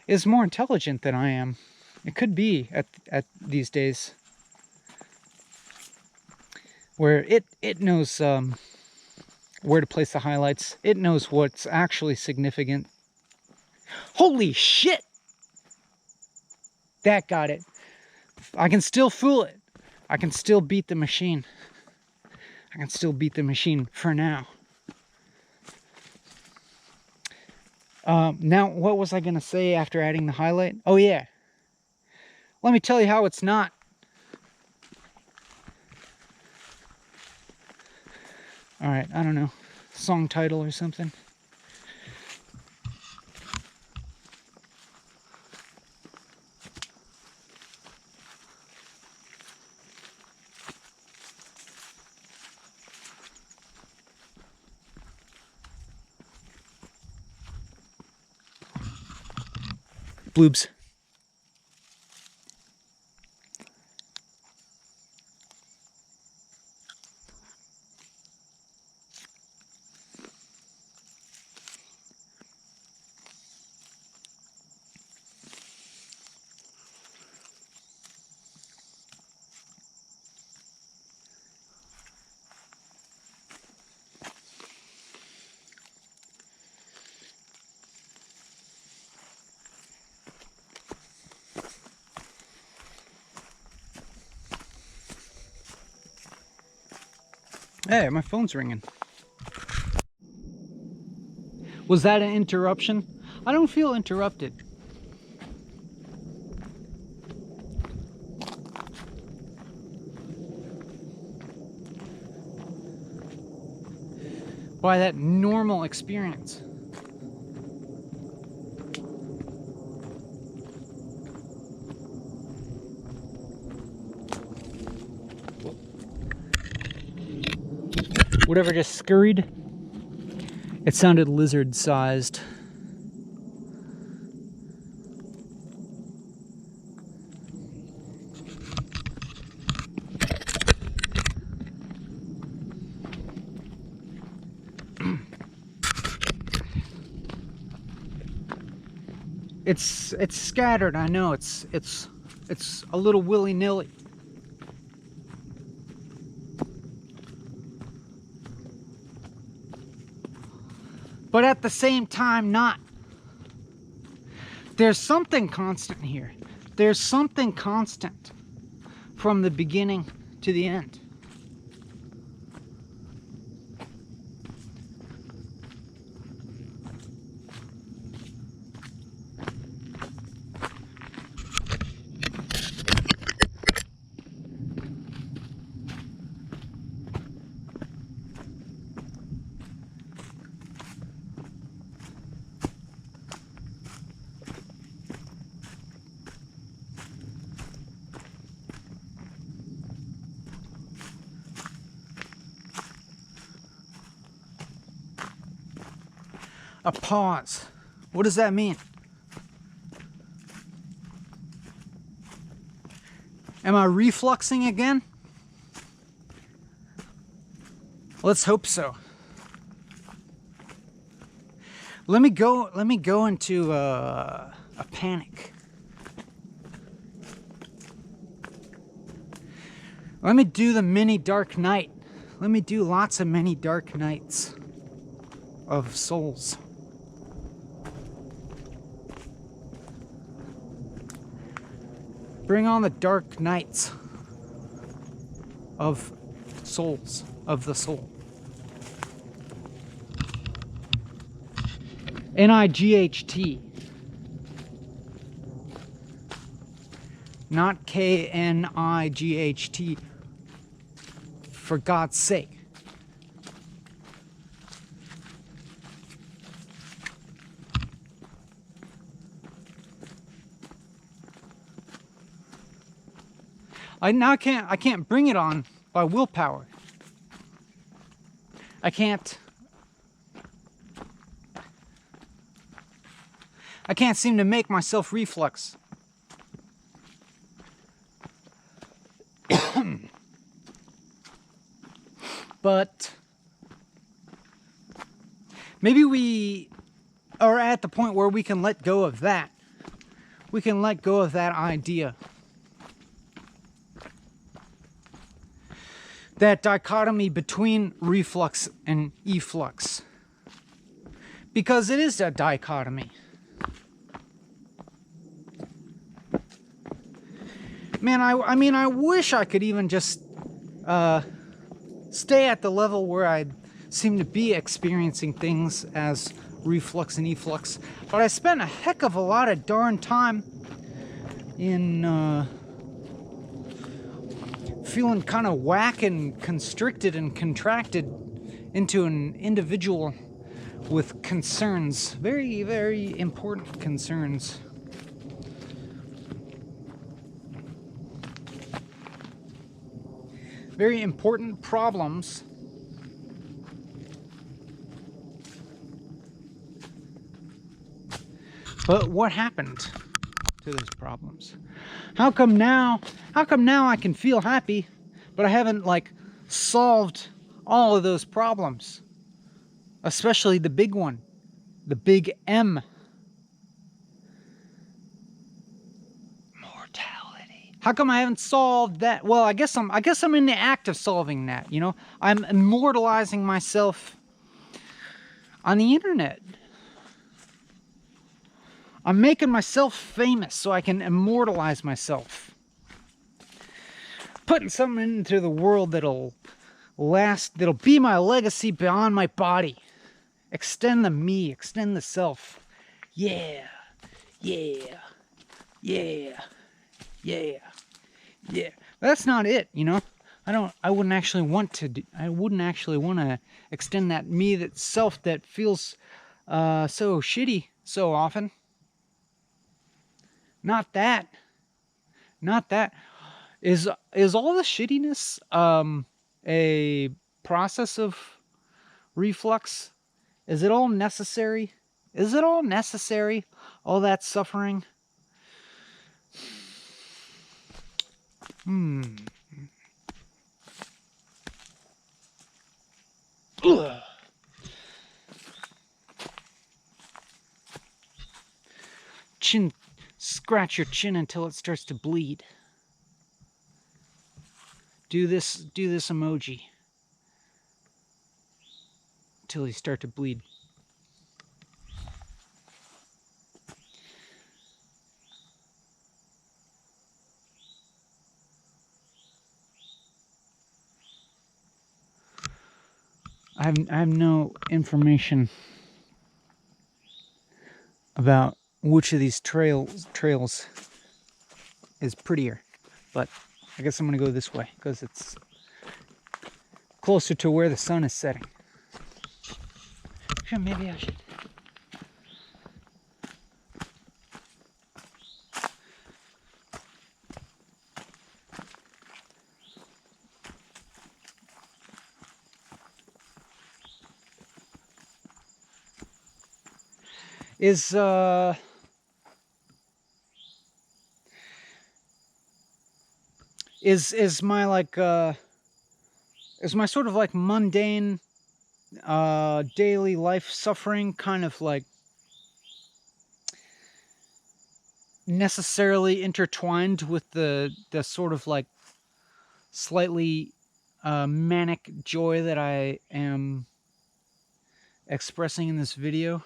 is more intelligent than I am. It could be at these days, where it knows where to place the highlights. It knows what's actually significant. Holy shit! That got it. I can still fool it. I can still beat the machine. I can still beat the machine for now. Now, what was I going to say after adding the highlight? Oh, yeah. Let me tell you how it's not. Alright, I don't know. Song title or something. Bloobs. Hey, my phone's ringing. Was that an interruption? I don't feel interrupted. By that normal experience. Whatever just scurried, it sounded lizard-sized. It's scattered. I know it's a little willy-nilly. But at the same time, not. There's something constant here. There's something constant from the beginning to the end. A pause. What does that mean? Am I refluxing again? Let's hope so. Let me go into a panic. Let me do the mini dark night. Let me do lots of mini dark nights of souls. Bring on the dark nights. of souls, of the soul. Night, not Knight, for God's sake. I can't bring it on by willpower. I can't seem to make myself reflux. But maybe we are at the point where we can let go of that. We can let go of that idea. That dichotomy between reflux and efflux. Because it is a dichotomy. Man, I mean, I wish I could even just stay at the level where I seem to be experiencing things as reflux and efflux. But I spent a heck of a lot of darn time in feeling kind of whack and constricted and contracted into an individual with concerns, very, very important concerns. Very important problems. But what happened to those problems? How come now I can feel happy, but I haven't like solved all of those problems? Especially the big one, the big M. Mortality. How come I haven't solved that? Well, I guess I'm in the act of solving that, you know? I'm immortalizing myself on the internet. I'm making myself famous so I can immortalize myself. Putting something into the world that'll last, that'll be my legacy beyond my body. Extend the me, extend the self. Yeah, yeah, yeah, yeah, yeah. That's not it, you know? I wouldn't actually want to extend that me, that self that feels so shitty so often. Not that. Is all the shittiness a process of reflux? Is it all necessary? Is it all necessary? All that suffering? Ugh. Scratch your chin until it starts to bleed. Do this emoji until you start to bleed. I have no information about which of these trails is prettier, but I guess I'm gonna go this way because it's closer to where the sun is setting. Sure, maybe I should. Is my like is my sort of like mundane daily life suffering kind of like necessarily intertwined with the sort of like slightly manic joy that I am expressing in this video?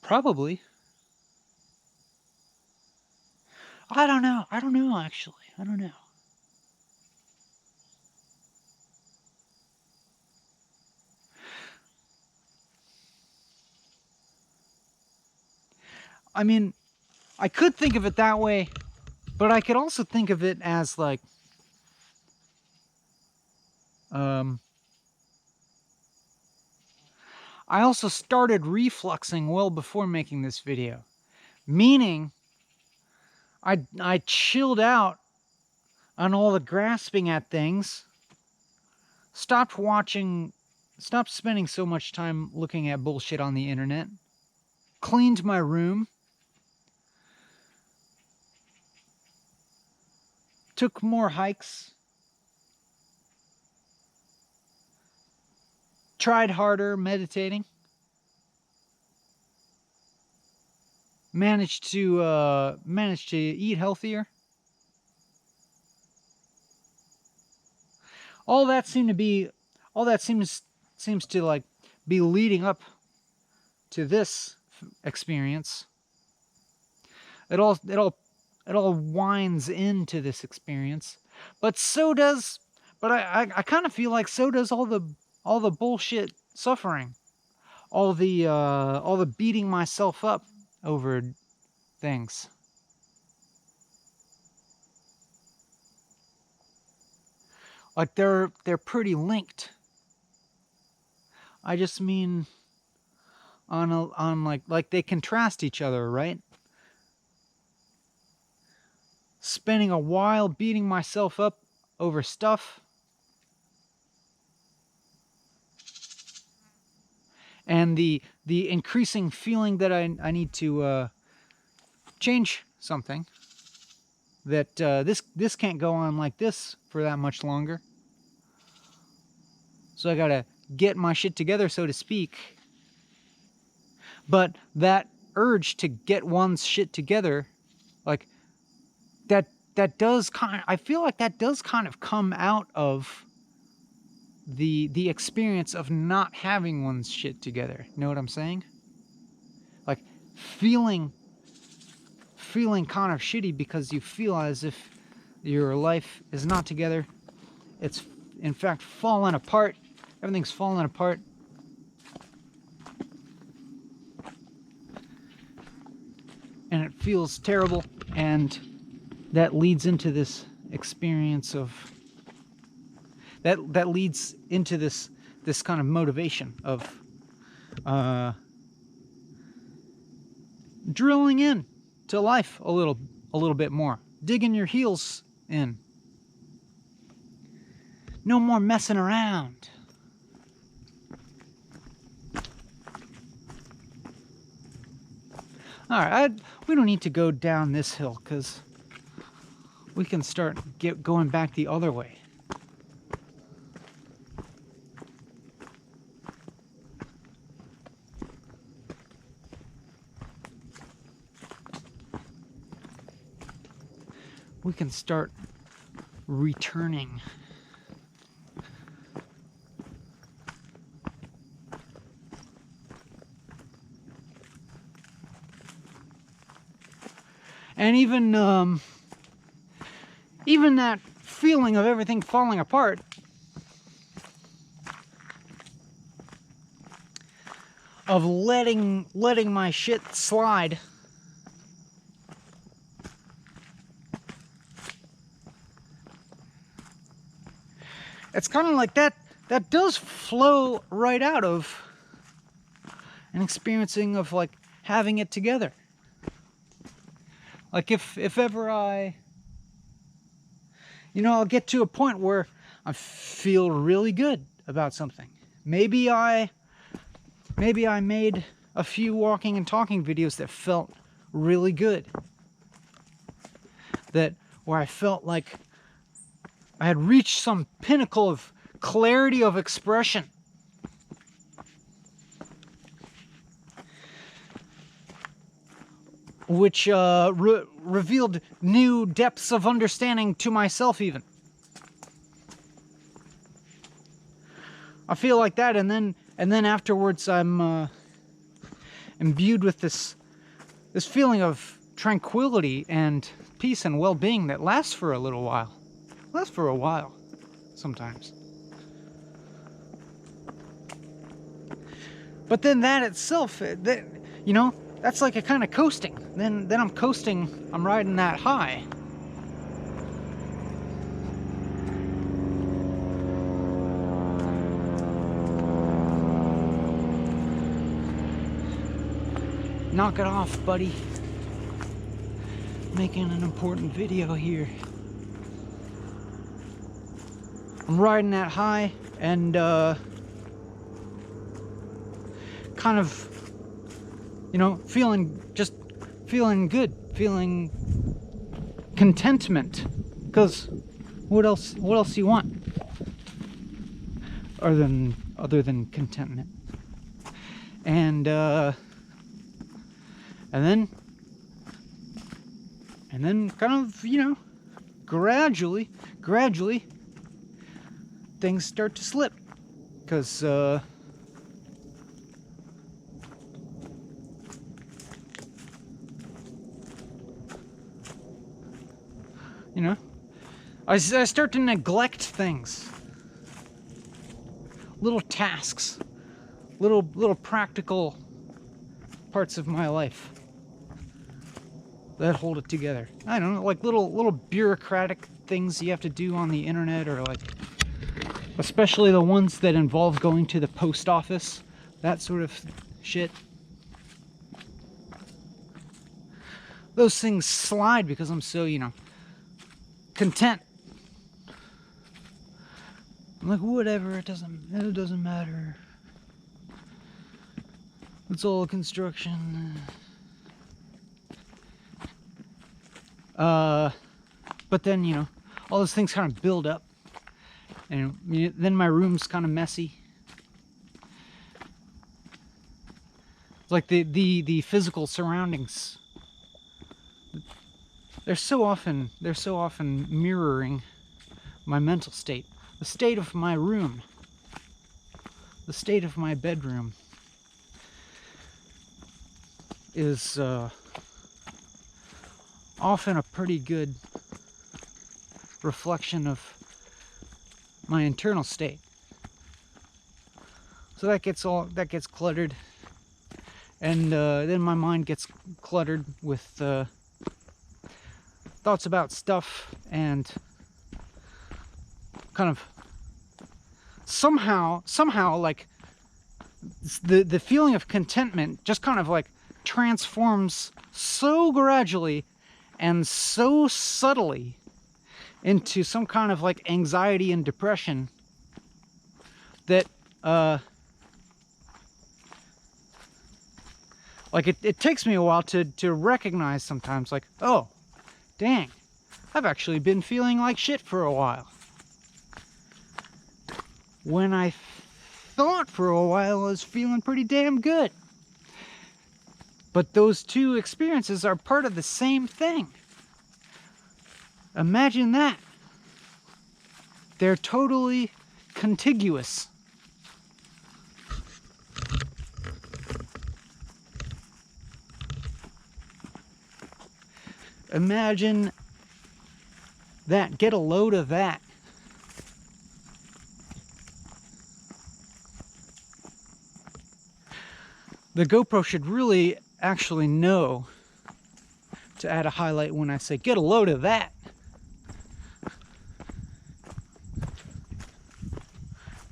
Probably. I don't know. I don't know, actually. I don't know. I mean, I could think of it that way, but I could also think of it as like, I also started refluxing well before making this video, meaning I chilled out on all the grasping at things, stopped spending so much time looking at bullshit on the internet, cleaned my room, took more hikes, tried harder meditating, managed to eat healthier. All that seems to like be leading up to this experience. It all winds into this experience, but I kind of feel like so does all the bullshit suffering, all the beating myself up over things. Like they're pretty linked. I just mean on like they contrast each other, right? Spending a while beating myself up over stuff, and the increasing feeling that I need to change something, that this can't go on like this for that much longer, so I gotta get my shit together, so to speak. But that urge to get one's shit together, like that does I feel like that does kind of come out of the experience of not having one's shit together. Know what I'm saying? Like feeling kind of shitty because you feel as if your life is not together. It's in fact falling apart. Everything's falling apart. And it feels terrible, and that leads into this experience of that leads into this kind of motivation of drilling in to life a little bit more, digging your heels in. No more messing around. All right, we don't need to go down this hill because we can start going back the other way. We can start returning. And even that feeling of everything falling apart, of letting my shit slide, it's kind of like that does flow right out of an experiencing of like having it together. Like if ever I'll get to a point where I feel really good about something. Maybe I made a few walking and talking videos that felt really good. Where I felt like I had reached some pinnacle of clarity of expression. Which revealed new depths of understanding to myself even. I feel like that, and then afterwards I'm imbued with this feeling of tranquility and peace and well-being that lasts for a little while. Lasts for a while, sometimes. But then that itself, you know, that's like a kind of coasting. Then I'm coasting, I'm riding that high. Knock it off, buddy. Making an important video here. I'm riding that high and kind of, you know, feeling good, feeling contentment. Because what else do you want other than contentment? And then kind of, you know, gradually things start to slip, because you know, I start to neglect things, little tasks, little practical parts of my life that hold it together. I don't know, like little bureaucratic things you have to do on the internet, or like, especially the ones that involve going to the post office, that sort of shit. Those things slide because I'm so, you know, content. I'm like, whatever, it doesn't matter. It's all construction. But then, you know, all those things kind of build up, and then my room's kind of messy. It's like the physical surroundings. They're so often mirroring my mental state. The state of my room, the state of my bedroom is often a pretty good reflection of my internal state. So that gets cluttered, and then my mind gets cluttered with thoughts about stuff, and kind of somehow like the feeling of contentment just kind of like transforms so gradually and so subtly into some kind of like anxiety and depression that like it takes me a while to recognize sometimes, like, oh dang, I've actually been feeling like shit for a while, when I thought for a while I was feeling pretty damn good. But those two experiences are part of the same thing. Imagine that. They're totally contiguous. Imagine that. Get a load of that. The GoPro should really actually know to add a highlight when I say get a load of that.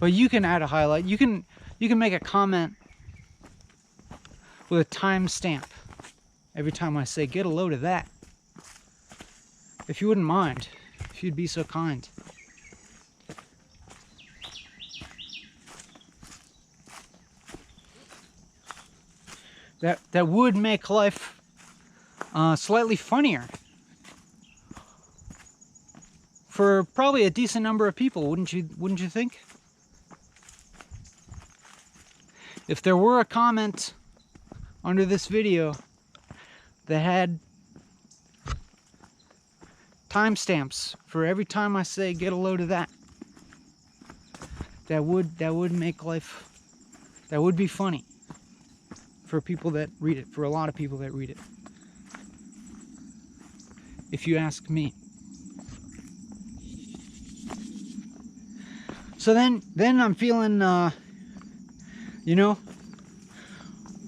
But you can add a highlight. You can make a comment with a timestamp every time I say get a load of that. If you wouldn't mind, if you'd be so kind. That would make life slightly funnier for probably a decent number of people, wouldn't you think? If there were a comment under this video that had timestamps for every time I say get a load of that, that would make life, that would be funny for people that read it, for a lot of people that read it. if you ask me. So then I'm feeling, you know,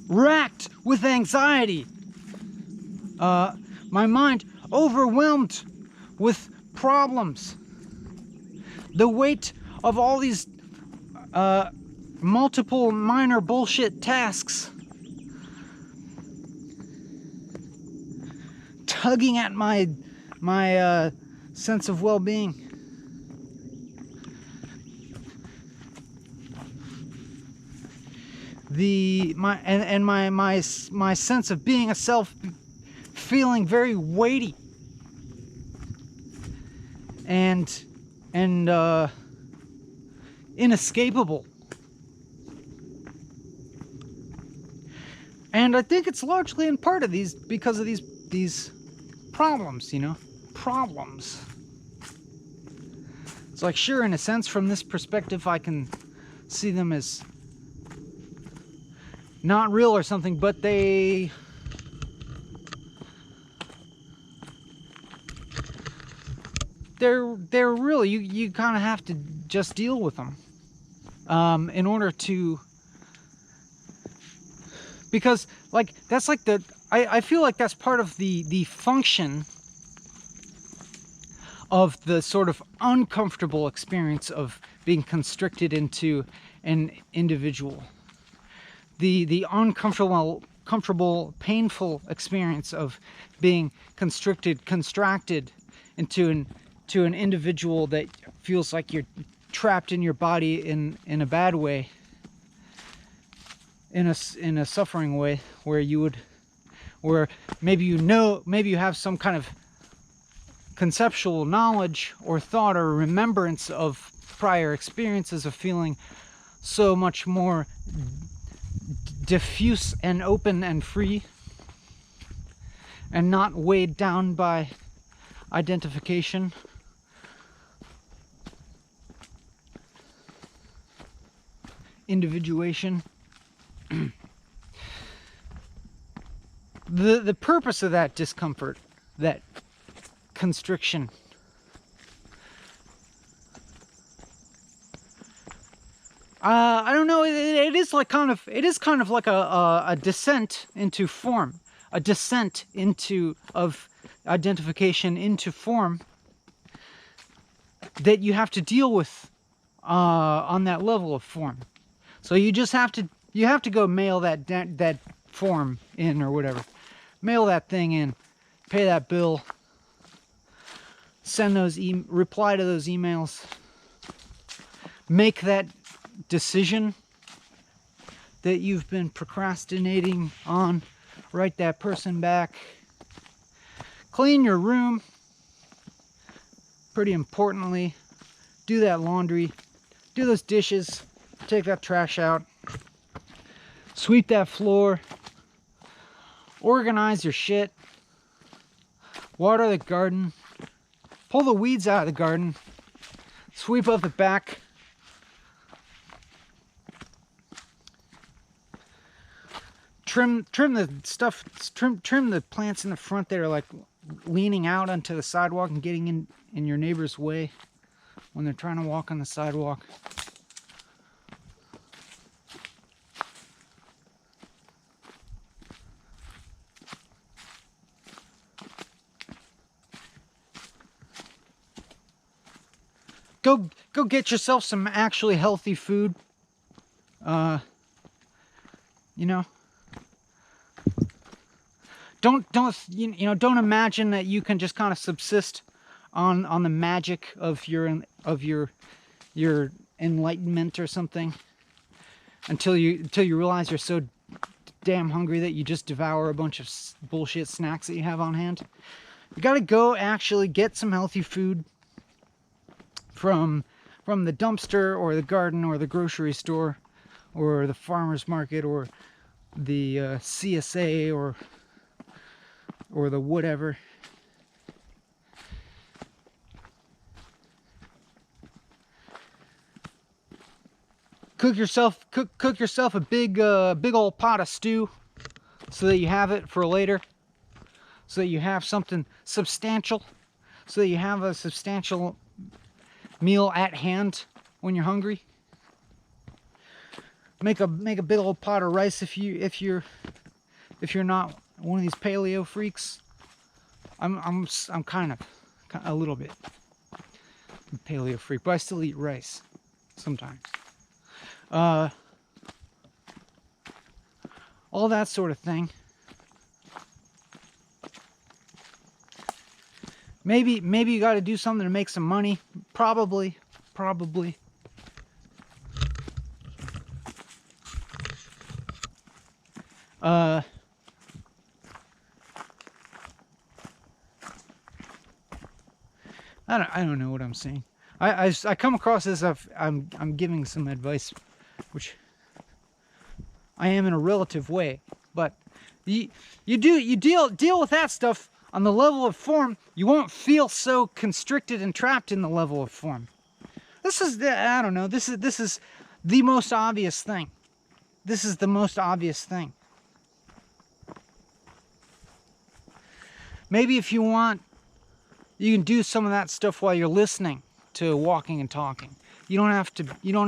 racked with anxiety. My mind overwhelmed with problems. The weight of all these multiple minor bullshit tasks tugging at my sense of well-being. My sense of being a self feeling very weighty and inescapable. And I think it's largely in part of because of these problems, you know, problems. It's like, sure, in a sense, from this perspective, I can see them as not real or something, but they're real. You kind of have to just deal with them in order to, because like that's like I feel like that's part of the function of the sort of uncomfortable experience of being constricted into an individual. The uncomfortable, painful experience of being constracted into an individual that feels like you're trapped in your body in a bad way, in a suffering way, where maybe you have some kind of conceptual knowledge or thought or remembrance of prior experiences of feeling so much more diffuse and open and free, and not weighed down by identification. Individuation. The purpose of that discomfort, that constriction, I don't know. It is kind of like a descent into form, a descent of identification into form that you have to deal with on that level of form. So you just have to go mail that form in or whatever, mail that thing in, pay that bill, send reply to those emails, make that decision that you've been procrastinating on, write that person back, clean your room, pretty importantly, do that laundry, do those dishes, take that trash out, sweep that floor, organize your shit, water the garden, pull the weeds out of the garden, sweep up the back, trim the stuff, trim the plants in the front that are like leaning out onto the sidewalk and getting in your neighbor's way when they're trying to walk on the sidewalk. Go get yourself some actually healthy food. You know, don't imagine that you can just kind of subsist on the magic of your enlightenment or something until you realize you're so damn hungry that you just devour a bunch of bullshit snacks that you have on hand. You got to go actually get some healthy food from the dumpster or the garden or the grocery store or the farmer's market or the CSA or the whatever. Cook yourself a big old pot of stew so that you have it for later, so that you have something substantial, so that you have a substantial meal at hand when you're hungry. Make a big old pot of rice if you're not one of these paleo freaks. I'm kind of a little bit a paleo freak, but I still eat rice sometimes. All that sort of thing. Maybe you got to do something to make some money. Probably. I don't know what I'm saying. I come across as if I'm giving some advice, which I am in a relative way, but you deal with that stuff on the level of form. You won't feel so constricted and trapped in the level of form. This is I don't know. This is the most obvious thing. This is the most obvious thing. Maybe if you want, you can do some of that stuff while you're listening to walking and talking. You don't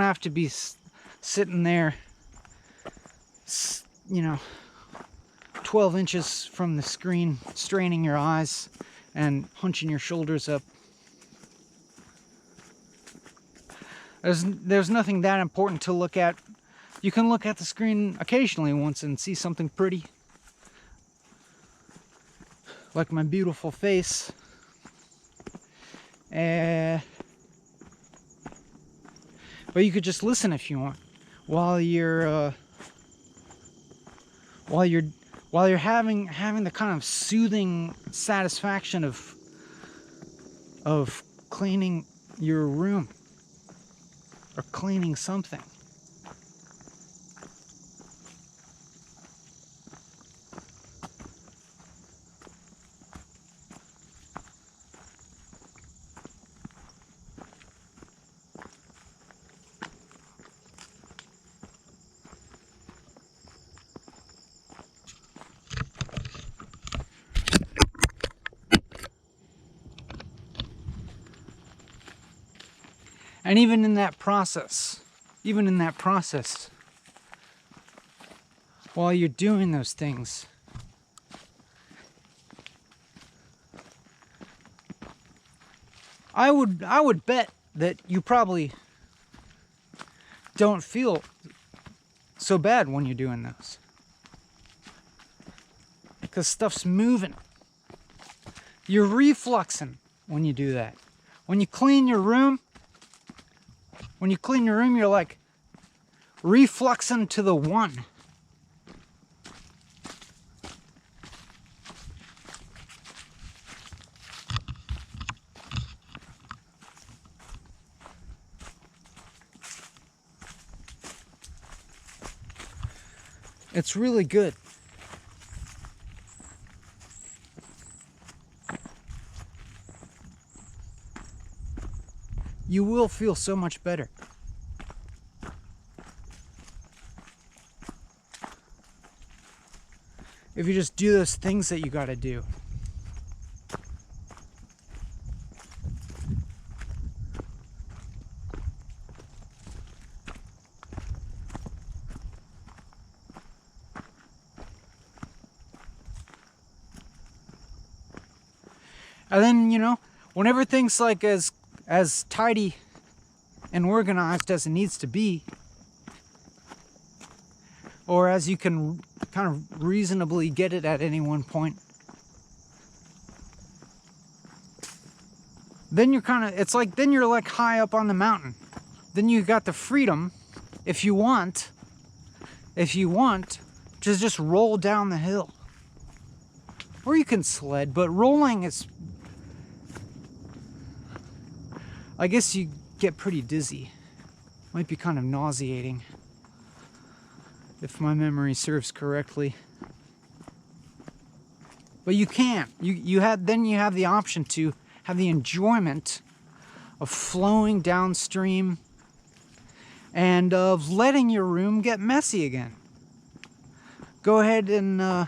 have to be sitting there, 12 inches from the screen, straining your eyes and hunching your shoulders up. There's nothing that important to look at. You can look at the screen occasionally once and see something pretty, like my beautiful face. But you could just listen if you want, while you're having the kind of soothing satisfaction of cleaning your room or cleaning something. And even in that process, while you're doing those things, I would bet that you probably don't feel so bad when you're doing those, because stuff's moving. You're refluxing when you do that. When you clean your room, you're like refluxing to the one. It's really good. You will feel so much better. If you just do those things that you gotta do. And then, when everything's like as tidy and organized as it needs to be, or as you can kind of reasonably get it at any one point, then you're like high up on the mountain. Then you got the freedom, if you want, to just roll down the hill. Or you can sled, but rolling is, I guess you get pretty dizzy. Might be kind of nauseating, if my memory serves correctly. But you can. Then you have the option to have the enjoyment of flowing downstream and of letting your room get messy again. Go ahead and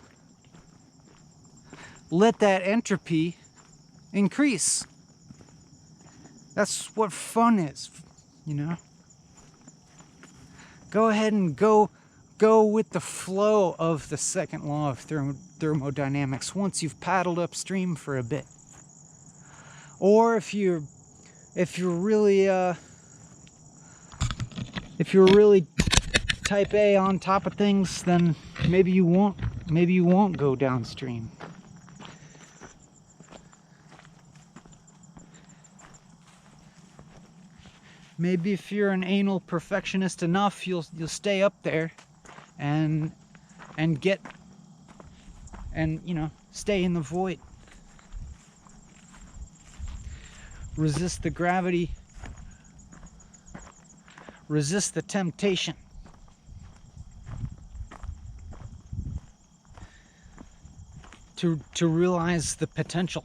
let that entropy increase. That's what fun is, you know? Go ahead and go with the flow of the second law of thermodynamics once you've paddled upstream for a bit. Or if you're really type A on top of things, then maybe you won't go downstream. Maybe if you're an anal perfectionist enough, you'll stay up there and you know, stay in the void. Resist the gravity. Resist the temptation. To realize the potential.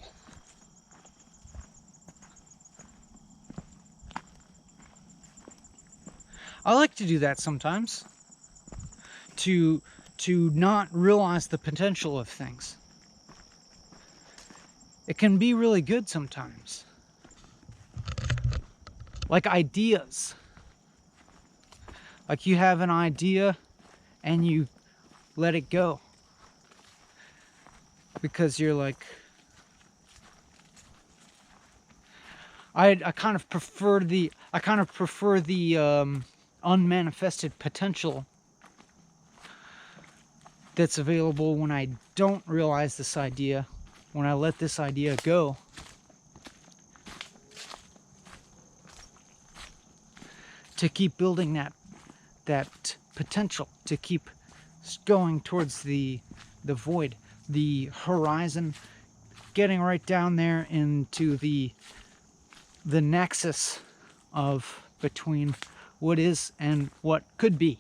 I like to do that sometimes. To not realize the potential of things. It can be really good sometimes. Like ideas. Like you have an idea and you let it go. Because you're like, I kind of prefer the unmanifested potential that's available when I don't realize this idea, when I let this idea go. To keep building that potential, to keep going towards the void, the horizon, getting right down there into the nexus of between what is and what could be.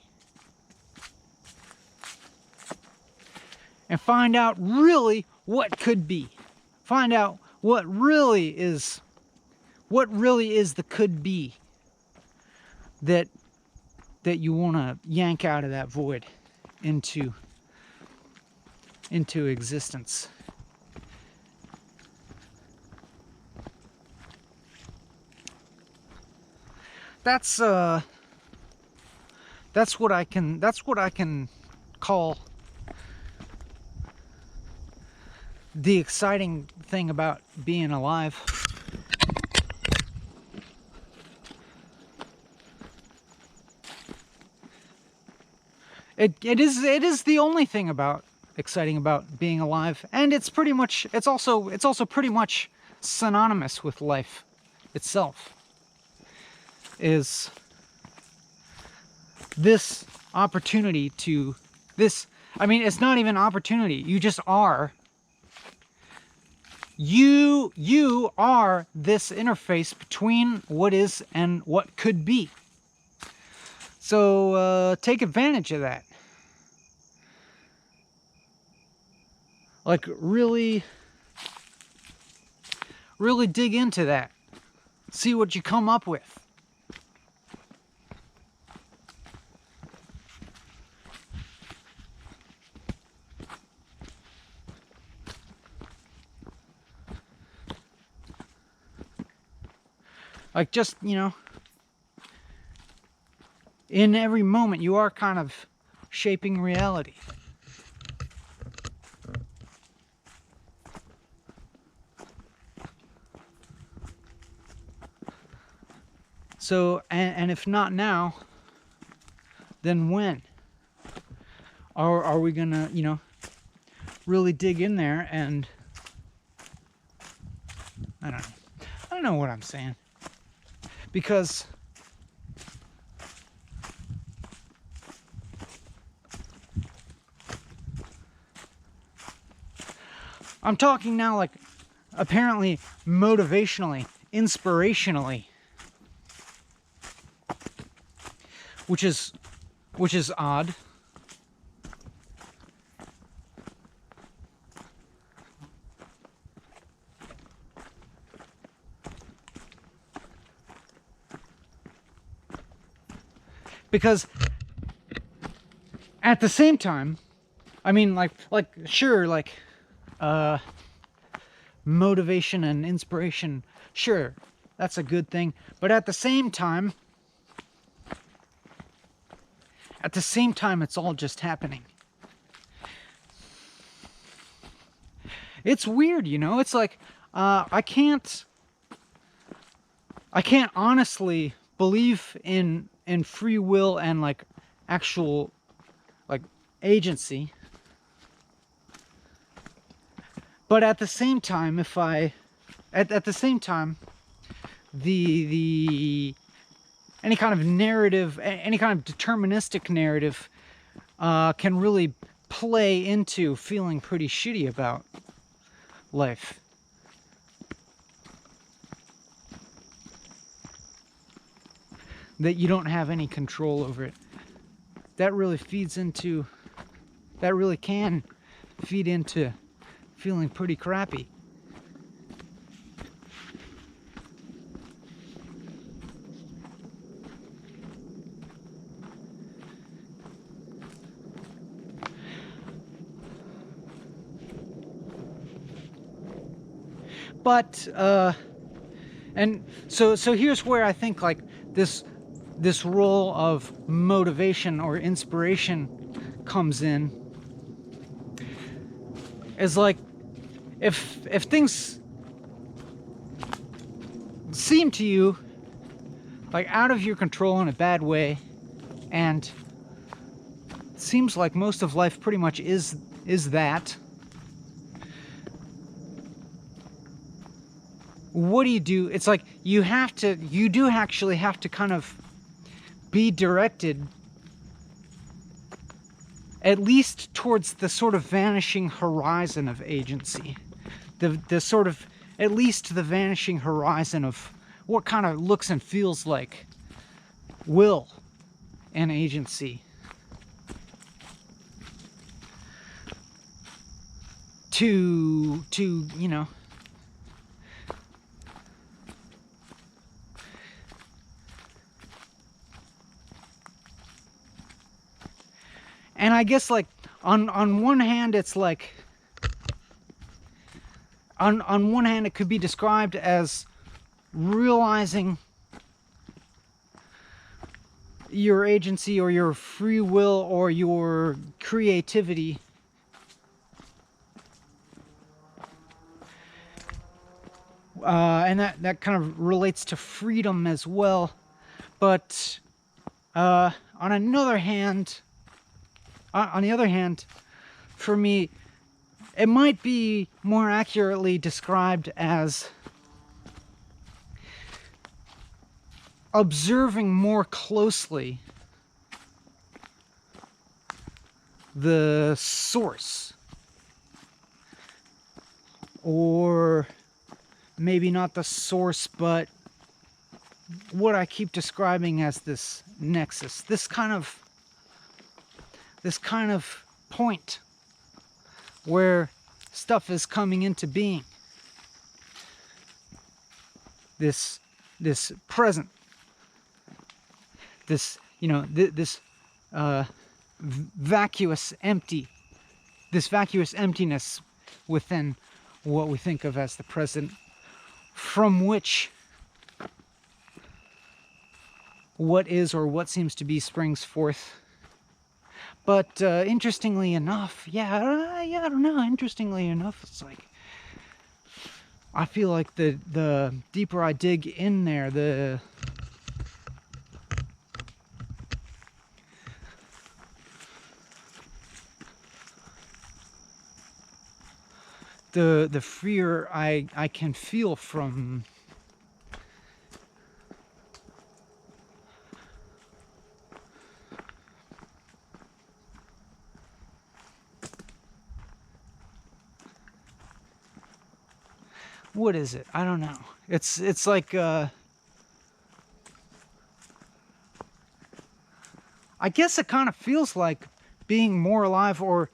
And find out really what could be. Find out what really is the could be that you want to yank out of that void into existence. That's what I can call the exciting thing about being alive. It is the only thing exciting about being alive, and it's also pretty much synonymous with life itself. Is this opportunity to this? I mean, it's not even opportunity. You just are. You are this interface between what is and what could be. So take advantage of that. Like really dig into that. See what you come up with. Like just, you know, in every moment you are kind of shaping reality. So, and if not now, then when? Are we gonna, you know, really dig in there and I don't know what I'm saying. Because I'm talking now like apparently motivationally, inspirationally, which is odd. Because at the same time, I mean, like sure, like motivation and inspiration, sure, that's a good thing. But at the same time, it's all just happening. It's weird, you know? It's like, I can't honestly believe in free will and like actual like agency. But at the same time, at the same time, the any kind of narrative, any kind of deterministic narrative, can really play into feeling pretty shitty about life. That you don't have any control over it. That really can feed into feeling pretty crappy. But and so here's where I think like this role of motivation or inspiration comes in. Is like if things seem to you like out of your control in a bad way, and it seems like most of life pretty much is that, what do? It's like you do actually have to kind of be directed at least towards the sort of vanishing horizon of agency. The sort of, at least the vanishing horizon of what kind of looks and feels like will and agency. To you know, and I guess like on one hand it's like on one hand it could be described as realizing your agency or your free will or your creativity, and that kind of relates to freedom as well. But on the other hand, for me, it might be more accurately described as observing more closely the source, or maybe not the source, but what I keep describing as this nexus, this kind of point where stuff is coming into being, this present, this, you know, this vacuous emptiness within what we think of as the present, from which what is or what seems to be springs forth. But interestingly enough, I don't know, interestingly enough, it's like, I feel like the deeper I dig in there, the freer I can feel from what is it? I don't know. It's like I guess it kind of feels like being more alive, or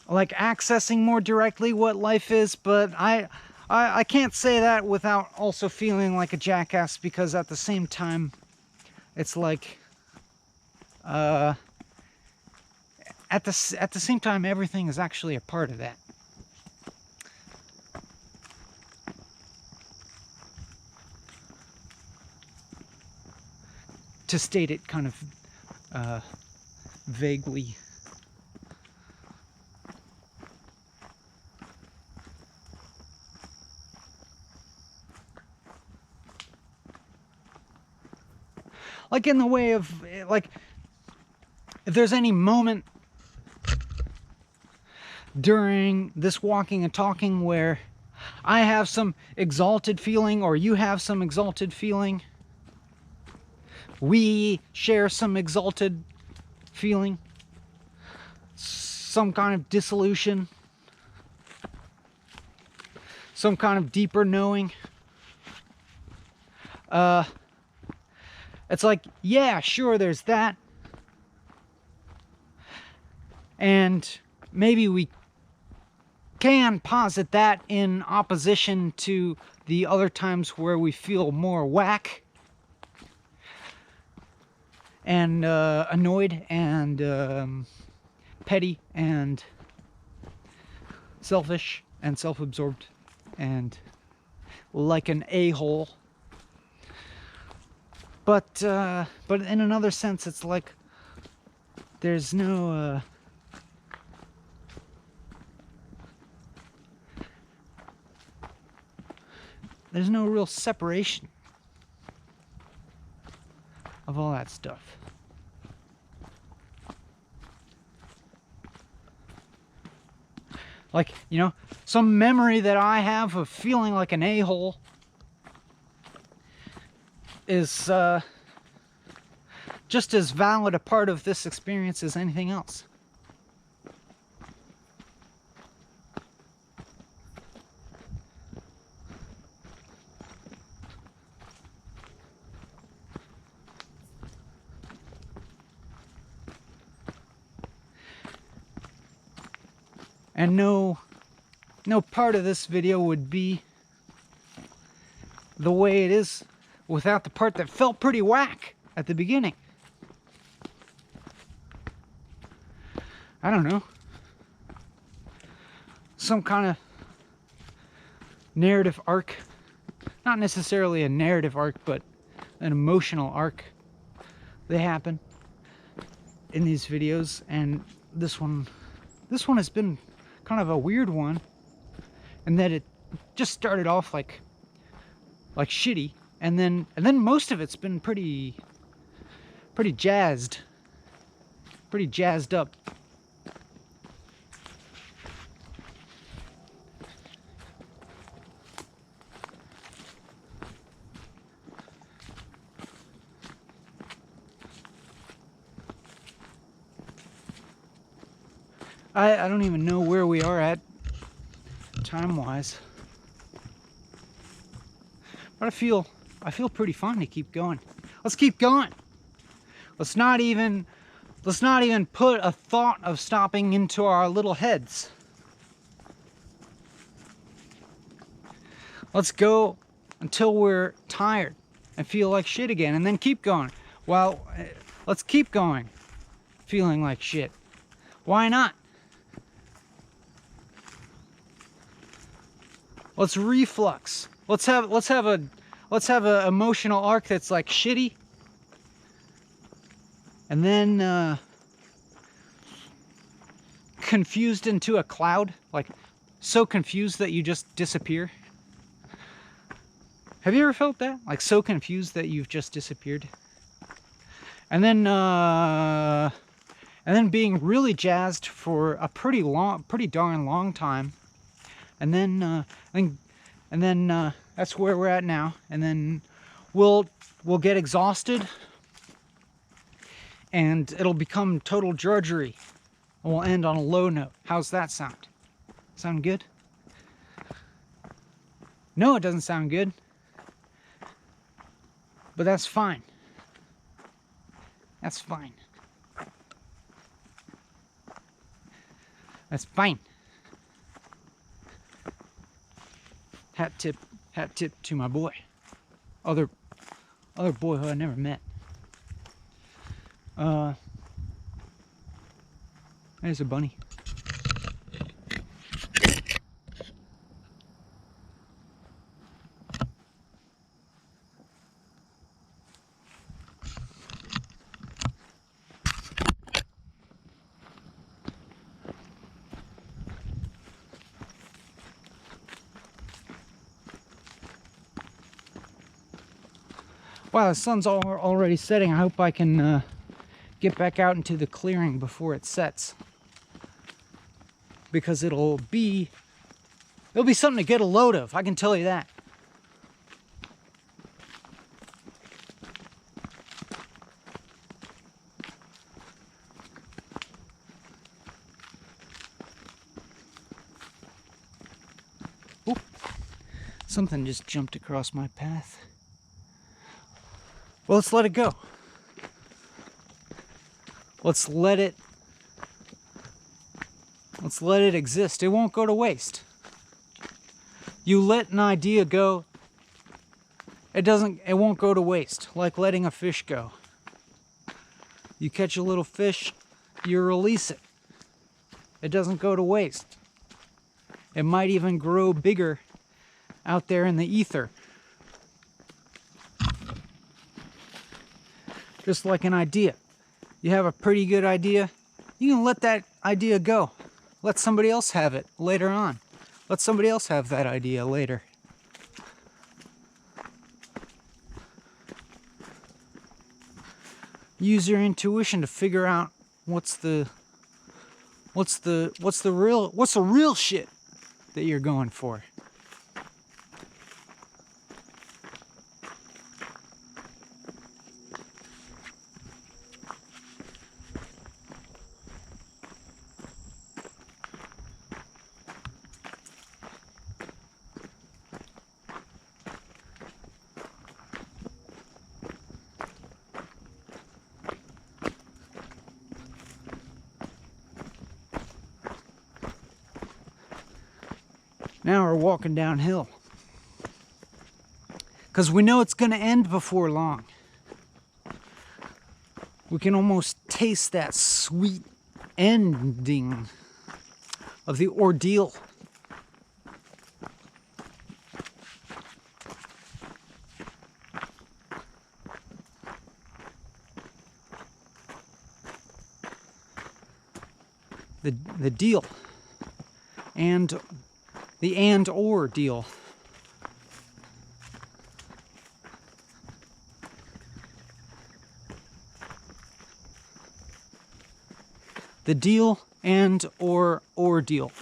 like accessing more directly what life is. But I I can't say that without also feeling like a jackass, because at the same time, it's like, at the same time, everything is actually a part of that. To state it kind of vaguely. Like in the way of, like, if there's any moment during this walking and talking where I have some exalted feeling, or you have some exalted feeling, we share some exalted feeling, some kind of dissolution, some kind of deeper knowing, it's like, yeah, sure, there's that. And maybe we can posit that in opposition to the other times where we feel more whack and annoyed and petty and selfish and self-absorbed and like an a-hole. But in another sense, it's like there's no real separation of all that stuff. Like, you know, some memory that I have of feeling like an a-hole is just as valid a part of this experience as anything else. And no part of this video would be the way it is without the part that felt pretty whack at the beginning. I don't know. Some kind of narrative arc. Not necessarily a narrative arc, but an emotional arc. They happen in these videos, and this one has been kind of a weird one, and that it just started off like shitty, and then most of it's been pretty jazzed up. I don't even know where we are at time-wise, but I feel pretty fine to keep going. Let's keep going. Let's not even put a thought of stopping into our little heads. Let's go until we're tired and feel like shit again, and then keep going. Well, let's keep going feeling like shit. Why not? Let's reflux. Let's have a emotional arc that's like shitty, and then confused into a cloud, like so confused that you just disappear. Have you ever felt that? Like so confused that you've just disappeared. And then being really jazzed for a pretty darn long time. And then that's where we're at now. And then we'll get exhausted, and it'll become total drudgery, and we'll end on a low note. How's that sound? Sound good? No, it doesn't sound good. But that's fine. That's fine. That's fine. Hat tip to my boy. Other boy who I never met. There's a bunny. Wow, the sun's already setting. I hope I can get back out into the clearing before it sets. Because it'll be something to get a load of, I can tell you that. Oop. Something just jumped across my path. Well, let's let it go. Let's let it exist. It won't go to waste. You let an idea go, it won't go to waste, like letting a fish go. You catch a little fish, you release it. It doesn't go to waste. It might even grow bigger out there in the ether. Just like an idea. You have a pretty good idea, you can let that idea go. Let somebody else have it later on. Let somebody else have that idea later. Use your intuition to figure out what's the real shit that you're going for. Now we're walking downhill. Because we know it's going to end before long. We can almost taste that sweet ending of the ordeal. The deal. And the and/or deal. The deal and/or ordeal.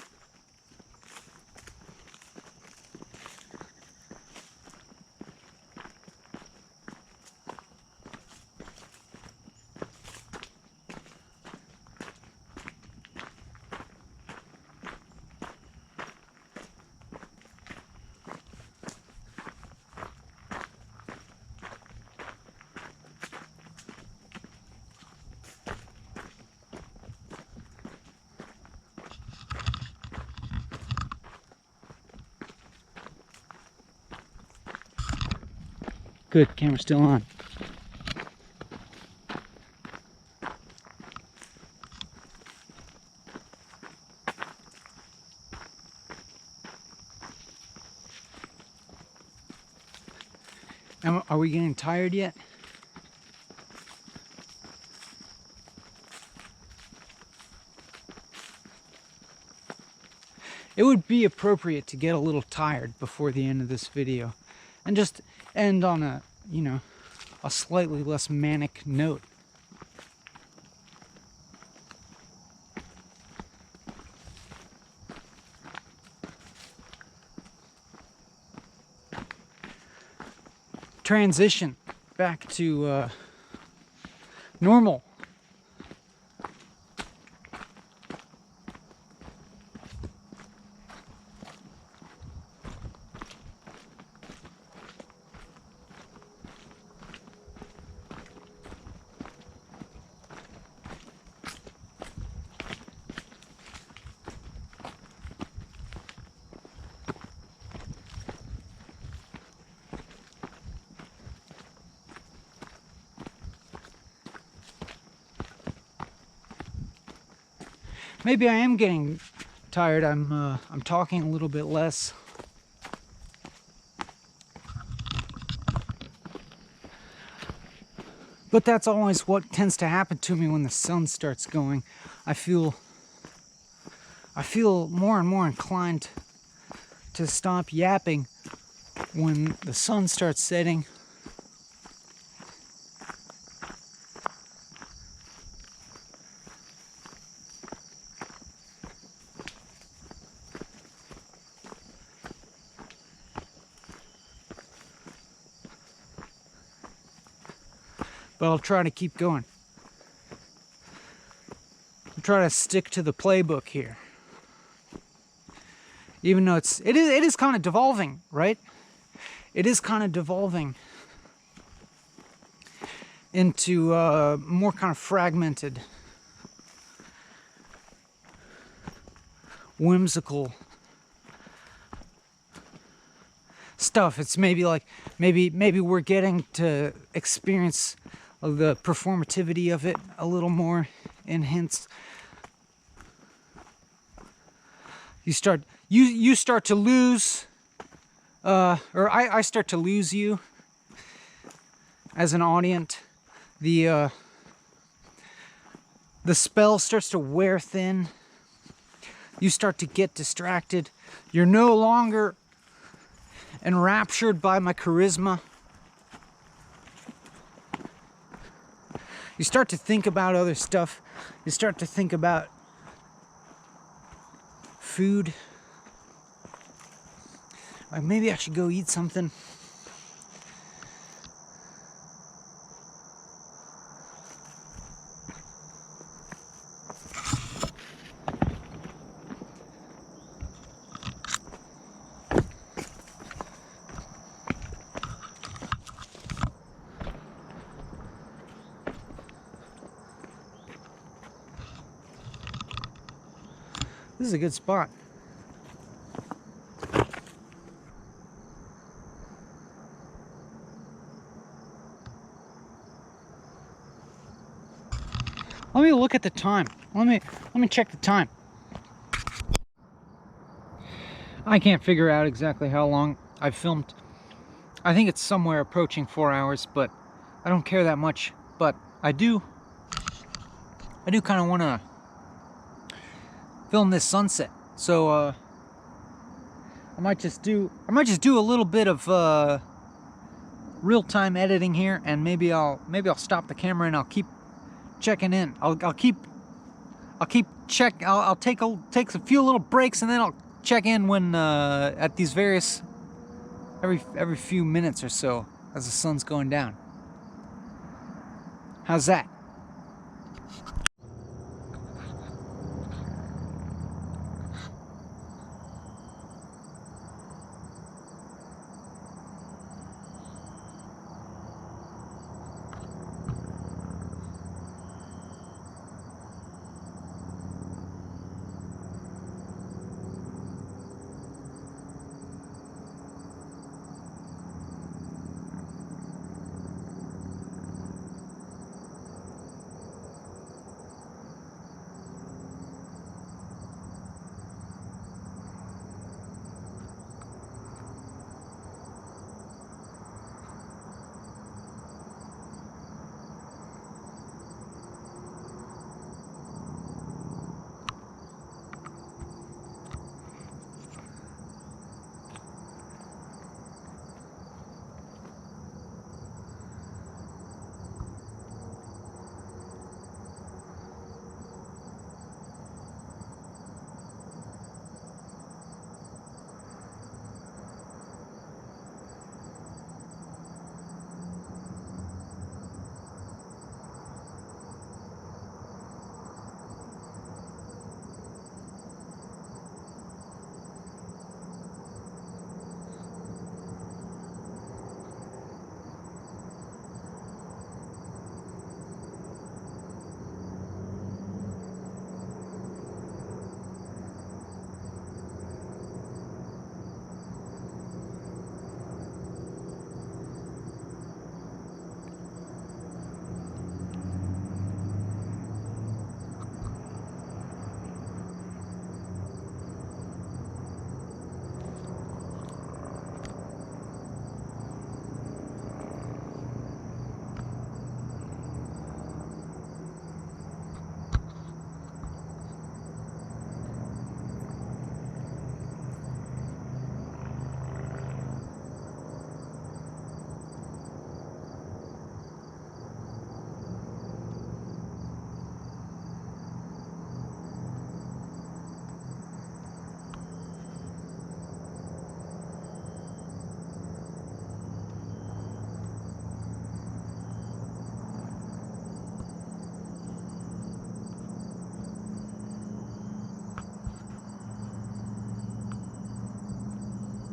Good, camera's still on. Are we getting tired yet? It would be appropriate to get a little tired before the end of this video and just end on a, you know, a slightly less manic note. Transition back to normal. maybe I am getting tired. I'm talking a little bit less. But that's always what tends to happen to me when the sun starts going. I feel more and more inclined to stop yapping when the sun starts setting. But I'll try to keep going. I'll try to stick to the playbook here. Even though it is kind of devolving, right? It is kind of devolving into more kind of fragmented, whimsical stuff. It's maybe like maybe we're getting to experience the performativity of it a little more in hints. You start to lose, or I start to lose you as an audience. The spell starts to wear thin. You start to get distracted. You're no longer enraptured by my charisma. You start to think about other stuff. You start to think about food. Like maybe I should go eat something. This is a good spot. Let me look at the time. Let me check the time. I can't figure out exactly how long I've filmed. I think it's somewhere approaching 4 hours, but I don't care that much. But I do kind of want to film this sunset. So I might just do a little bit of real-time editing here, and maybe I'll stop the camera and I'll keep checking in. I'll take a few little breaks, and then I'll check in when at these various every few minutes or so as the sun's going down. How's that?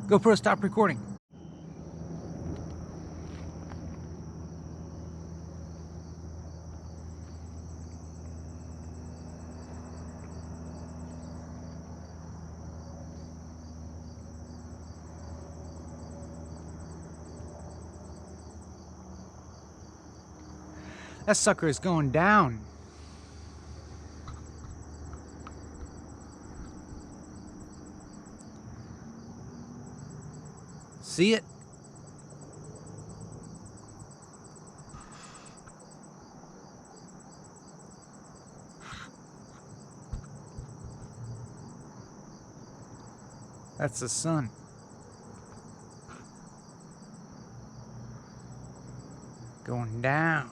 GoPro, stop recording. That sucker is going down. See it? That's the sun. Going down.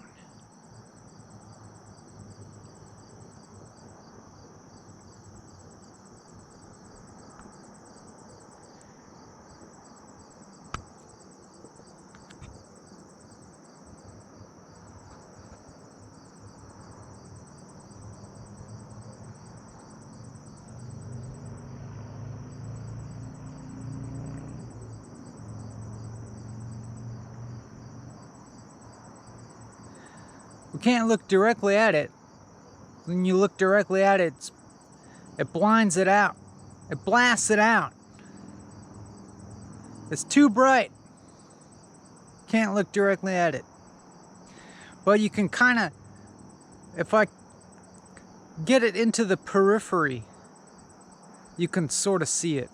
We can't look directly at it. When you look directly at it, it blinds it out. It blasts it out. It's too bright. Can't look directly at it. But you can kind of, if I get it into the periphery, you can sort of see it.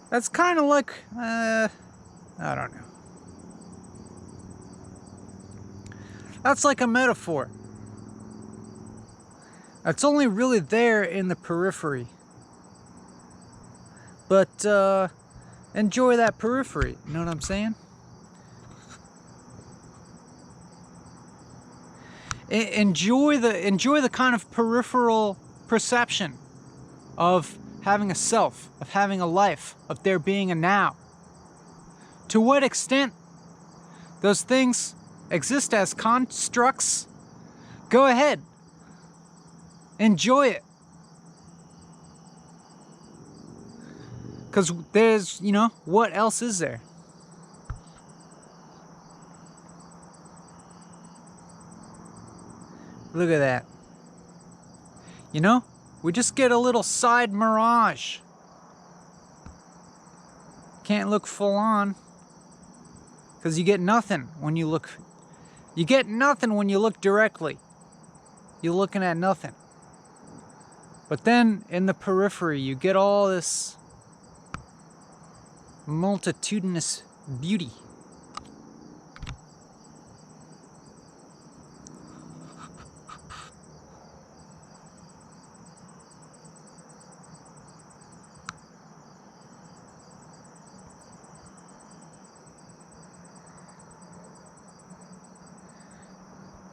That's kind of like, I don't know. That's like a metaphor. It's only really there in the periphery. But enjoy that periphery. You know what I'm saying? Enjoy the kind of peripheral perception of having a self, of having a life, of there being a now. To what extent those things exist as constructs, go ahead. Enjoy it. Because there's, you know, what else is there? Look at that. You know, we just get a little side mirage. Can't look full on. Because you get nothing when you look. You get nothing when you look directly. You're looking at nothing. But then in the periphery, you get all this multitudinous beauty.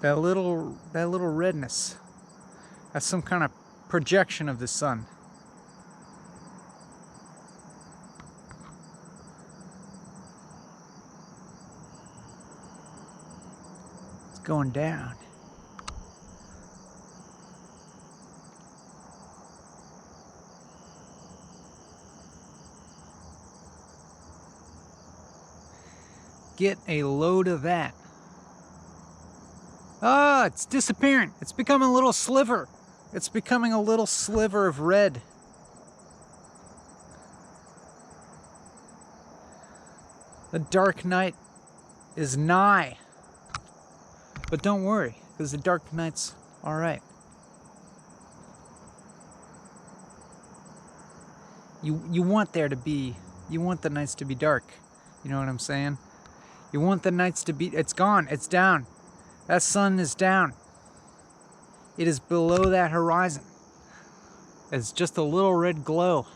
That little redness. That's some kind of projection of the sun. It's going down. Get a load of that. Ah, it's disappearing. It's becoming a little sliver. It's becoming a little sliver of red. The dark night is nigh. But don't worry, because the dark night's alright. You want there to be, you want the nights to be dark. You know what I'm saying? You want the nights to be, it's gone, it's down. That sun is down. It is below that horizon. It's just a little red glow.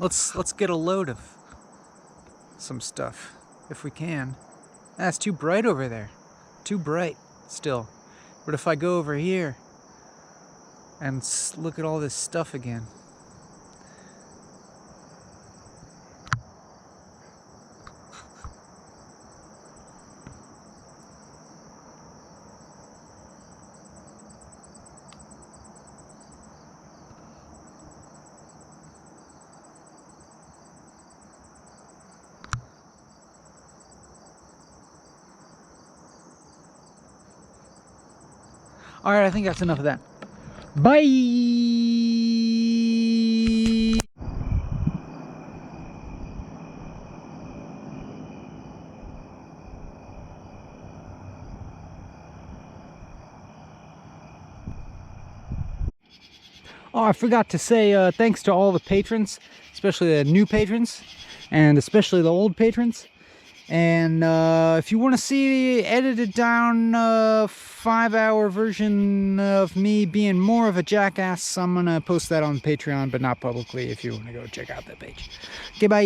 Let's get a load of some stuff, if we can. That's too bright over there. Too bright still. But if I go over here and look at all this stuff again. All right, I think that's enough of that. Bye. Oh, I forgot to say thanks to all the patrons, especially the new patrons, and especially the old patrons. And if you want to see the edited down 5-hour version of me being more of a jackass, I'm going to post that on Patreon, but not publicly if you want to go check out that page. Okay, bye!